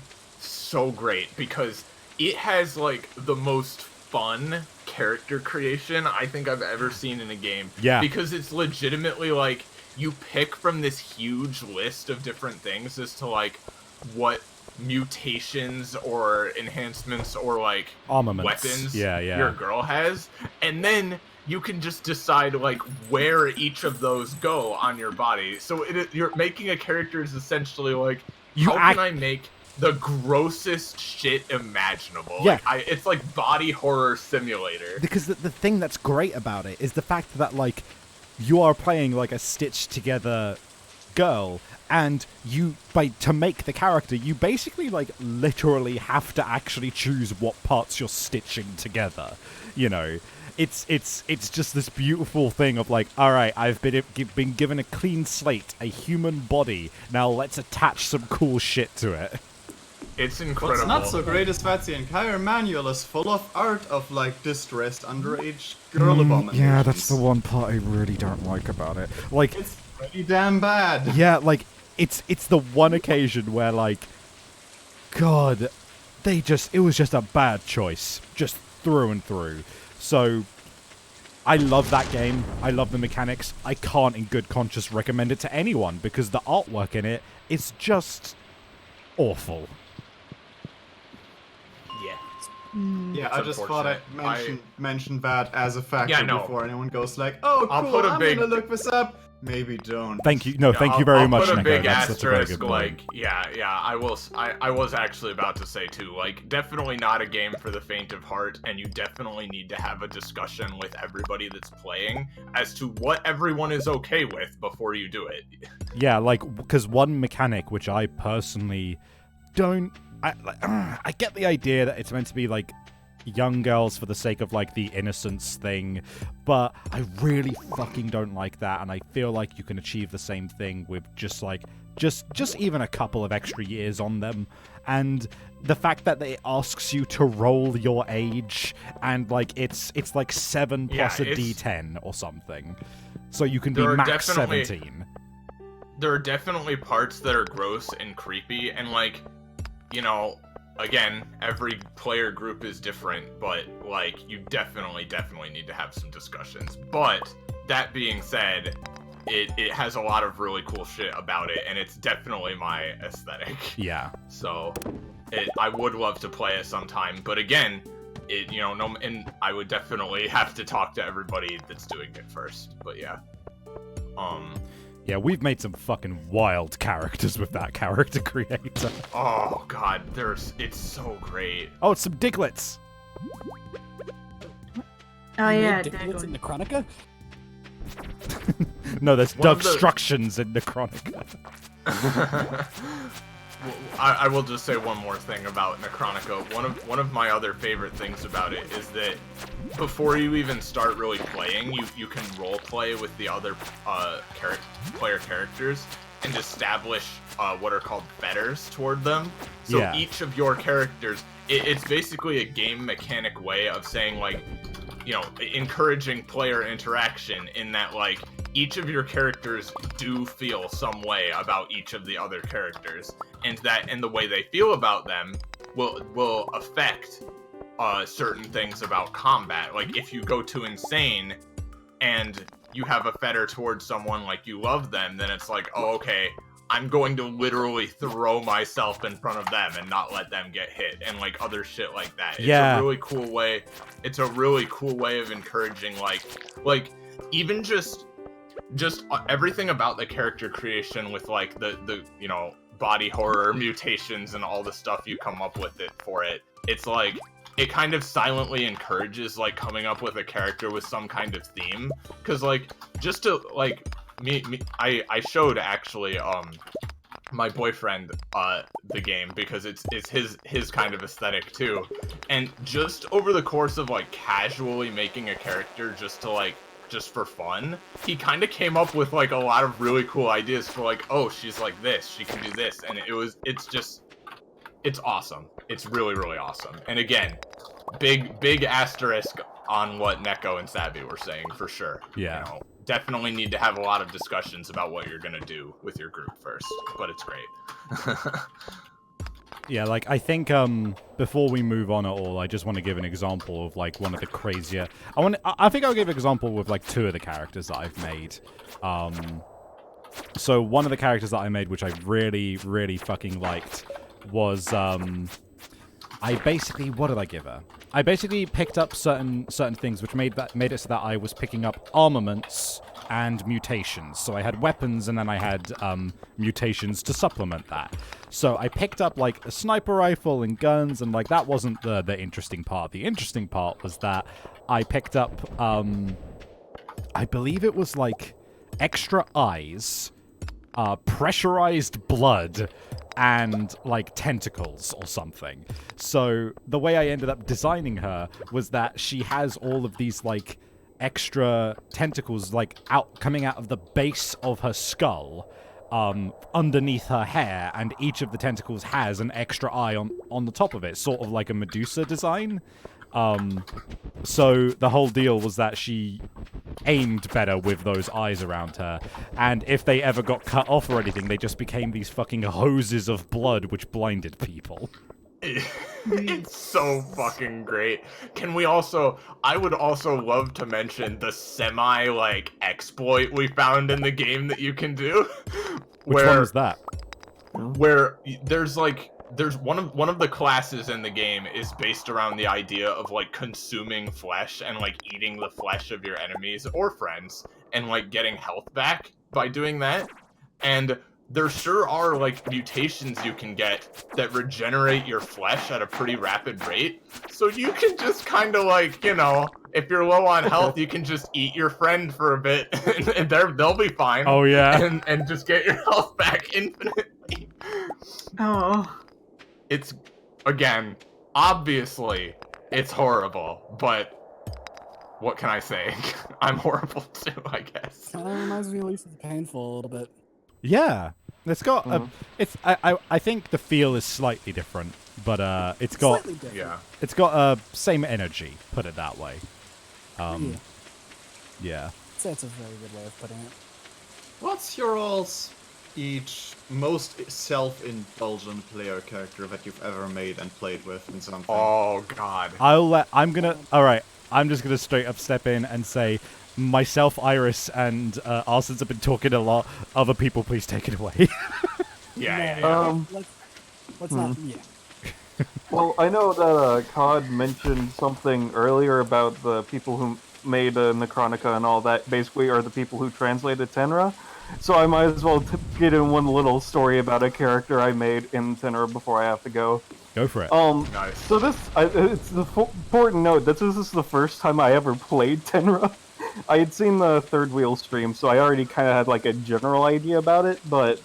great because it has like the most fun character creation I think I've ever seen in a game. Yeah. Because it's legitimately like you pick from this huge list of different things as to like what mutations or enhancements or like Armaments. weapons Yeah. your girl has, and then you can just decide like where each of those go on your body. So you're making a character is essentially like, can I make the grossest shit imaginable? Yeah. Like, it's like body horror simulator. Because the thing that's great about it is the fact that like you are playing like a stitched together girl, and to make the character, you basically like literally have to actually choose what parts you're stitching together. You know, it's just this beautiful thing of like, all right, I've been given a clean slate, a human body. Now let's attach some cool shit to it. It's incredible. What's not so great is that the entire manual is full of art of like distressed underage girl abominations. Yeah, that's the one part I really don't like about it. Like, It's pretty damn bad. yeah, like it's the one occasion where like, God, it was just a bad choice, just through and through. So I love that game. I love the mechanics. I can't in good conscience recommend it to anyone because the artwork in it is just awful. Yeah, I just thought I'd mention that as a factor Yeah, no. before anyone goes like, oh, I'll cool, put a I'm big- gonna look this up. Maybe don't. Thank you. No, thank you very much, I'll put a Nico. big That's a very asterisk, good point. like, yeah, I was actually about to say too, like, definitely not a game for the faint of heart, and you definitely need to have a discussion with everybody that's playing as to what everyone is okay with before you do it. Yeah, like, because one mechanic which I personally don't... I get the idea that it's meant to be, like, young girls for the sake of, like, the innocence thing, but I really fucking don't like that, and I feel like you can achieve the same thing with just, like, just even a couple of extra years on them, and the fact that it asks you to roll your age, and, like, it's like 7 plus a D10 or something, so you can be max 17. There are definitely parts that are gross and creepy, and, like, you know, again, every player group is different, but, like, you definitely need to have some discussions. But, that being said, it has a lot of really cool shit about it, and it's definitely my aesthetic. Yeah. So, I would love to play it sometime, but again, and I would definitely have to talk to everybody that's doing it first, but yeah. Yeah, we've made some fucking wild characters with that character creator. Oh god, it's so great. Oh, it's some Diglets! Oh yeah, What's in Necronica? No, there's One of the- Dugstructions in Necronica. I will just say one more thing about Necronica. One of my other favorite things about it is that before you even start really playing, you can role play with the other player characters and establish what are called fetters toward them. So Yeah. each of your characters, it's basically a game mechanic way of saying, like, you know, encouraging player interaction in that, like, each of your characters do feel some way about each of the other characters, and the way they feel about them will affect certain things about combat. Like if you go too insane and you have a fetter towards someone, like you love them, then it's like, oh, okay, I'm going to literally throw myself in front of them and not let them get hit, and like other shit like that. Yeah. It's a really cool way. It's a really cool way of encouraging like even just everything about the character creation with like the you know, body horror mutations and all the stuff you come up with for it. It's like it kind of silently encourages like coming up with a character with some kind of theme, because like just to like I showed actually my boyfriend the game because it's his kind of aesthetic too, and just over the course of like casually making a character just for fun, he kind of came up with like a lot of really cool ideas for like, oh, she's like this, she can do this, and it's awesome. It's really, really awesome. And again, big asterisk on what Neko and Sabby were saying for sure. Yeah. You know, definitely need to have a lot of discussions about what you're gonna do with your group first, but it's great. Yeah, like I think before we move on at all, I just want to give an example of like one of the crazier. I think I'll give an example with like 2 of the characters that I've made. So one of the characters that I made, which I really, really fucking liked, was I basically, what did I give her? I basically picked up certain things which made it so that I was picking up armaments and mutations. So I had weapons and then I had mutations to supplement that. So I picked up like a sniper rifle and guns, and like that wasn't the interesting part. The interesting part was that I picked up I believe it was like extra eyes, pressurized blood, and like tentacles or something. So the way I ended up designing her was that she has all of these like extra tentacles like coming out of the base of her skull, underneath her hair, and each of the tentacles has an extra eye on the top of it, sort of like a Medusa design. So the whole deal was that she aimed better with those eyes around her, and if they ever got cut off or anything, they just became these fucking hoses of blood which blinded people. It's so fucking great. I would also love to mention the semi like exploit we found in the game that you can do. Which one was that? Where there's one of the classes in the game is based around the idea of like consuming flesh and like eating the flesh of your enemies or friends and like getting health back by doing that. And there sure are like mutations you can get that regenerate your flesh at a pretty rapid rate. So you can just kind of like, you know, if you're low on health, you can just eat your friend for a bit and they'll be fine. Oh yeah. And just get your health back infinitely. Oh. It's, again, obviously, it's horrible, but what can I say? I'm horrible too, I guess. Kind of reminds me at least of Painful a little bit. Yeah, it's got I think the feel is slightly different, but it's got Slightly different. Yeah. it's got same energy. Put it that way. Yeah. That's a very good way of putting it. What's your all's each most self-indulgent player character that you've ever made and played with in something? Oh, God. I'm just gonna straight up step in and say, myself, Iris, and Arsons have been talking a lot. Other people, please take it away. Yeah. Let's not. Yeah. Well, I know that COD mentioned something earlier about the people who made Necronica and all that basically are the people who translated Tenra. So I might as well get in one little story about a character I made in Tenra before I have to go. Go for it. Nice. So it's the important note that this is the first time I ever played Tenra. I had seen the Third Wheel stream, so I already kind of had like a general idea about it, but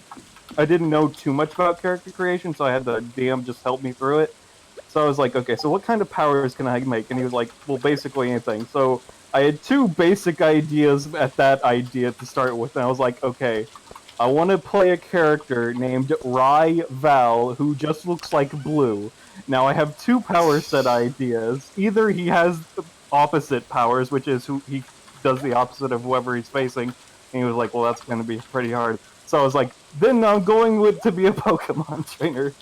I didn't know too much about character creation, so I had the DM just help me through it. So I was like, okay, so what kind of powers can I make? And he was like, well, basically anything. So I had 2 basic ideas at that idea to start with, and I was like, okay, I want to play a character named Rai Val, who just looks like blue. Now I have 2 power set ideas. Either he has opposite powers, which is who he does the opposite of whoever he's facing, and he was like, well, that's going to be pretty hard. So I was like, then I'm going to be a Pokemon trainer.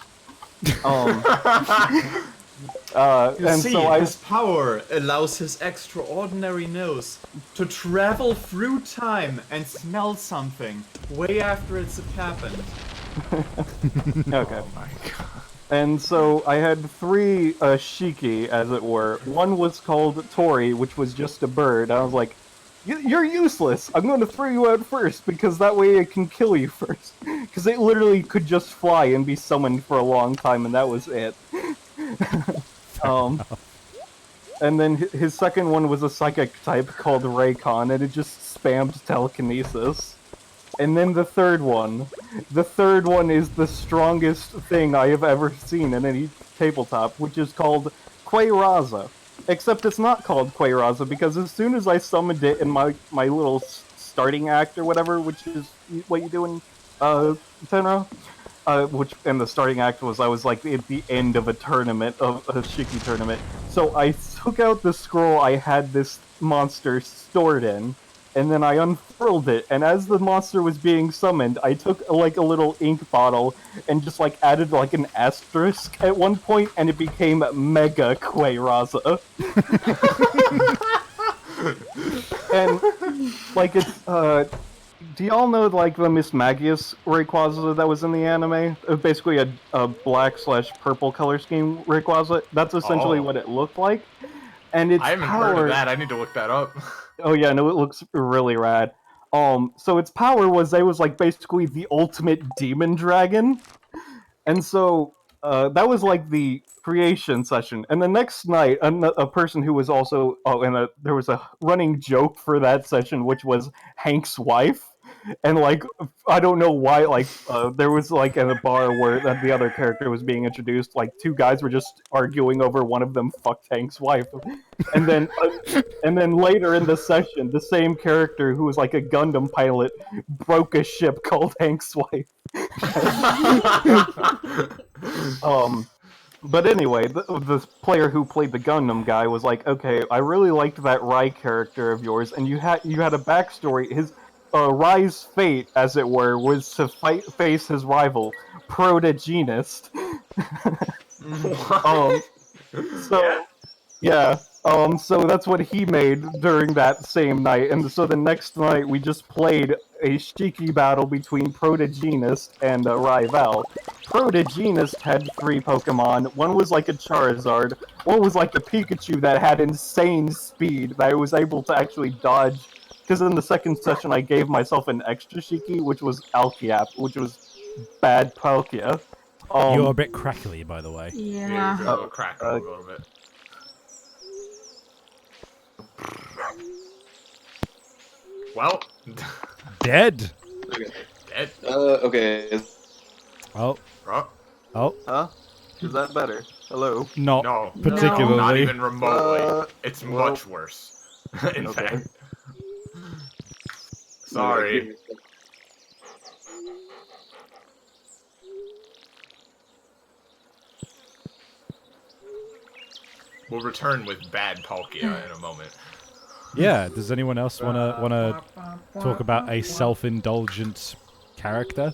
You and see, so I his power allows his extraordinary nose to travel through time and smell something way after it's happened. okay. Oh my god. And so I had three shiki, as it were. One was called Tori, which was just a bird. I was like, "You're useless. I'm going to throw you out first because that way it can kill you first." Because it literally could just fly and be summoned for a long time, and that was it. And then his second one was a psychic type called Raycon, and it just spammed telekinesis. And then the third one is the strongest thing I have ever seen in any tabletop, which is called Quayraza. Except it's not called Quayraza because as soon as I summoned it in my little starting act or whatever, which is what you do in Tenra, which in the starting act was I was like at the end of a tournament, of a Shiki tournament. So I took out the scroll I had this monster stored in, and then I unfurled it, and as the monster was being summoned, I took like a little ink bottle and just like added like an asterisk at one point, and it became Mega Quayraza. And like it's do y'all know like the Miss Magius Rayquaza that was in the anime? Basically a black/purple color scheme Rayquaza. That's essentially Oh. what it looked like. And its I haven't power. heard of that. I need to look that up. Oh yeah, no, it looks really rad. So its power was it was like basically the ultimate demon dragon, and so that was like the creation session. And the next night, a person who was also and there was a running joke for that session, which was Hank's wife. And like I don't know why, like there was like at a bar where the other character was being introduced, like two guys were just arguing over one of them fucked Hank's wife, and then later in the session, the same character who was like a Gundam pilot broke a ship called Hank's wife. But anyway, the player who played the Gundam guy was like, "Okay, I really liked that Rai character of yours, and you had a backstory. His Rai's fate, as it were, was to face his rival, Protogenist." So yeah. So that's what he made during that same night, and so the next night we just played a Shiki battle between Protogenist and Rival. Protogenist had three Pokemon. One was like a Charizard. One was like a Pikachu that had insane speed that I was able to actually dodge. Because in the second session I gave myself an extra Shiki, which was Alkiap, which was bad Palkia. You're a bit crackly, by the way. Yeah. You're a little crack a little bit. Well, Dead. dead. Okay. Oh, Huh? oh, Huh? Is that better? Hello? not No, particularly. not even remotely. It's well, much worse. In okay. fact. Sorry. We'll return with bad Palkia in a moment. Yeah. Does anyone else wanna talk about a self-indulgent character?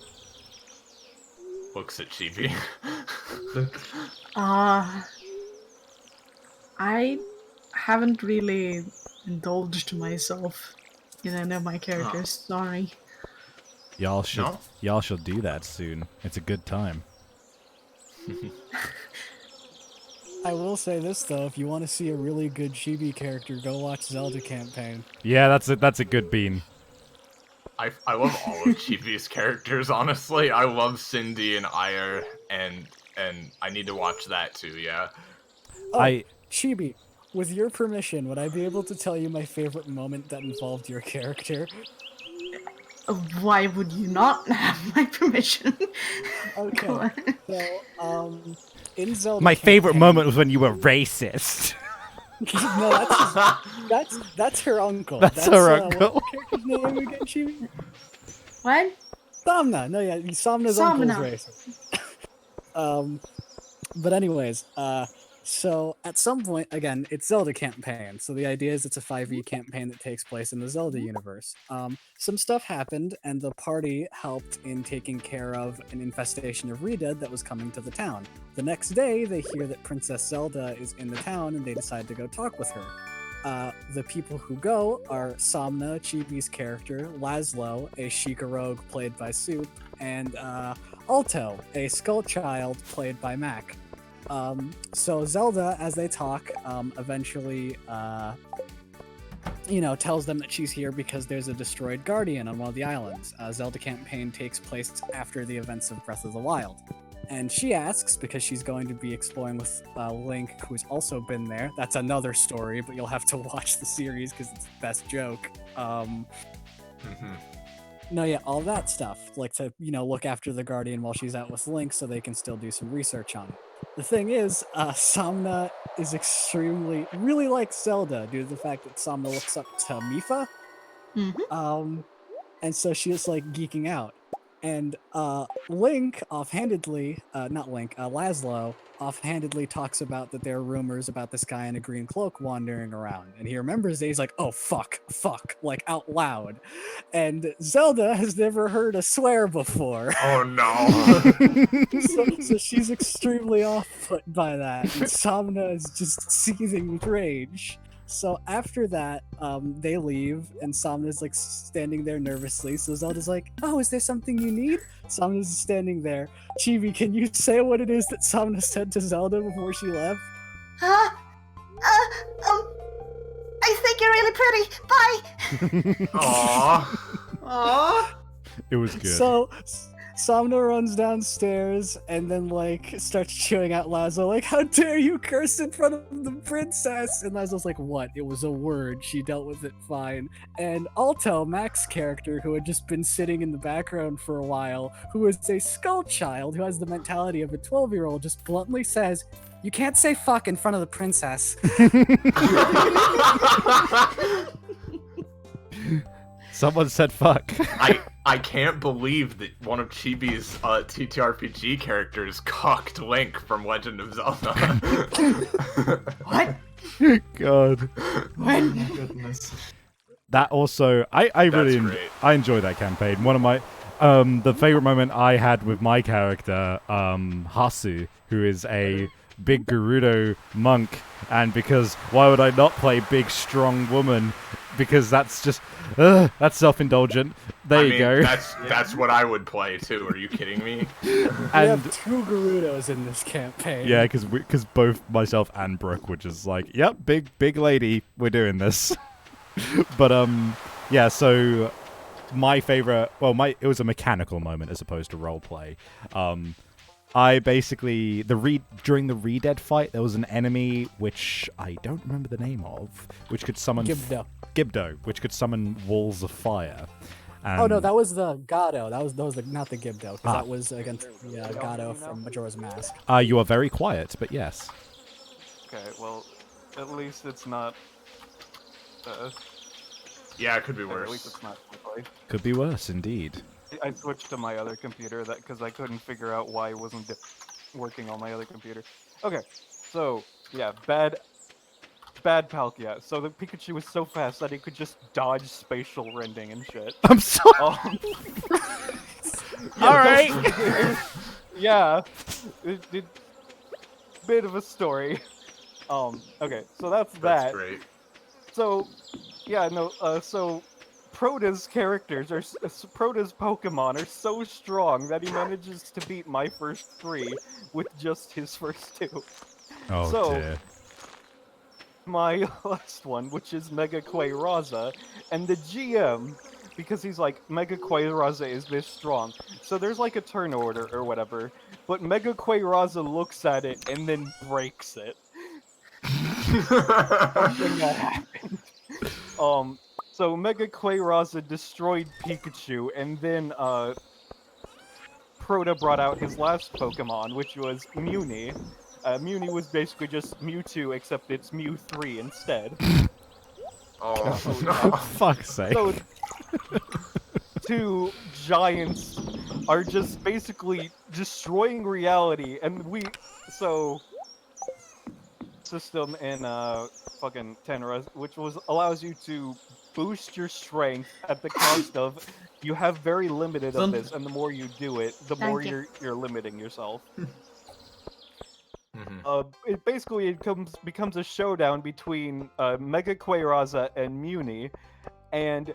Looks at Chibi. I haven't really indulged myself in any of my characters. Sorry. Y'all should No? y'all should do that soon. It's a good time. I will say this though: if you want to see a really good chibi character, go watch Zelda Campaign. Yeah, that's a good bean. I love all of Chibi's characters, honestly. I love Cindy and Ire, and I need to watch that too, yeah. Oh, Chibi, with your permission, would I be able to tell you my favorite moment that involved your character? Why would you not have my permission? Okay. So, in Zelda My favorite Campaign- moment was when you were racist. No, that's her uncle. That's her uncle. What's the character's name again, Chibi? What? Samna. No, yeah, Samna's uncle is Samna. racist. But anyways, So at some point, again, it's Zelda campaign. So the idea is it's a 5e campaign that takes place in the Zelda universe. Some stuff happened, and the party helped in taking care of an infestation of Redead that was coming to the town. The next day, they hear that Princess Zelda is in the town, and they decide to go talk with her. The people who go are Somna, Chibi's character, Laszlo, a Sheikah rogue played by Soup, and Alto, a Skull Child played by Mac. So Zelda, as they talk, eventually, tells them that she's here because there's a destroyed guardian on one of the islands. Zelda campaign takes place after the events of Breath of the Wild. And she asks, because she's going to be exploring with Link, who's also been there. That's another story, but you'll have to watch the series because it's the best joke. No, yeah, all that stuff. Like to, look after the Guardian while she's out with Link so they can still do some research on it. The thing is, Somna is really like Zelda due to the fact that Somna looks up to Mipha. And so she is like geeking out. And Link Laszlo offhandedly talks about that there are rumors about this guy in a green cloak wandering around. And he remembers that he's like, oh, fuck, like out loud. And Zelda has never heard a swear before. Oh no. so she's extremely off-put by that. And Somna is just seething with rage. So after that, they leave, and Somna's like standing there nervously. So Zelda's like, "Oh, is there something you need?" Somna's standing there. Chibi, can you say what it is that Somna said to Zelda before she left? I think you're really pretty. Bye. Aww. It was good. So Somna runs downstairs and then like starts chewing out Laszlo, like, how dare you curse in front of the princess? And Laszlo's like, what? It was a word. She dealt with it fine. And Alto, Mac's character, who had just been sitting in the background for a while, who is a skull child who has the mentality of a 12-year-old, just bluntly says, you can't say fuck in front of the princess. Someone said fuck. I can't believe that one of Chibi's TTRPG characters cocked Link from Legend of Zelda. What? God. Oh my goodness. That also, I really great. I enjoy that campaign. One of my the favorite moment I had with my character, Hasu, who is a big Gerudo monk, and because why would I not play big strong woman? Because that's just that's self-indulgent. There you go. That's what I would play too. Are you kidding me? We have 2 Gerudos in this campaign. Yeah, because both myself and Brooke were just like, yep, big lady, we're doing this. But yeah. So my favorite, it was a mechanical moment as opposed to roleplay. I basically during the Redead fight, there was an enemy which I don't remember the name of, which could summon Gibdo, which could summon walls of fire. Oh no, that was the Gado. That was not the Gibdo, because that was against the Gado from Majora's Mask. You are very quiet, but yes. Okay, well, at least it's not. Yeah, it could be At worse. least it's not quickly. Could be worse, indeed. I switched to my other computer because I couldn't figure out why it wasn't working on my other computer. Okay, so yeah, bad Palkia. So the Pikachu was so fast that he could just dodge spatial rending and shit. I'm sorry. All right. Yeah, bit of a story. Okay, so that's that. Great. So, yeah, no. So Prota's Pokemon are so strong that he manages to beat my first 3 with just his first 2. Oh dear. My last one, which is Mega Quayraza, and the GM, because he's like, Mega Quayraza is this strong. So there's like a turn order or whatever, but Mega Quayraza looks at it and then breaks it. Something that happened. So Mega Quayraza destroyed Pikachu, and then Prota brought out his last Pokemon, which was Mewni. Mewni was basically just Mewtwo, except it's Mew 3 instead. Oh, For no. fuck's sake. So, 2 giants are just basically destroying reality, and system in fucking Tenra, which allows you to boost your strength at the cost of you have very limited of this, and the more you do it, the more Thank you. you're limiting yourself. Mhm. It basically becomes a showdown between Mega Quayraza and Muni, and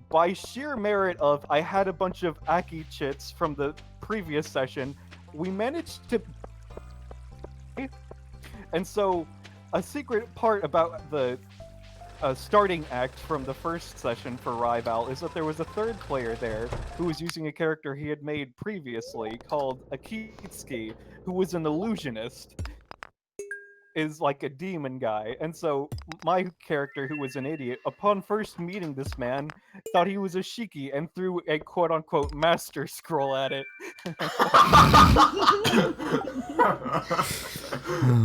by sheer merit of I had a bunch of Aki chits from the previous session, we managed to. And so, a secret part about the starting act from the first session for Rival is that there was a third player there who was using a character he had made previously called Akitsuki, who was an illusionist. Is like a demon guy, and so my character, who was an idiot, upon first meeting this man, thought he was a shiki and threw a quote-unquote master scroll at it.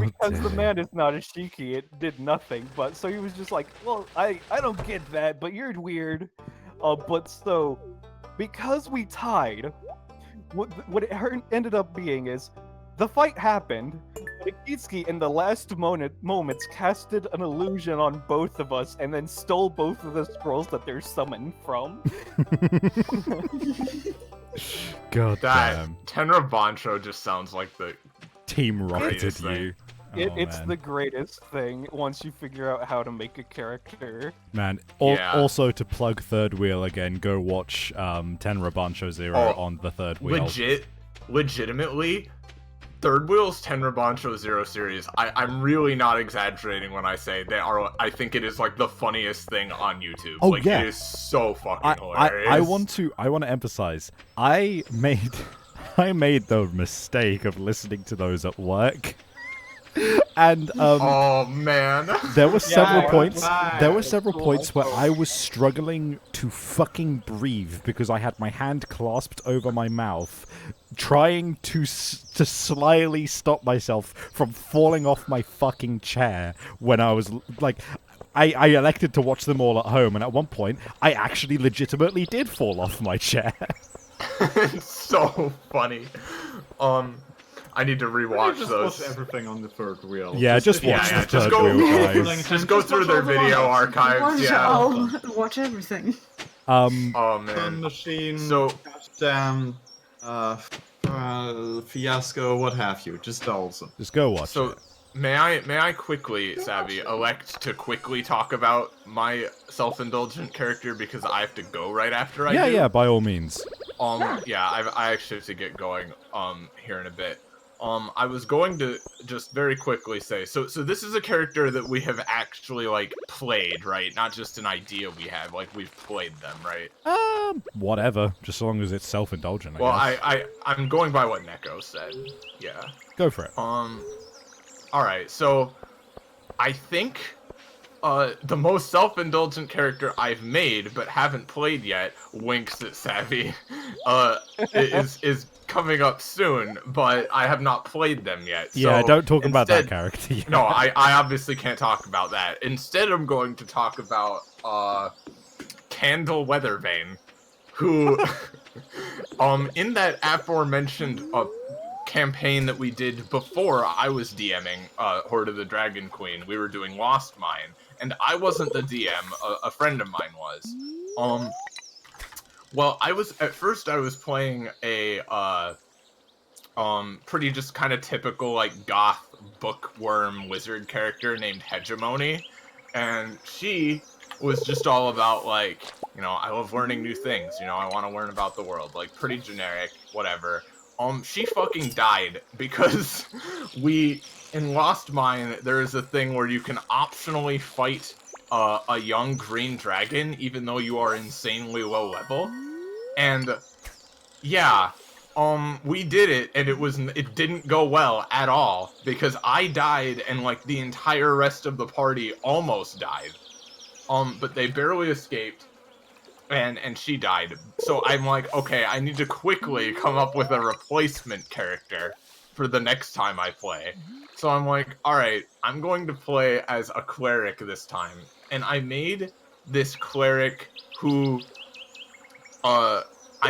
Because the man is not a shiki, it did nothing. But so he was just like, well, I don't get that, but you're weird. But so because we tied, what it ended up being is the fight happened. Akitsuki, in the last moments, casted an illusion on both of us and then stole both of the scrolls that they're summoned from. God That damn. Tenra Bancho just sounds like the Team rocketed Greatest thing. you. It's man. the greatest thing once you figure out how to make a character. Man, Yeah. also to plug Third Wheel again, go watch Tenra Bancho Zero on the Third Wheel. legitimately, Third Wheel's Tenra Bancho Zero series, I'm really not exaggerating when I say they are. I think it is like the funniest thing on YouTube. Oh, like, yeah. it is so fucking hilarious. I want to emphasize, I made the mistake of listening to those at work. And oh man, there were several Yeah, points. right. There were several points where I was struggling to fucking breathe because I had my hand clasped over my mouth, trying to slyly stop myself from falling off my fucking chair when I was like. I elected to watch them all at home, and at one point, I actually legitimately did fall off my chair. it's so funny. I need to rewatch just those. watch everything on the Third Wheel. Yeah, just watch yeah, the just Third go- Wheel, guys. Just go through their video archives. Watch, Yeah. watch everything. Oh Sun man. Machine, So Damn, Fiasco, what have you. Just awesome. Just go watch So, it. may I quickly, Savvy, elect to quickly talk about my self-indulgent character because I have to go right after I do? Yeah, by all means. Yeah, I actually have to get going, here in a bit. I was going to just very quickly say, so this is a character that we have actually, like, played, right? Not just an idea we have, like, we've played them, right? Whatever, just as long as it's self-indulgent, Well, I guess. I'm going by what Neko said, yeah. Go for it. Alright, so I think the most self-indulgent character I've made but haven't played yet, winks at Savvy, is coming up soon, but I have not played them yet. Yeah, so don't talk about that instead- character yet. No, I obviously can't talk about that. Instead, I'm going to talk about Candle Weathervane, who in that aforementioned campaign that we did before I was DMing Horde of the Dragon Queen, we were doing Lost Mine, and I wasn't the DM, a friend of mine was. Well, at first I was playing a pretty just kind of typical like goth bookworm wizard character named Hegemony, and she was just all about like, you know, I love learning new things, you know, I want to learn about the world, like pretty generic, whatever. She fucking died because in Lost Mine, there is a thing where you can optionally fight a young green dragon, even though you are insanely low level. And yeah, we did it, and it didn't go well at all because I died, and like the entire rest of the party almost died. But they barely escaped. And she died. So I'm like, okay, I need to quickly come up with a replacement character for the next time I play. So I'm like, alright, I'm going to play as a cleric this time. And I made this cleric who, I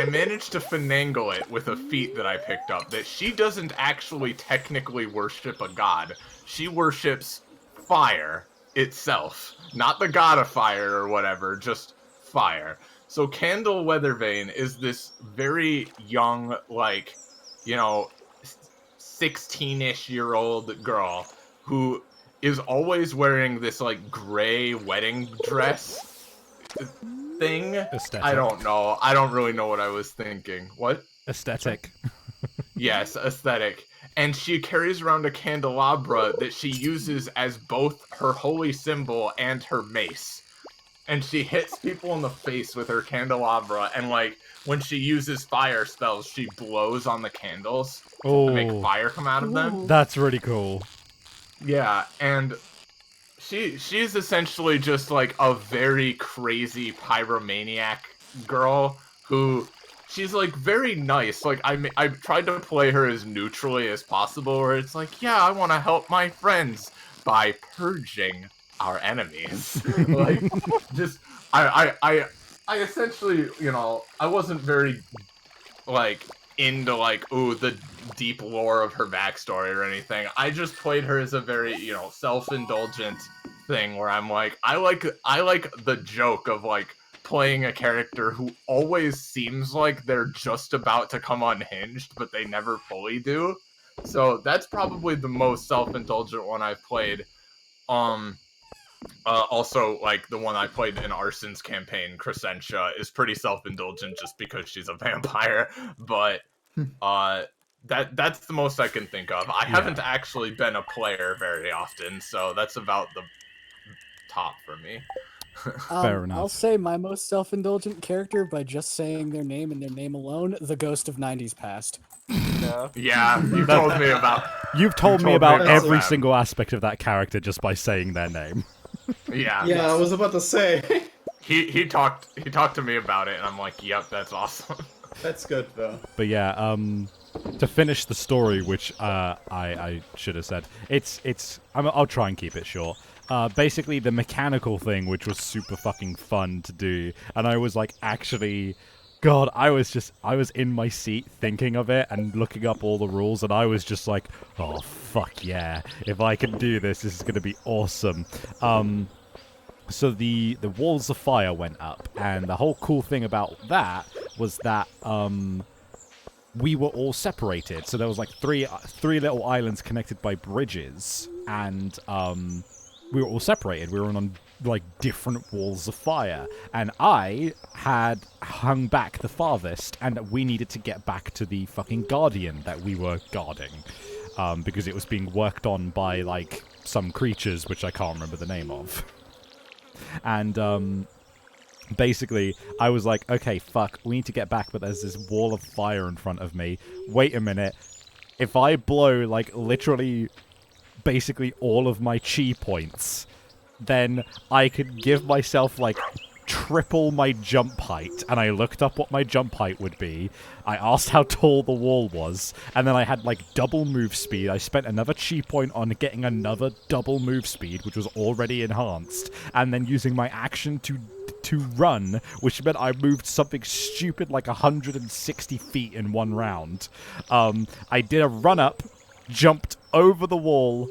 managed to finagle it with a feat that I picked up, that she doesn't actually technically worship a god. She worships fire itself, not the god of fire or whatever, just fire. So Candle Weathervane is this very young, like, 16-ish-year-old girl who is always wearing this, like, gray wedding dress thing. Aesthetic. I don't know. I don't really know what I was thinking. What? Aesthetic. Yes, aesthetic. And she carries around a candelabra that she uses as both her holy symbol and her mace. And she hits people in the face with her candelabra, and, like, when she uses fire spells, she blows on the candles to make fire come out of them. That's really cool. Yeah, and she's essentially just, like, a very crazy pyromaniac girl who... She's, like, very nice. Like, I tried to play her as neutrally as possible, where it's like, yeah, I want to help my friends by purging our enemies. Like, just, I essentially, I wasn't very, like, into, like, ooh, the deep lore of her backstory or anything. I just played her as a very, self-indulgent thing, where I'm like, I like the joke of, like, playing a character who always seems like they're just about to come unhinged, but they never fully do. So that's probably the most self-indulgent one I've played. Also, like, the one I played in Arson's campaign, Crescentia, is pretty self-indulgent just because she's a vampire, but that's the most I can think of. I haven't actually been a player very often, so that's about the top for me. Fair enough. I'll say my most self-indulgent character by just saying their name and their name alone, the Ghost of 90s Past. Yeah, you've told me about... You've told me about every single aspect of that character just by saying their name. Yeah. Yeah, I was about to say. He talked to me about it, and I'm like, yep, that's awesome. That's good, though. But yeah, to finish the story, which I should have said, I'll try and keep it short. Basically the mechanical thing, which was super fucking fun to do, and I was like, actually, God, I was in my seat thinking of it and looking up all the rules, and I was just like, oh fuck yeah, if I can do this is gonna be awesome. So the walls of fire went up, and the whole cool thing about that was that we were all separated. So there was like three little islands connected by bridges, and we were all separated. We were on like different walls of fire, and I had hung back the farthest, and we needed to get back to the fucking guardian that we were guarding, because it was being worked on by like some creatures which I can't remember the name of. And basically I was like, okay, fuck, we need to get back, but there's this wall of fire in front of me. Wait a minute, if I blow like literally basically all of my chi points, then I could give myself like triple my jump height. And I looked up what my jump height would be. I asked how tall the wall was, and then I had like double move speed. I spent another chi point on getting another double move speed, which was already enhanced, and then using my action to run, which meant I moved something stupid like 160 feet in one round. I did a run up, jumped over the wall,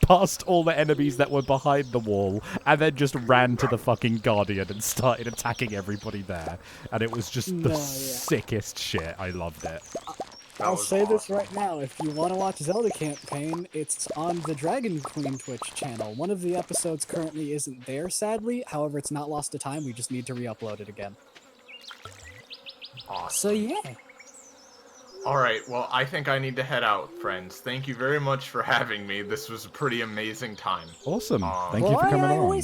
past all the enemies that were behind the wall, and then just ran to the fucking guardian and started attacking everybody there. And it was just the sickest shit. I loved it. I'll say this right now, if you want to watch Zelda Campaign, it's on the Dragon Queen Twitch channel. One of the episodes currently isn't there, sadly. However, it's not lost to time. We just need to re-upload it again. Awesome. So yeah. Alright, well, I think I need to head out, friends. Thank you very much for having me. This was a pretty amazing time. Awesome. Thank you for coming on.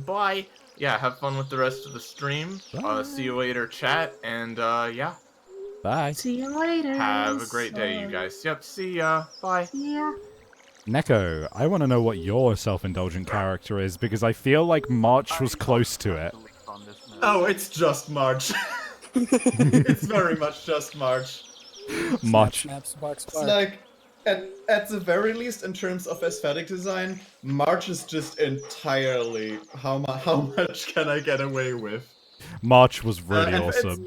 Bye. Yeah, have fun with the rest of the stream. See you later, chat, and yeah. Bye. See you later. Have a great day, you guys. Yep, see ya. Bye. Yeah. Neko, I want to know what your self-indulgent character is, because I feel like March was close to it. Oh, it's just March. It's very much just March. March. Snap, spark, It's spark. like, at the very least, in terms of aesthetic design, March is just entirely how much can I get away with. March was really and awesome.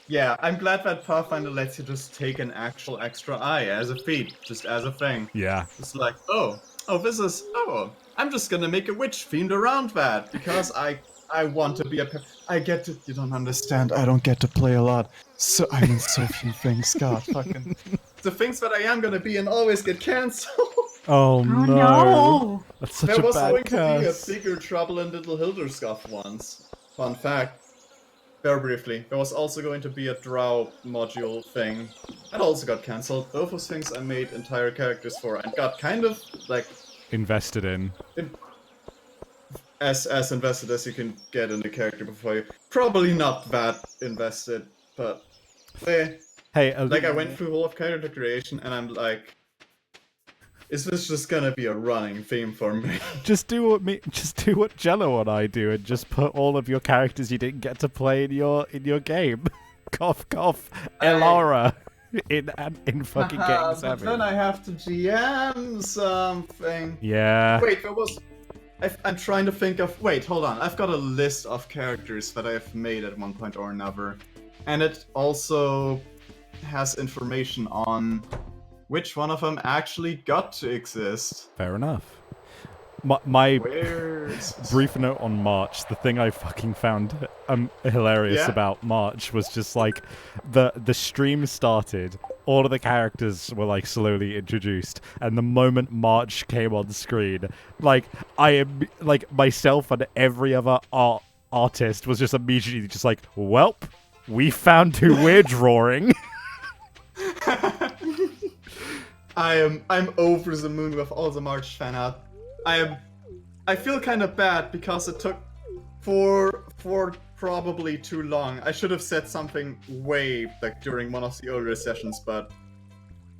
Yeah, I'm glad that Pathfinder lets you just take an actual extra eye as a feat, just as a thing. Yeah. It's like, oh, Oh, this is. Oh, I'm just gonna make a witch themed around that because I want to be a. I get to. You don't understand. I don't get to play a lot. So I'm in so few things. God, fucking. The things that I am gonna be and always get cancelled. Oh Oh no. no! That's such There a was bad going to be a curse. bigger trouble in Little Hilderscoff once. Fun fact. Very briefly, there was also going to be a Drow module thing. That also got cancelled. Both of things I made entire characters for and got kind of like Invested in. as invested as you can get in the character before you. Probably not that invested, but Hey, like I went through all of character creation and I'm like, is this just gonna be a running theme for me? just do what Jello and I do, and just put all of your characters you didn't get to play in your game. Cough, cough, Elara in fucking Game But 7. then I have to GM something. Yeah. Wait, there was. I'm trying to think of. Wait, hold on. I've got a list of characters that I've made at one point or another, and it also has information on which one of them actually got to exist. Fair enough. My Where's brief note on March, the thing I fucking found hilarious Yeah? about March was just like the stream started, all of the characters were like slowly introduced, and the moment March came on screen, like I am like myself and every other artist was just immediately just like, welp, we found who we're drawing. I'm over the moon with all the March fan art. I feel kind of bad because it took for probably too long. I should have said something way like during one of the earlier sessions, but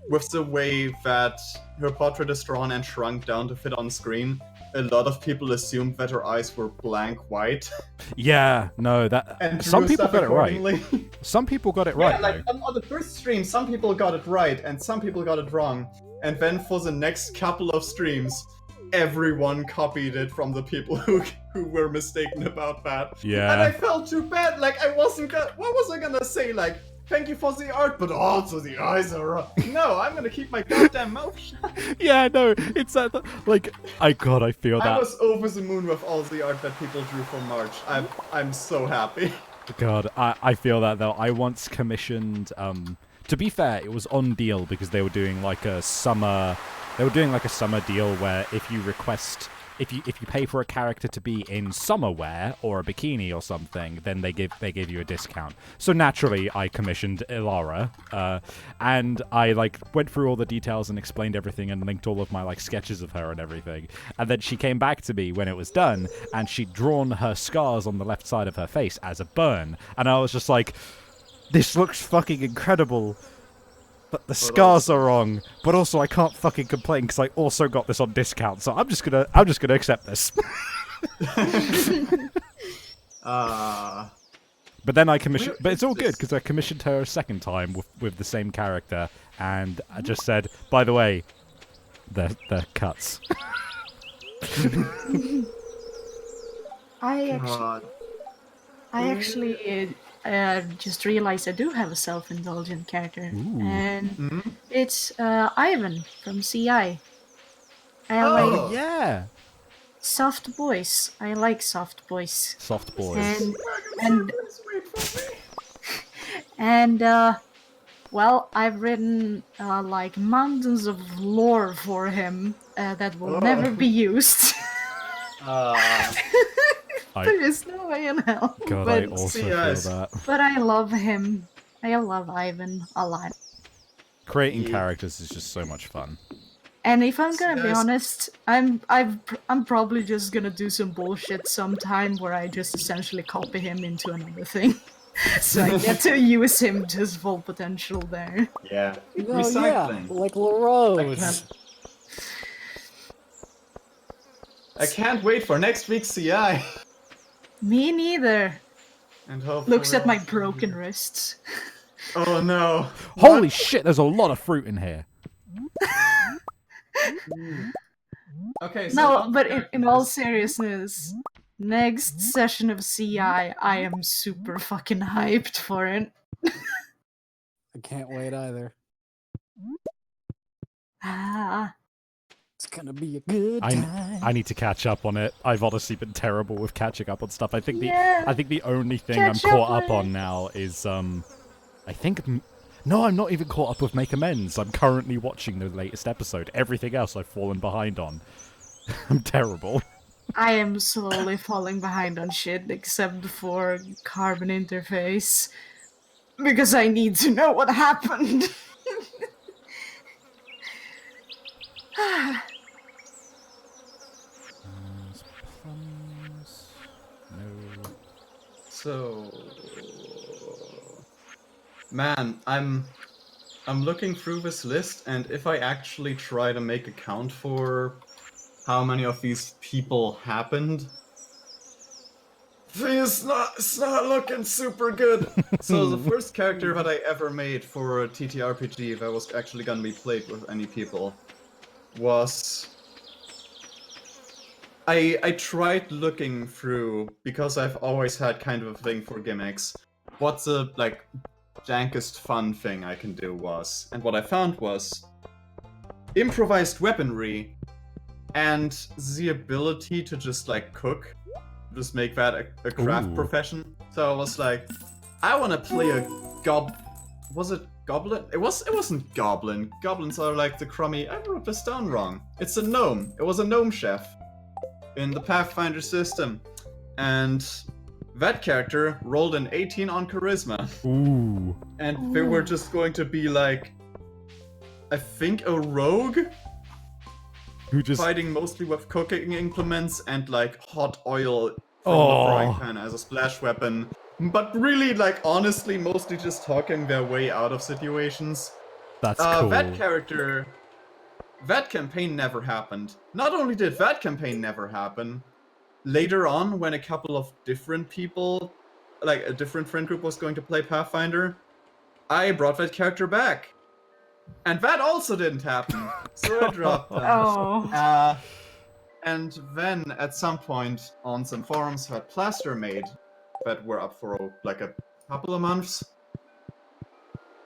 with the way that her portrait is drawn and shrunk down to fit on screen, a lot of people assumed that her eyes were blank white. Yeah, no, that And some drew people stuff got it right. accordingly. Some people got it right. Yeah, like on the first stream, some people got it right and some people got it wrong. And then for the next couple of streams, everyone copied it from the people who were mistaken about that. Yeah. And I felt too bad. Like I wasn't gonna. What was I gonna say? Like, thank you for the art, but also the eyes are wrong. No, I'm gonna keep my goddamn mouth shut. Yeah, no, it's that like I feel that. I was over the moon with all the art that people drew for March. I'm so happy. God, I feel that though. I once commissioned to be fair, it was on deal because they were doing like a summer deal where if you pay for a character to be in summer wear or a bikini or something, then they give you a discount. So naturally, I commissioned Elara, and I like went through all the details and explained everything and linked all of my like sketches of her and everything. And then she came back to me when it was done, and she'd drawn her scars on the left side of her face as a burn, and I was just like, this looks fucking incredible. But the scars are wrong. But also, I can't fucking complain because I also got this on discount. So I'm just gonna accept this. Uh, But then I commissioned. But it's all good because I commissioned her a second time with the same character, and I just said, by the way, they're cuts. I God. actually just realized I do have a self-indulgent character, and it's Ivan from CI. I like Yeah. soft boys. I like soft boys. Soft boys. And well, I've written like mountains of lore for him that will never be used. There is no way in hell. God, but, I also yes. feel that. but I love him. I love Ivan a lot. Creating characters is just so much fun. And if I'm gonna be Yes. honest, I'm probably just gonna do some bullshit sometime where I just essentially copy him into another thing, so I get to use him to his full potential there. Yeah. Oh yeah, Recycling. like LaRose. I can't wait for next week's CI. Me neither. And hopefully Looks at my broken wrists. Oh no. Holy shit! There's a lot of fruit in here. Okay. So No, but in all seriousness, next session of CI, I am super fucking hyped for it. I can't wait either. Ah. It's gonna be a good time. I need to catch up on it. I've honestly been terrible with catching up on stuff. I think Yeah. the only thing Catch I'm caught up up on on it. now is I think no, I'm not even caught up with Make Amends. I'm currently watching the latest episode. Everything else I've fallen behind on. I'm terrible. I am slowly falling behind on shit except for Carbon Interface. Because I need to know what happened. Plums. No. So, man, I'm looking through this list, and if I actually try to make a count for how many of these people happened, it's not looking super good. So the first character that I ever made for a TTRPG that was actually gonna be played with any people was I tried looking through, because I've always had kind of a thing for gimmicks, what the like jankest fun thing I can do was, and what I found was improvised weaponry and the ability to just like cook, just make that a craft Ooh. profession. So I was like, I want to play a was it goblin? It wasn't goblin. Goblins are like the crummy. I wrote this down wrong. It's a gnome. It was a gnome chef in the Pathfinder system, and that character rolled an 18 on charisma. Ooh. And they were just going to be like, I think a rogue, Who just fighting mostly with cooking implements and like hot oil from Oh. the frying pan as a splash weapon. But really, like, honestly, mostly just talking their way out of situations. That's cool. That campaign never happened. Not only did that campaign never happen, later on, when a couple of different people, like a different friend group was going to play Pathfinder, I brought that character back. And that also didn't happen. So I dropped them. Oh. And then, at some point, on some forums that Plaster made, that were up for like a couple of months,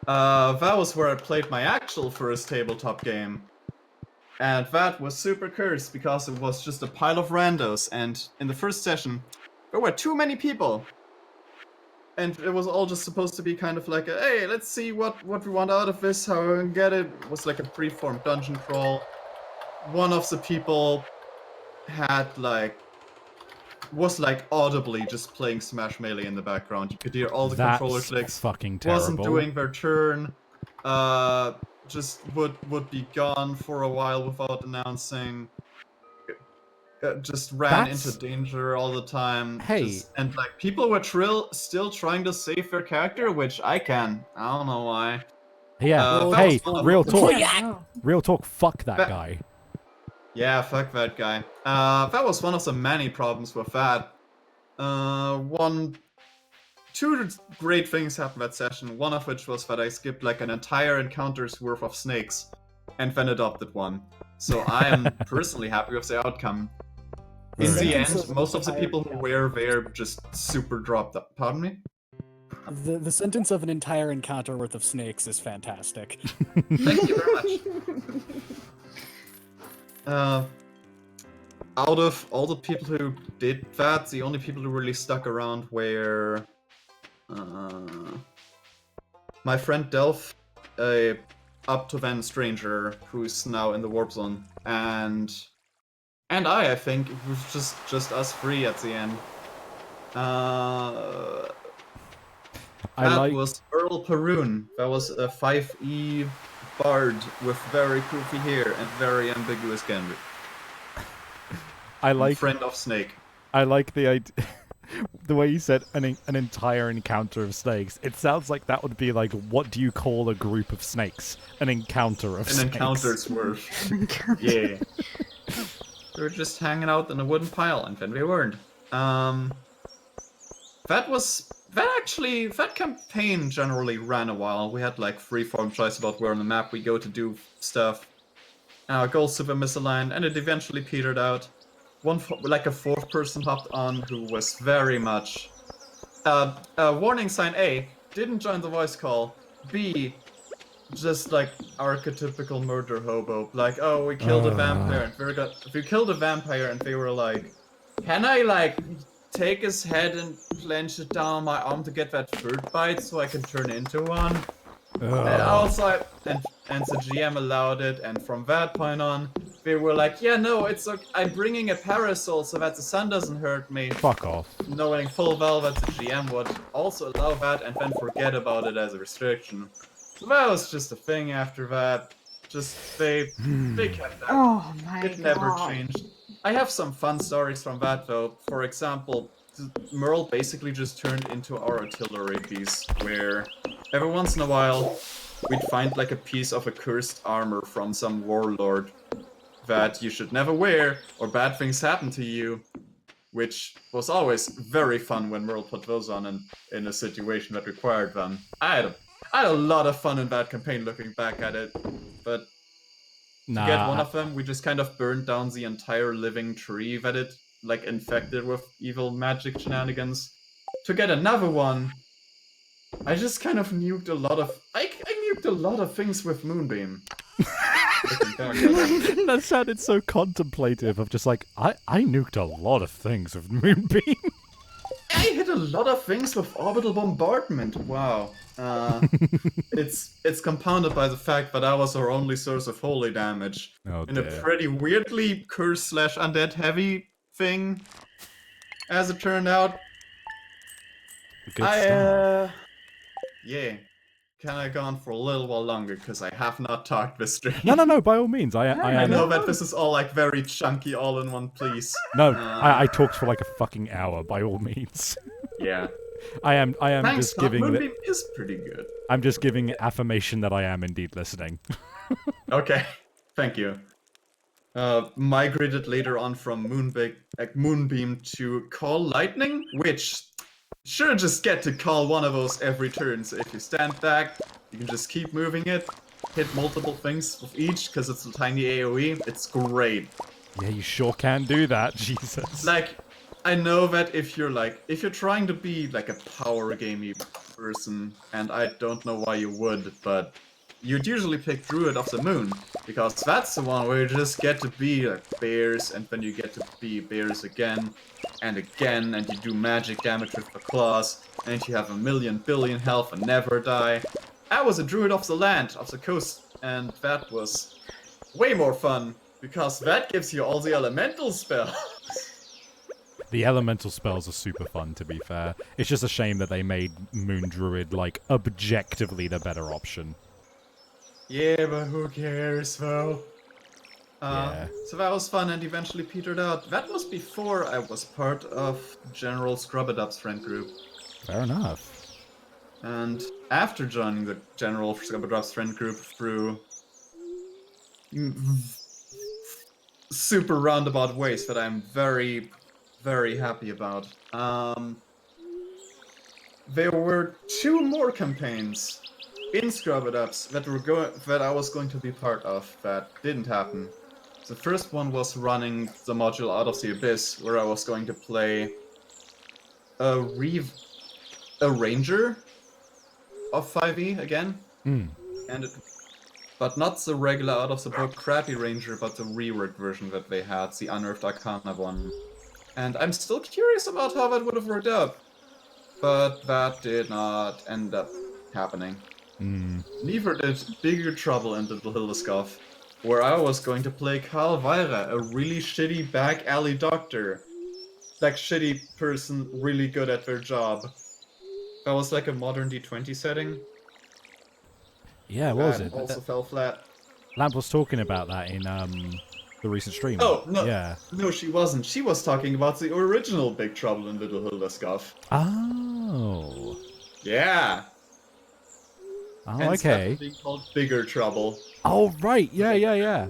that was where I played my actual first tabletop game. And that was super cursed because it was just a pile of randos, and in the first session, there were too many people. And it was all just supposed to be kind of like a, hey, let's see what we want out of this, how we can get it. It was like a preformed dungeon crawl. One of the people had was audibly just playing Smash Melee in the background. You could hear all the controller clicks. Fucking terrible. Wasn't doing their turn. Just would be gone for a while without announcing. Just ran into danger all the time. Hey. And like people were still trying to save their character, which I can. I don't know why. Yeah. Hey, real talk. Real talk. Fuck that guy. Yeah, fuck that guy. That was one of the many problems with that. Two great things happened that session, one of which was that I skipped like an entire encounter's worth of snakes, and then adopted one. So I am personally happy with the outcome. In the end, most of the people who were there just super dropped up. Pardon me? The sentence of an entire encounter worth of snakes is fantastic. Thank you very much. Out of all the people who did that, the only people who really stuck around were my friend Delph, a up to then stranger who's now in the warp zone, and I think it was just us three at the end. That was Earl Perun. That was a 5e bard with very poofy hair and very ambiguous gender. Friend of Snake. I like the idea. The way you said an entire encounter of snakes. It sounds like that would be like, what do you call a group of snakes? An encounter of snakes. An encounter's worth. Yeah. We were just hanging out in a wooden pile, and then we weren't. That campaign generally ran a while. We had like freeform choice about where on the map we go to do stuff. Goals super misaligned, and it eventually petered out. A fourth person hopped on who was very much... warning sign A, didn't join the voice call. B, just like archetypical murder hobo. Like, oh, we killed a vampire, and we killed a vampire, and they were like, can I like take his head and plunge it down on my arm to get that third bite so I can turn into one? And also, and the GM allowed it, and from that point on, they were like, yeah, no, it's okay. I'm bringing a parasol so that the sun doesn't hurt me. Fuck off. Knowing full well that the GM would also allow that and then forget about it as a restriction. So that was just a thing after that. Just, they kept that. Oh my It never god. changed. I have some fun stories from that though. For example, Merle basically just turned into our artillery piece, where every once in a while we'd find like a piece of a cursed armor from some warlord that you should never wear or bad things happen to you, which was always very fun when Merle put those on in a situation that required them. I had a lot of fun in that campaign looking back at it, but to get one of them, we just kind of burned down the entire living tree that it like infected with evil magic shenanigans. To get another one, I just kind of nuked a lot of I nuked a lot of things with Moonbeam. Looking back at it. That sounded so contemplative of just like, I nuked a lot of things with Moonbeam. I hit a lot of things with orbital bombardment. Wow. It's compounded by the fact that I was our only source of holy damage. Oh, in a pretty weirdly curse/undead heavy thing, as it turned out. Good stuff. Yeah. Can I go on for a little while longer, because I have not talked this stream. No, by all means. I I am. know that this is all like very chunky all in one piece. No, I talked for like a fucking hour, by all means. Yeah. I am Thanks, just giving Moonbeam is pretty good. I'm just giving affirmation that I am indeed listening. Okay, thank you. Migrated later on from Moonbeam to Call Lightning, which should just get to call one of those every turn. So if you stand back, you can just keep moving it, hit multiple things with each, because it's a tiny AoE. It's great. Yeah, you sure can do that, Jesus. Like, I know that if you're trying to be like a power gamey person, and I don't know why you would, but you'd usually pick Druid of the Moon, because that's the one where you just get to be like bears, and then you get to be bears again, and you do magic damage with the claws, and you have a million billion health and never die. I was a Druid of the land, of the coast, and that was way more fun, because that gives you all the elemental spells. The elemental spells are super fun, to be fair. It's just a shame that they made Moon Druid, like, objectively the better option. Yeah, but who cares, though? Yeah. So that was fun and eventually petered out. That was before I was part of General Scrubadub's friend group. Fair enough. And after joining the General Scrubadub's friend group through super roundabout ways that I'm very, very happy about. There were 2 more campaigns in Scrubadubs that I was going to be part of that didn't happen. The first one was running the module Out of the Abyss, where I was going to play a ranger of 5e again, but not the regular out of the book crappy ranger, but the reworked version that they had, the Unearthed Arcana one. And I'm still curious about how that would have worked out, but that did not end up happening. Neither did Bigger Trouble in Little Hildescoff, where I was going to play Karl Weira, a really shitty back alley doctor. Like, shitty person, really good at their job. That was like a modern D20 setting. Yeah, what was it? Also fell flat. Lamp was talking about that in the recent stream. Oh, no. Yeah. No, she wasn't. She was talking about the original Big Trouble in Little Hildescoff. Oh. Yeah. Oh, Hence okay. that being called Bigger Trouble. Oh, right. Yeah. Oh, Yeah.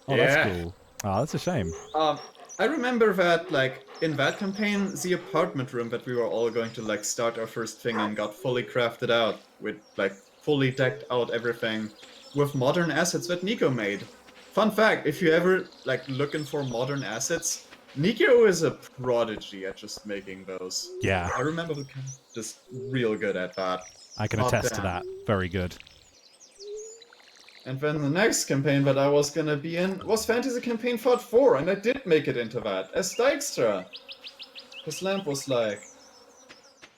that's cool. Oh, that's a shame. I remember that, like, in that campaign, the apartment room that we were all going to, like, start our first thing in got fully crafted out with, like, fully decked out everything with modern assets that Nico made. Fun fact, if you ever, like, looking for modern assets, Nico is a prodigy at just making those. Yeah. I remember just real good at that. I can attest to that. Very good. And then the next campaign that I was gonna be in was Fantasy Campaign Part 4, and I did make it into that as Dijkstra. His lamp was like,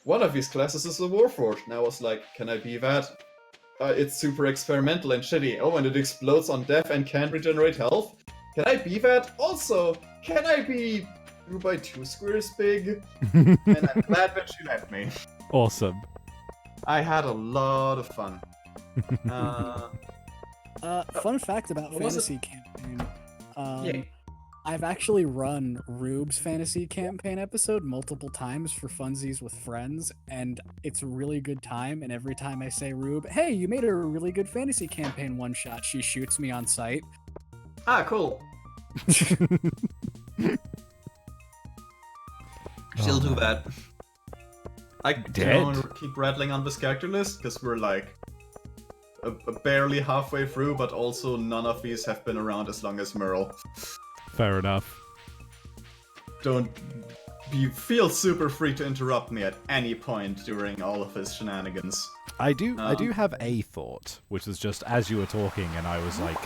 one of these classes is a Warforged, and I was like, can I be that? It's super experimental and shitty. Oh, and it explodes on death and can't regenerate health? Can I be that? Also, can I be 2 by 2 squares big? And I'm glad that she let me. Awesome. I had a lot of fun. Fun fact about what was Fantasy Campaign. Yeah. I've actually run Rube's Fantasy Campaign episode multiple times for funsies with friends, and it's a really good time. And every time I say, Rube, hey, you made a really good Fantasy Campaign one-shot, she shoots me on sight. Ah, cool. Still too bad. I can keep rattling on this character list, because we're like barely halfway through, but also none of these have been around as long as Merle. Fair enough. Feel super free to interrupt me at any point during all of his shenanigans. I do have a thought, which was just as you were talking, and I was like,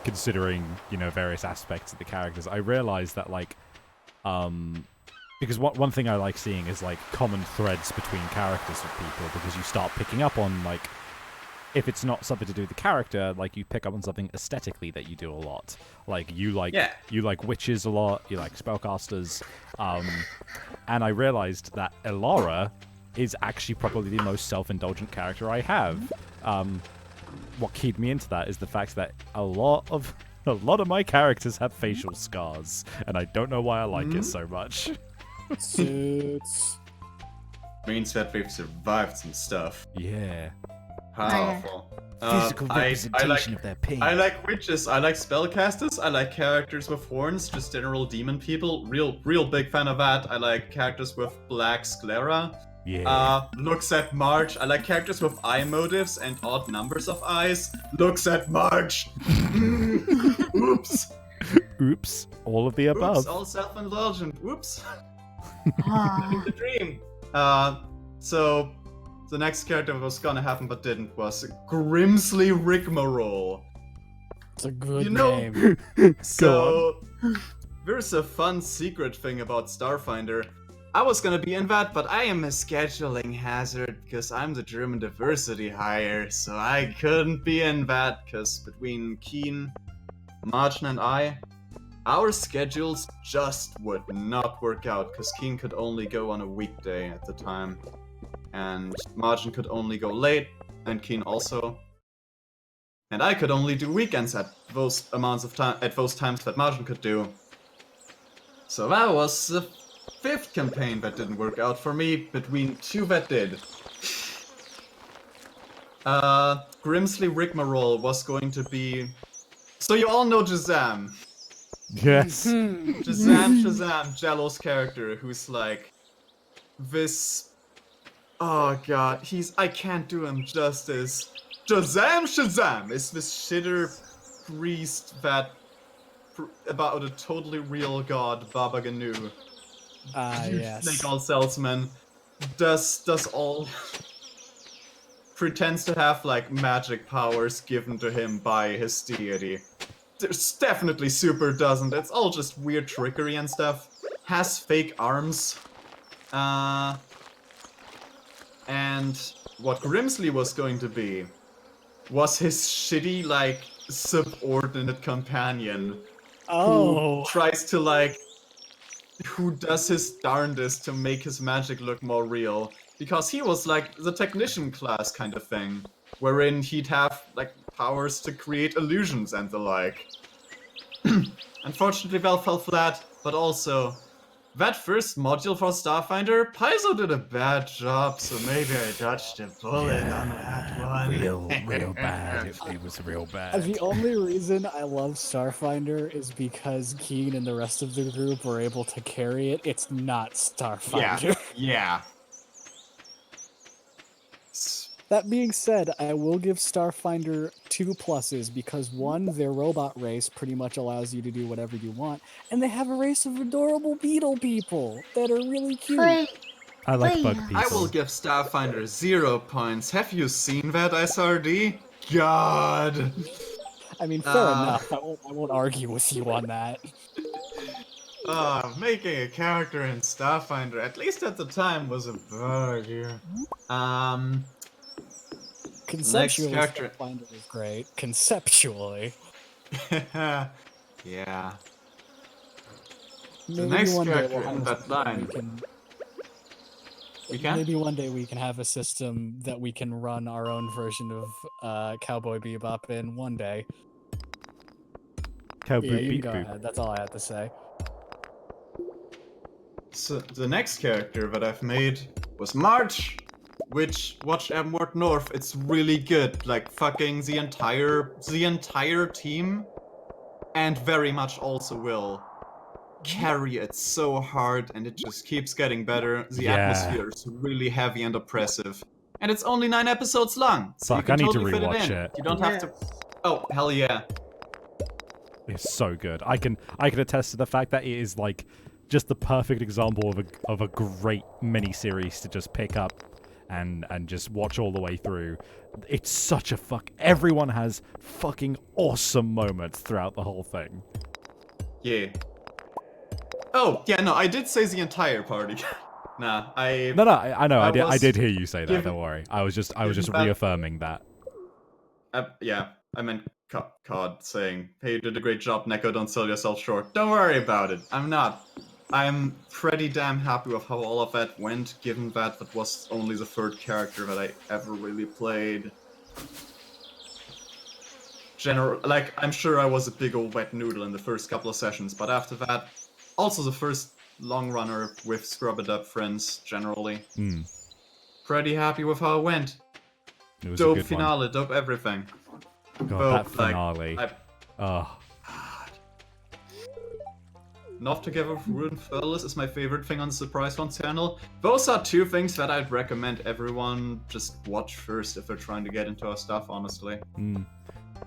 considering various aspects of the characters. I realized that because one thing I like seeing is like common threads between characters of people, because you start picking up on like, if it's not something to do with the character, like you pick up on something aesthetically that you do a lot. Like you like witches a lot, you like spellcasters, and I realized that Elara is actually probably the most self-indulgent character I have. What keyed me into that is the fact that a lot of my characters have facial scars, and I don't know why I like it so much. Suits. Means that they've survived some stuff. Yeah. Powerful. Physical representation of their pain. I like witches, I like spellcasters, I like characters with horns, just general demon people. Real big fan of that. I like characters with black sclera. Yeah. Looks at March. I like characters with eye motives and odd numbers of eyes. Looks at March. Oops. Oops. All of the above. Oops, all self-indulgent. Oops. The dream. So the next character that was gonna happen but didn't was Grimsley Rigmarole. It's a good name. So there's a fun secret thing about Starfinder. I was gonna be in that, but I am a scheduling hazard because I'm the German diversity hire, so I couldn't be in that because between Keen, Margin, and I, our schedules just would not work out because Keen could only go on a weekday at the time, and Margin could only go late, and Keen also, and I could only do weekends at those amounts of time at those times that Margin could do. So that was the 5th campaign that didn't work out for me, between 2 that did. Grimsley Rigmarole was going to be... So you all know Shazam. Yes. Shazam, Jello's character, who's like... This... Oh god, I can't do him justice. Shazam is this shitter priest that... about a totally real god, Baba Ganu. Yes. Snake all salesman does all pretends to have like magic powers given to him by his deity. There's definitely super doesn't. It's all just weird trickery and stuff. Has fake arms. And what Grimsley was going to be was his shitty like subordinate companion who tries to like who does his darndest to make his magic look more real. Because he was like the technician class kind of thing, wherein he'd have like powers to create illusions and the like. Unfortunately, Val fell flat, but also, that first module for Starfinder, Paizo did a bad job, so maybe I dodged a bullet on that one. Real bad. It was real bad. The only reason I love Starfinder is because Keen and the rest of the group were able to carry it. It's not Starfinder. Yeah. That being said, I will give Starfinder 2 pluses because 1, their robot race pretty much allows you to do whatever you want, and they have a race of adorable beetle people that are really cute. I like bug people. I will give Starfinder 0 points. Have you seen that SRD? god. I mean, fair enough. I won't argue with you on that. Making a character in Starfinder, at least at the time, was a bug here. Conceptually, character- Starfinder is great. Conceptually. Yeah. Maybe next one day character we'll have in a that system line. We can? Maybe one day we can have a system that we can run our own version of Cowboy Bebop in one day. Cowboy Yeah, you can beep go boop. ahead. That's all I have to say. So the next character that I've made was March, which watch More North. It's really good. Like fucking the entire team, and very much also will carry it so hard, and it just keeps getting better. The atmosphere is really heavy and oppressive, and it's only 9 episodes long, so you Fuck, can I need to totally fit it rewatch in. it. You don't have to. Oh hell yeah! It's so good. I can attest to the fact that it is like just the perfect example of a great miniseries to just pick up and just watch all the way through. It's such a everyone has fucking awesome moments throughout the whole thing. Yeah. Oh yeah, no, I did say the entire party. Nah, I know. I did hear you say that. given- Don't worry. I was just given that- reaffirming that. Yeah, I meant COD saying, hey, you did a great job, Neko, don't sell yourself short. Don't worry about it. I'm not. I'm pretty damn happy with how all of that went, given that was only the third character that I ever really played. I'm sure I was a big old wet noodle in the first couple of sessions, but after that, also the first long runner with Scrub-a-Dub friends, generally. Pretty happy with how it went. It was a Dope good finale, dope everything. God, that finale. Oh. Not Together with Ruined Fellas is my favorite thing on the Surprise One channel. Those are two things that I'd recommend everyone just watch first if they're trying to get into our stuff, honestly.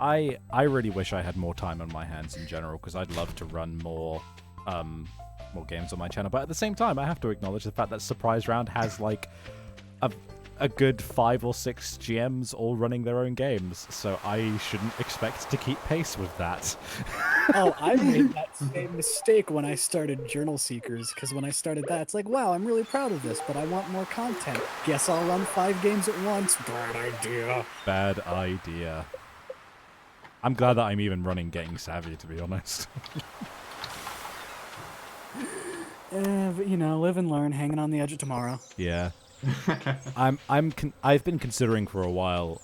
I really wish I had more time on my hands in general, because I'd love to run more games on my channel. But at the same time, I have to acknowledge the fact that Surprise Round has like a good 5 or 6 GMs all running their own games, so I shouldn't expect to keep pace with that. Oh, I made that same mistake when I started Journal Seekers, because when I started that, it's like, wow, I'm really proud of this, but I want more content. Guess I'll run 5 games at once. Bad idea. Bad idea. I'm glad that I'm even running Getting Savvy, to be honest. But you know, live and learn, hanging on the edge of tomorrow. Yeah. I've been considering for a while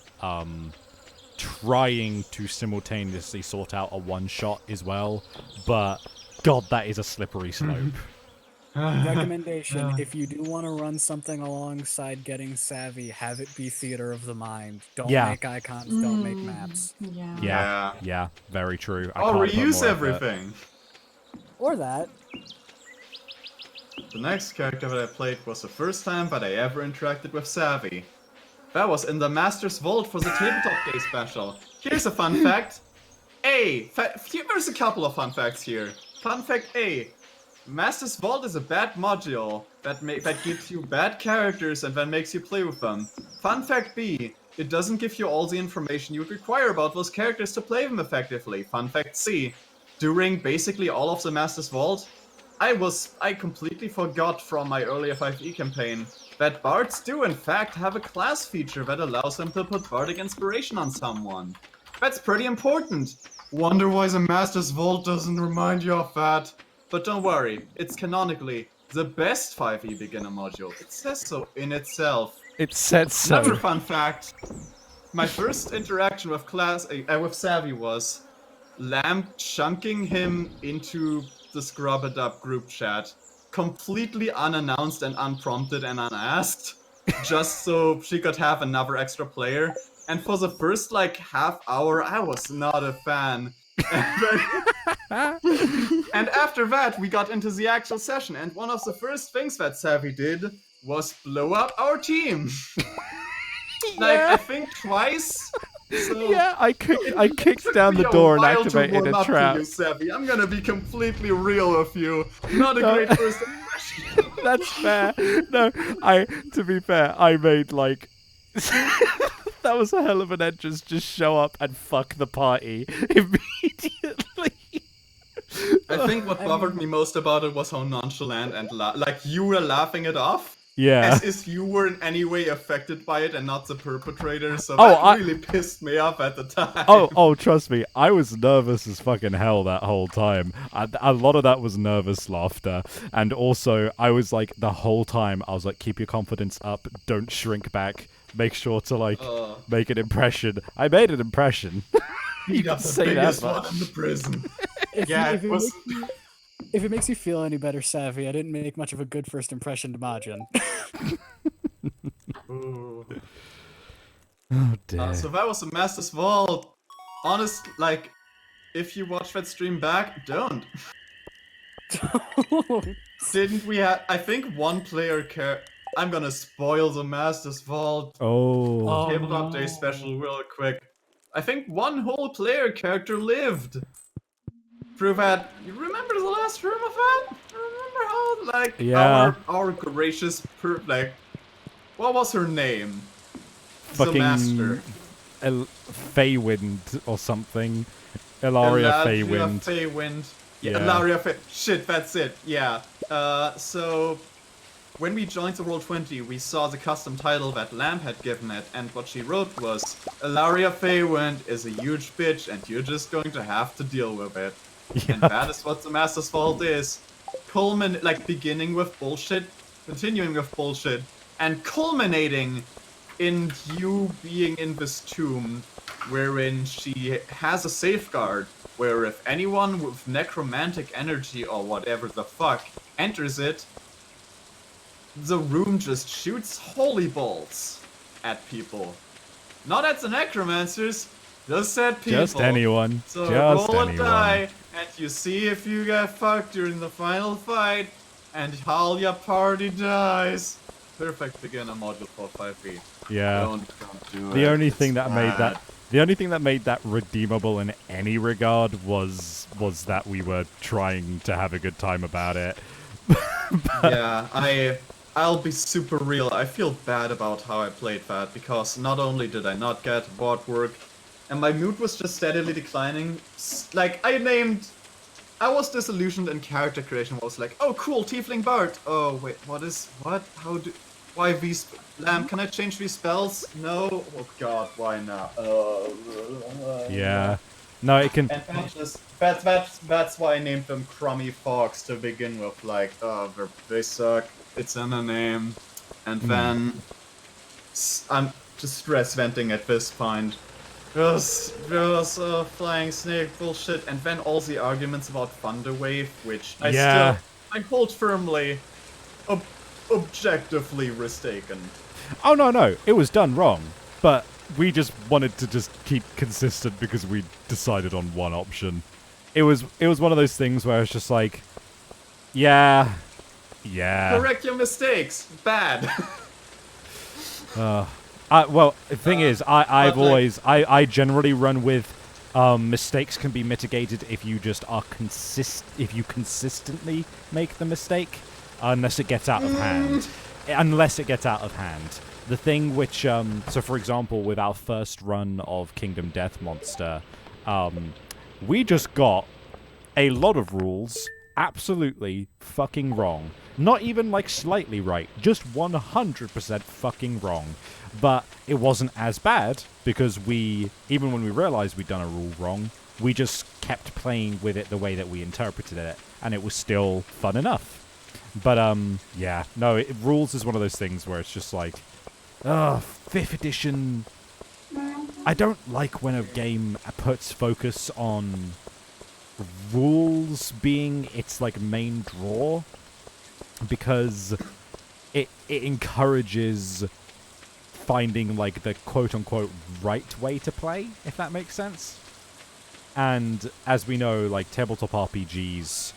trying to simultaneously sort out a one-shot as well, but god, that is a slippery slope. Recommendation, if you do want to run something alongside Getting Savvy, have it be Theater of the Mind. Don't make icons, don't make maps. Yeah, very true. I'll reuse everything. Or that. The next character that I played was the first time that I ever interacted with Savvy. That was in the Master's Vault for the Tabletop Day special. Here's a fun fact. There's a couple of fun facts here. Fun fact A. Master's Vault is a bad module that gives you bad characters and then makes you play with them. Fun fact B. It doesn't give you all the information you would require about those characters to play them effectively. Fun fact C. During basically all of the Master's Vault, I completely forgot from my earlier 5e campaign that bards do in fact have a class feature that allows them to put bardic inspiration on someone. That's pretty important. Wonder why the Master's Vault doesn't remind you of that. But don't worry, it's canonically the best 5e beginner module. It says so in itself. It said so. Another fun fact. My first interaction with with Savvy was Lamb chunking him into the Scrub-a-Dub group chat, completely unannounced and unprompted and unasked, just so she could have another extra player. And for the first half hour, I was not a fan. And after that, we got into the actual session, and one of the first things that Savvy did was blow up our team. I think twice. So yeah, I kicked down the door and activated a trap. You, Savvy. I'm gonna be completely real with you. Not a great first impression. That's fair. No, to be fair, I made That was a hell of an entrance. Just show up and fuck the party immediately. I think what bothered me most about it was how nonchalant and like you were laughing it off. Yeah. As if you were in any way affected by it and not the perpetrator, so Oh, that really pissed me off at the time. Oh, trust me, I was nervous as fucking hell that whole time. A lot of that was nervous laughter, and also I was like the whole time I was like, keep your confidence up, don't shrink back, make sure to like make an impression. I made an impression. You got the biggest one in the prison. If it makes you feel any better, Savvy, I didn't make much of a good first impression to Majin. Ooh. Oh dear. So that was the Master's Vault. Honest, like, if you watch that stream back, don't. Didn't we have? I think one player I'm gonna spoil the Master's Vault. Oh. Tabletop Day special real quick. I think one whole player character lived. Through that, you remember the last room of that? Remember how, like, our gracious, like, what was her name? Fucking the master. Feywind or something. Ilaria Feywind. Yeah, Ilaria shit, that's it. Yeah. So when we joined the Roll20, we saw the custom title that Lamb had given it, and what she wrote was, Ilaria Feywind is a huge bitch, and you're just going to have to deal with it. Yeah. And that is what the Master's Vault is. Beginning with bullshit, continuing with bullshit, and culminating in you being in this tomb, wherein she has a safeguard, where if anyone with necromantic energy or whatever the fuck enters it, the room just shoots holy bolts at people. Not at the necromancers, just at people. Just anyone. So just roll anyone. a die, and you see if you get fucked during the final fight, and how your party dies. Perfect beginner module for 5e. Yeah. Don't do it. The only thing that made that redeemable in any regard was that we were trying to have a good time about it. Yeah, I'll be super real. I feel bad about how I played that, because not only did I not get board work, and my mood was just steadily declining. Like, I was disillusioned in character creation. I was like, oh cool, Tiefling Bard. Oh wait, what? Why these, Lamb, can I change these spells? No? Oh god, why not? Yeah. No, it can... And that's why I named them Crummy Fox to begin with, like, they suck, it's in the name. And then, I'm just stress venting at this point. There's flying snake bullshit, and then all the arguments about Thunderwave, which I hold firmly, objectively mistaken. Oh no, it was done wrong, but we just wanted to just keep consistent because we decided on one option. It was one of those things where it's just like, yeah. Correct your mistakes. Bad. Well, the thing is, I generally run with mistakes can be mitigated if you just are if you consistently make the mistake, unless it gets out of hand. The thing which, so for example, with our first run of Kingdom Death Monster, we just got a lot of rules absolutely fucking wrong. Not even like slightly right, just 100% fucking wrong. But it wasn't as bad because even when we realized we'd done a rule wrong, we just kept playing with it the way that we interpreted it, and it was still fun enough. But yeah, no, rules is one of those things where it's just like, 5th edition. I don't like when a game puts focus on rules being its like main draw, because it encourages finding like the quote-unquote right way to play, if that makes sense. And as we know, like tabletop RPGs,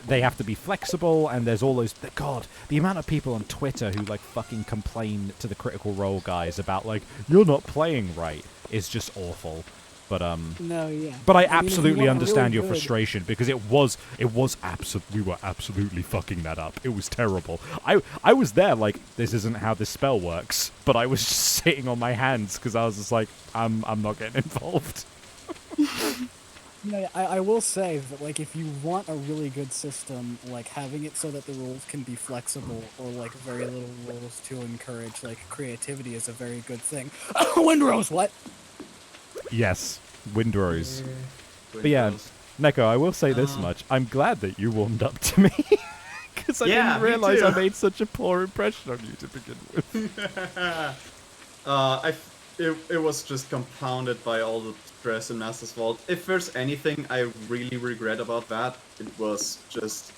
they have to be flexible, and there's all those, god, the amount of people on Twitter who like fucking complain to the Critical Role guys about like, you're not playing right, is just awful. No, yeah. But I mean, if you absolutely want a understand really your good- frustration because it was we were absolutely fucking that up. It was terrible. I was there like this isn't how this spell works, but I was just sitting on my hands because I was just like I'm not getting involved. No, I will say that, like, if you want a really good system, like, having it so that the rules can be flexible or, like, very little rules to encourage, like, creativity is a very good thing. Windrose, what? Yes, Windrose. But yeah, Neko, I will say this much: I'm glad that you warmed up to me because I Yeah, didn't me realize too. I made such a poor impression on you to begin with. It was just compounded by all the stress and Master's fault. If there's anything I really regret about that, it was just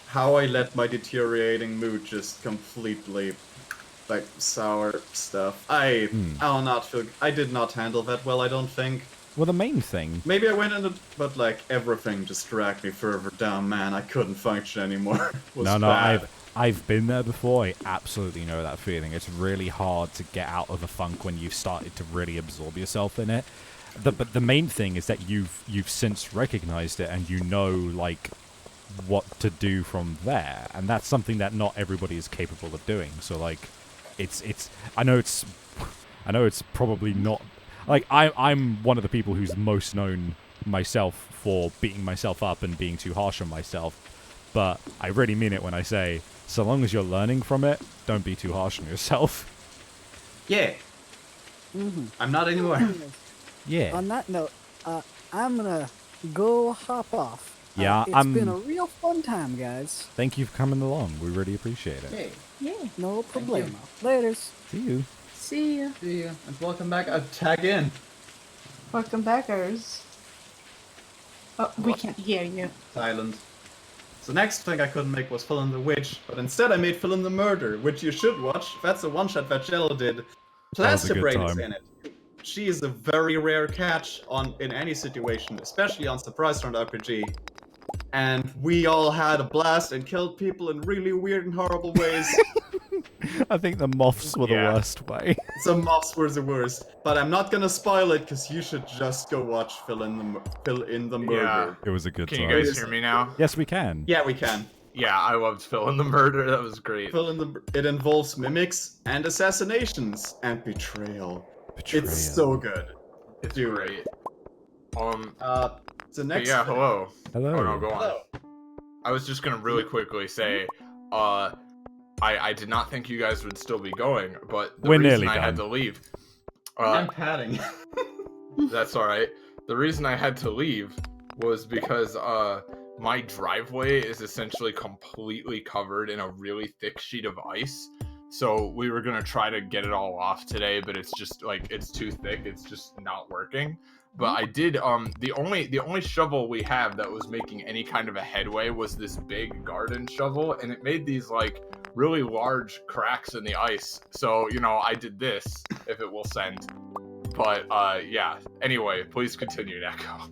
how I let my deteriorating mood just completely, like, sour stuff. I did not handle that well, I don't think. Well, the main thing. Maybe I went into, but like everything just dragged me further down. Man, I couldn't function anymore. It was No, bad. I've been there before. I absolutely know that feeling. It's really hard to get out of a funk when you've started to really absorb yourself in it. But the main thing is that you've since recognized it and you know like what to do from there, and that's something that not everybody is capable of doing. So like, I know it's probably not. Like, I'm one of the people who's most known myself for beating myself up and being too harsh on myself. But I really mean it when I say, so long as you're learning from it, don't be too harsh on yourself. Yeah. I'm not anymore. Yeah. On that note, I'm gonna go hop off. Yeah, it's been a real fun time, guys. Thank you for coming along. We really appreciate it. Hey, Yeah. No problemo. Laters. See you. See ya. see ya. And welcome back. Tag in. Welcome backers. Oh, we can't hear you. Silent. So next thing I couldn't make was Phil the Witch, but instead I made Phil the Murder, which you should watch. That's a one-shot that Jello did. was a good Plasterbrain is time. in it. She is a very rare catch in any situation, especially on Surprise Round RPG. And we all had a blast and killed people in really weird and horrible ways. I think the moths were the worst way. Some moths were the worst, but I'm not gonna spoil it because you should just go watch Phil in the Murder. It was a good Can time. you guys hear me now? Yes, we can. Yeah, we can. Yeah, I loved Phil in the Murder. That was great. It involves mimics and assassinations and betrayal. It's so good. It's Dude. great. The next. yeah, thing- hello. Hello. Oh, no, go on. Hello. I was just gonna really quickly say, I did not think you guys would still be going, but the We're reason nearly I had to done. leave. I'm padding. That's alright. The reason I had to leave was because my driveway is essentially completely covered in a really thick sheet of ice. So we were gonna try to get it all off today, but it's just like it's too thick. It's just not working. But I did the only shovel we have that was making any kind of a headway was this big garden shovel, and it made these like really large cracks in the ice. So, you know, I did this if it will send. But yeah. Anyway, please continue, Neko.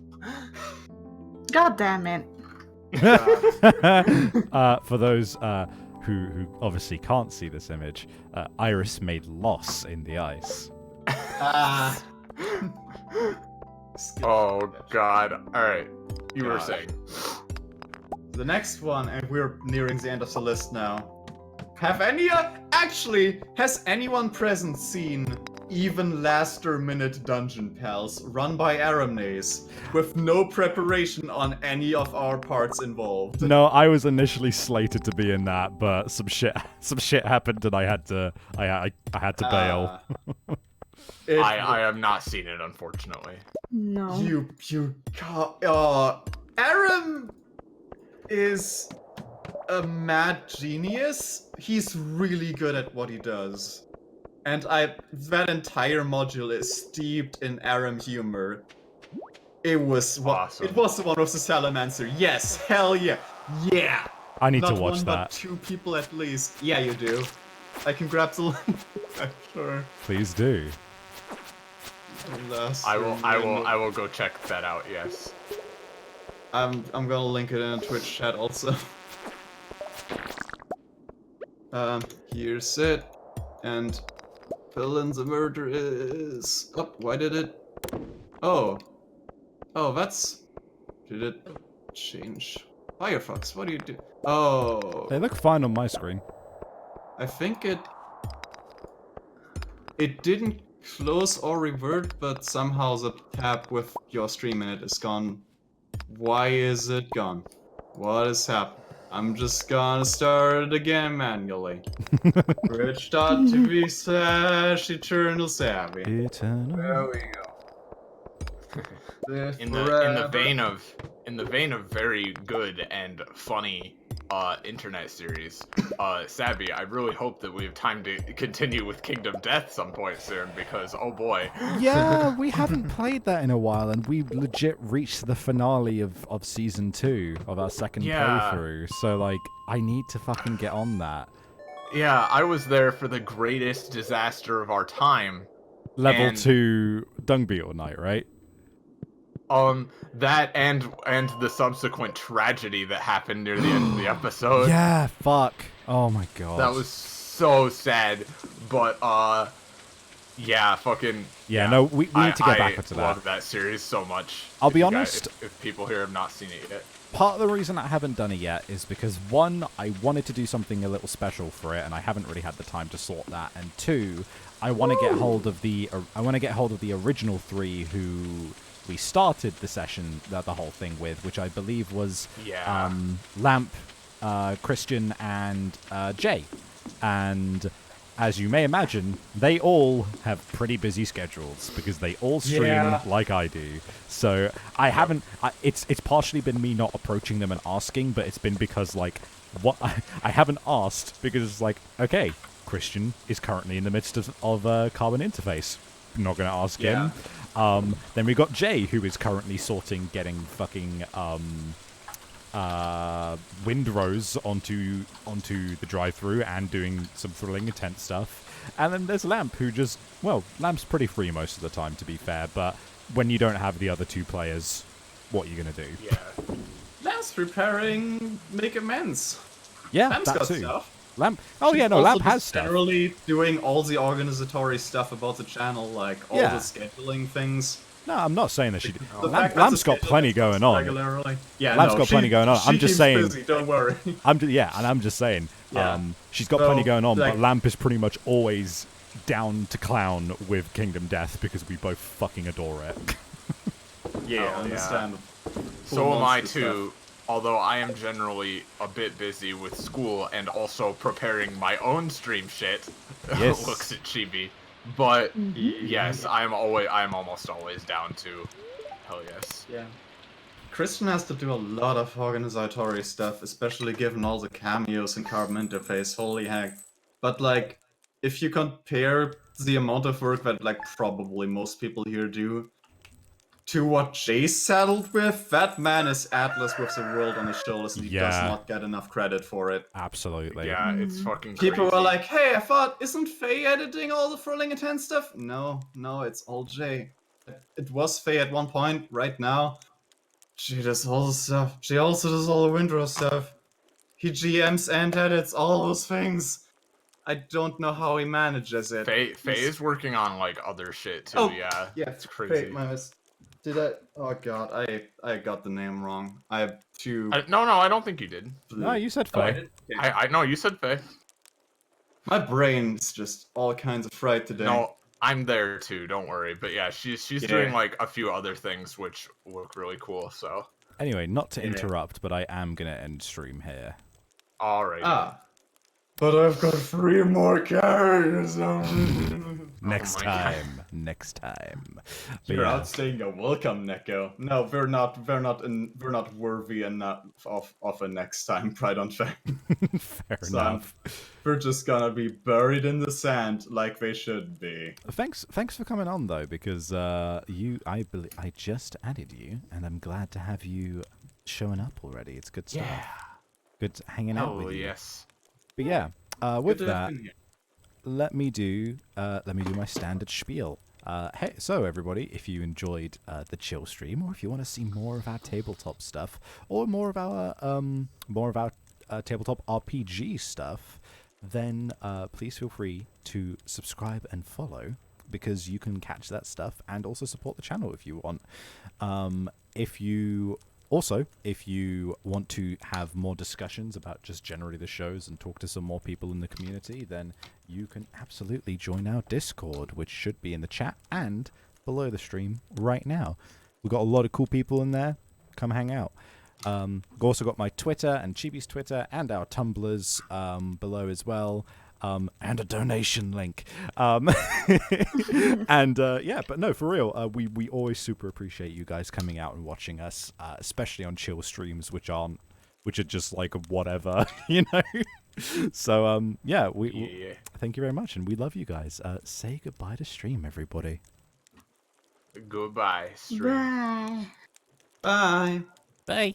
God damn it. For those who obviously can't see this image, Iris made loss in the ice. Oh god. Alright. You were saying. The next one, and we're nearing the end of the list now. Has anyone present seen Even Laster Minute Dungeon Pals run by Aramnaze with no preparation on any of our parts involved? No, I was initially slated to be in that, but some shit happened and I had to bail. I have not seen it, unfortunately. No. Aram is a mad genius. He's really good at what he does. And that entire module is steeped in Aram humor. It was awesome. It was the one with the Salamancer. Yes, hell yeah. Yeah. I need Not to watch one, that. But 2 people at least. Yeah, you do. I can grab the link. Sure. Please do. I will go check that out, yes. I'm gonna link it in a Twitch chat also. Here's it. And Phil in the Murder is... Oh, why did it... Oh. Oh, that's... Did it change? Firefox, what do you do? Oh. They look fine on my screen. I think it didn't close or revert, but somehow the tab with your stream in it is gone. Why is it gone? What has happened? I'm just gonna start it again manually. Rich.tv/Eternal Savvy. Eternal. There we go. In the vein of very good and funny internet series, Sabby, I really hope that we have time to continue with Kingdom Death some point soon, because oh boy. Yeah, we haven't played that in a while, and we legit reached the finale of season 2 of our second playthrough. So like, I need to fucking get on that. Yeah, I was there for the greatest disaster of our time. Level 2 Dung Beetle Night, right? That and the subsequent tragedy that happened near the end of the episode. Yeah, fuck. Oh my god. That was so sad, but yeah, fucking yeah. No, we need to get back into that. I love that series so much. I'll be honest. If people here have not seen it yet. Part of the reason I haven't done it yet is because, one, I wanted to do something a little special for it, and I haven't really had the time to sort that. And two, I want to get hold of the original 3 who we started the session, the whole thing with, which I believe was Lamp, Christian, and Jay. And as you may imagine, they all have pretty busy schedules because they all stream like I do. So I haven't. It's partially been me not approaching them and asking, but it's been because like I haven't asked because it's like, okay, Christian is currently in the midst of Carbon Interface. Not going to ask him. Then we got Jay, who is currently getting fucking windrows onto the drive-through and doing some thrilling, intense stuff. And then there's Lamp, who Lamp's pretty free most of the time, to be fair, but when you don't have the other 2 players, what are you gonna do? Yeah. Lamp's preparing Make Amends. Yeah, Lamp's that got too. stuff. Lamp. Oh yeah, no, Lamp has stuff. Generally doing all the organizatory stuff about the channel, like all the scheduling things. No, I'm not saying that she did. Lamp's got plenty going on. Regularly. Yeah, Lamp's got plenty going on. I'm just saying. Busy, don't worry. I'm just saying. She's got plenty going on, but Lamp is pretty much always down to clown with Kingdom Death because we both fucking adore it. Yeah, I understand. So am I too. Although I am generally a bit busy with school and also preparing my own stream shit. Yes. Looks at Chibi. But yes, I'm almost always down to. Hell yes. Yeah. Christian has to do a lot of organizatory stuff, especially given all the cameos in Carbon Interface. Holy heck! But like, if you compare the amount of work that like probably most people here do to what Jay's saddled with, that man is Atlas with the world on his shoulders, and he does not get enough credit for it. Absolutely. Yeah, it's fucking People crazy. were like, hey, I thought, isn't Faye editing all the thrilling intense stuff? No, it's all Jay. It was Faye at one point. Right now, she does all the stuff. She also does all the Windrow stuff. He GMs and edits all those things. I don't know how he manages it. Faye is working on like other shit too. Oh, yeah, yeah, it's crazy. Faye, my Did I? Oh god, I got the name wrong. I have 2. No, I don't think you did. No, you said Faye. I know you said Faye. My brain's just all kinds of fried today. No, I'm there too. Don't worry. But yeah, she's doing like a few other things which look really cool. So anyway, not to interrupt, but I am gonna end stream here. Alright. But I've got 3 more characters. Next time. You're outstaying your welcome, Neko. No, we're not worthy enough of a next time, Pride on Fame. Fair enough. We're just gonna be buried in the sand like they should be. Thanks for coming on though, because I just added you, and I'm glad to have you showing up already. It's good stuff. Yeah. Good hanging out with you. Yes. But yeah, with that, let me do my standard spiel. Hey, so everybody, if you enjoyed the chill stream, or if you want to see more of our tabletop stuff, or more of our tabletop RPG stuff, then please feel free to subscribe and follow because you can catch that stuff and also support the channel if you want. If you want to have more discussions about just generally the shows and talk to some more people in the community, then you can absolutely join our Discord, which should be in the chat and below the stream right now. We've got a lot of cool people in there. Come hang out. We've also got my Twitter and Chibi's Twitter and our Tumblrs below as well. And a donation link. And yeah, but no, for real, we always super appreciate you guys coming out and watching us, especially on chill streams, which are just like whatever, you know. So yeah, we thank you very much, and we love you guys. Say goodbye to stream, everybody. Goodbye, stream. Bye. Bye. Bye.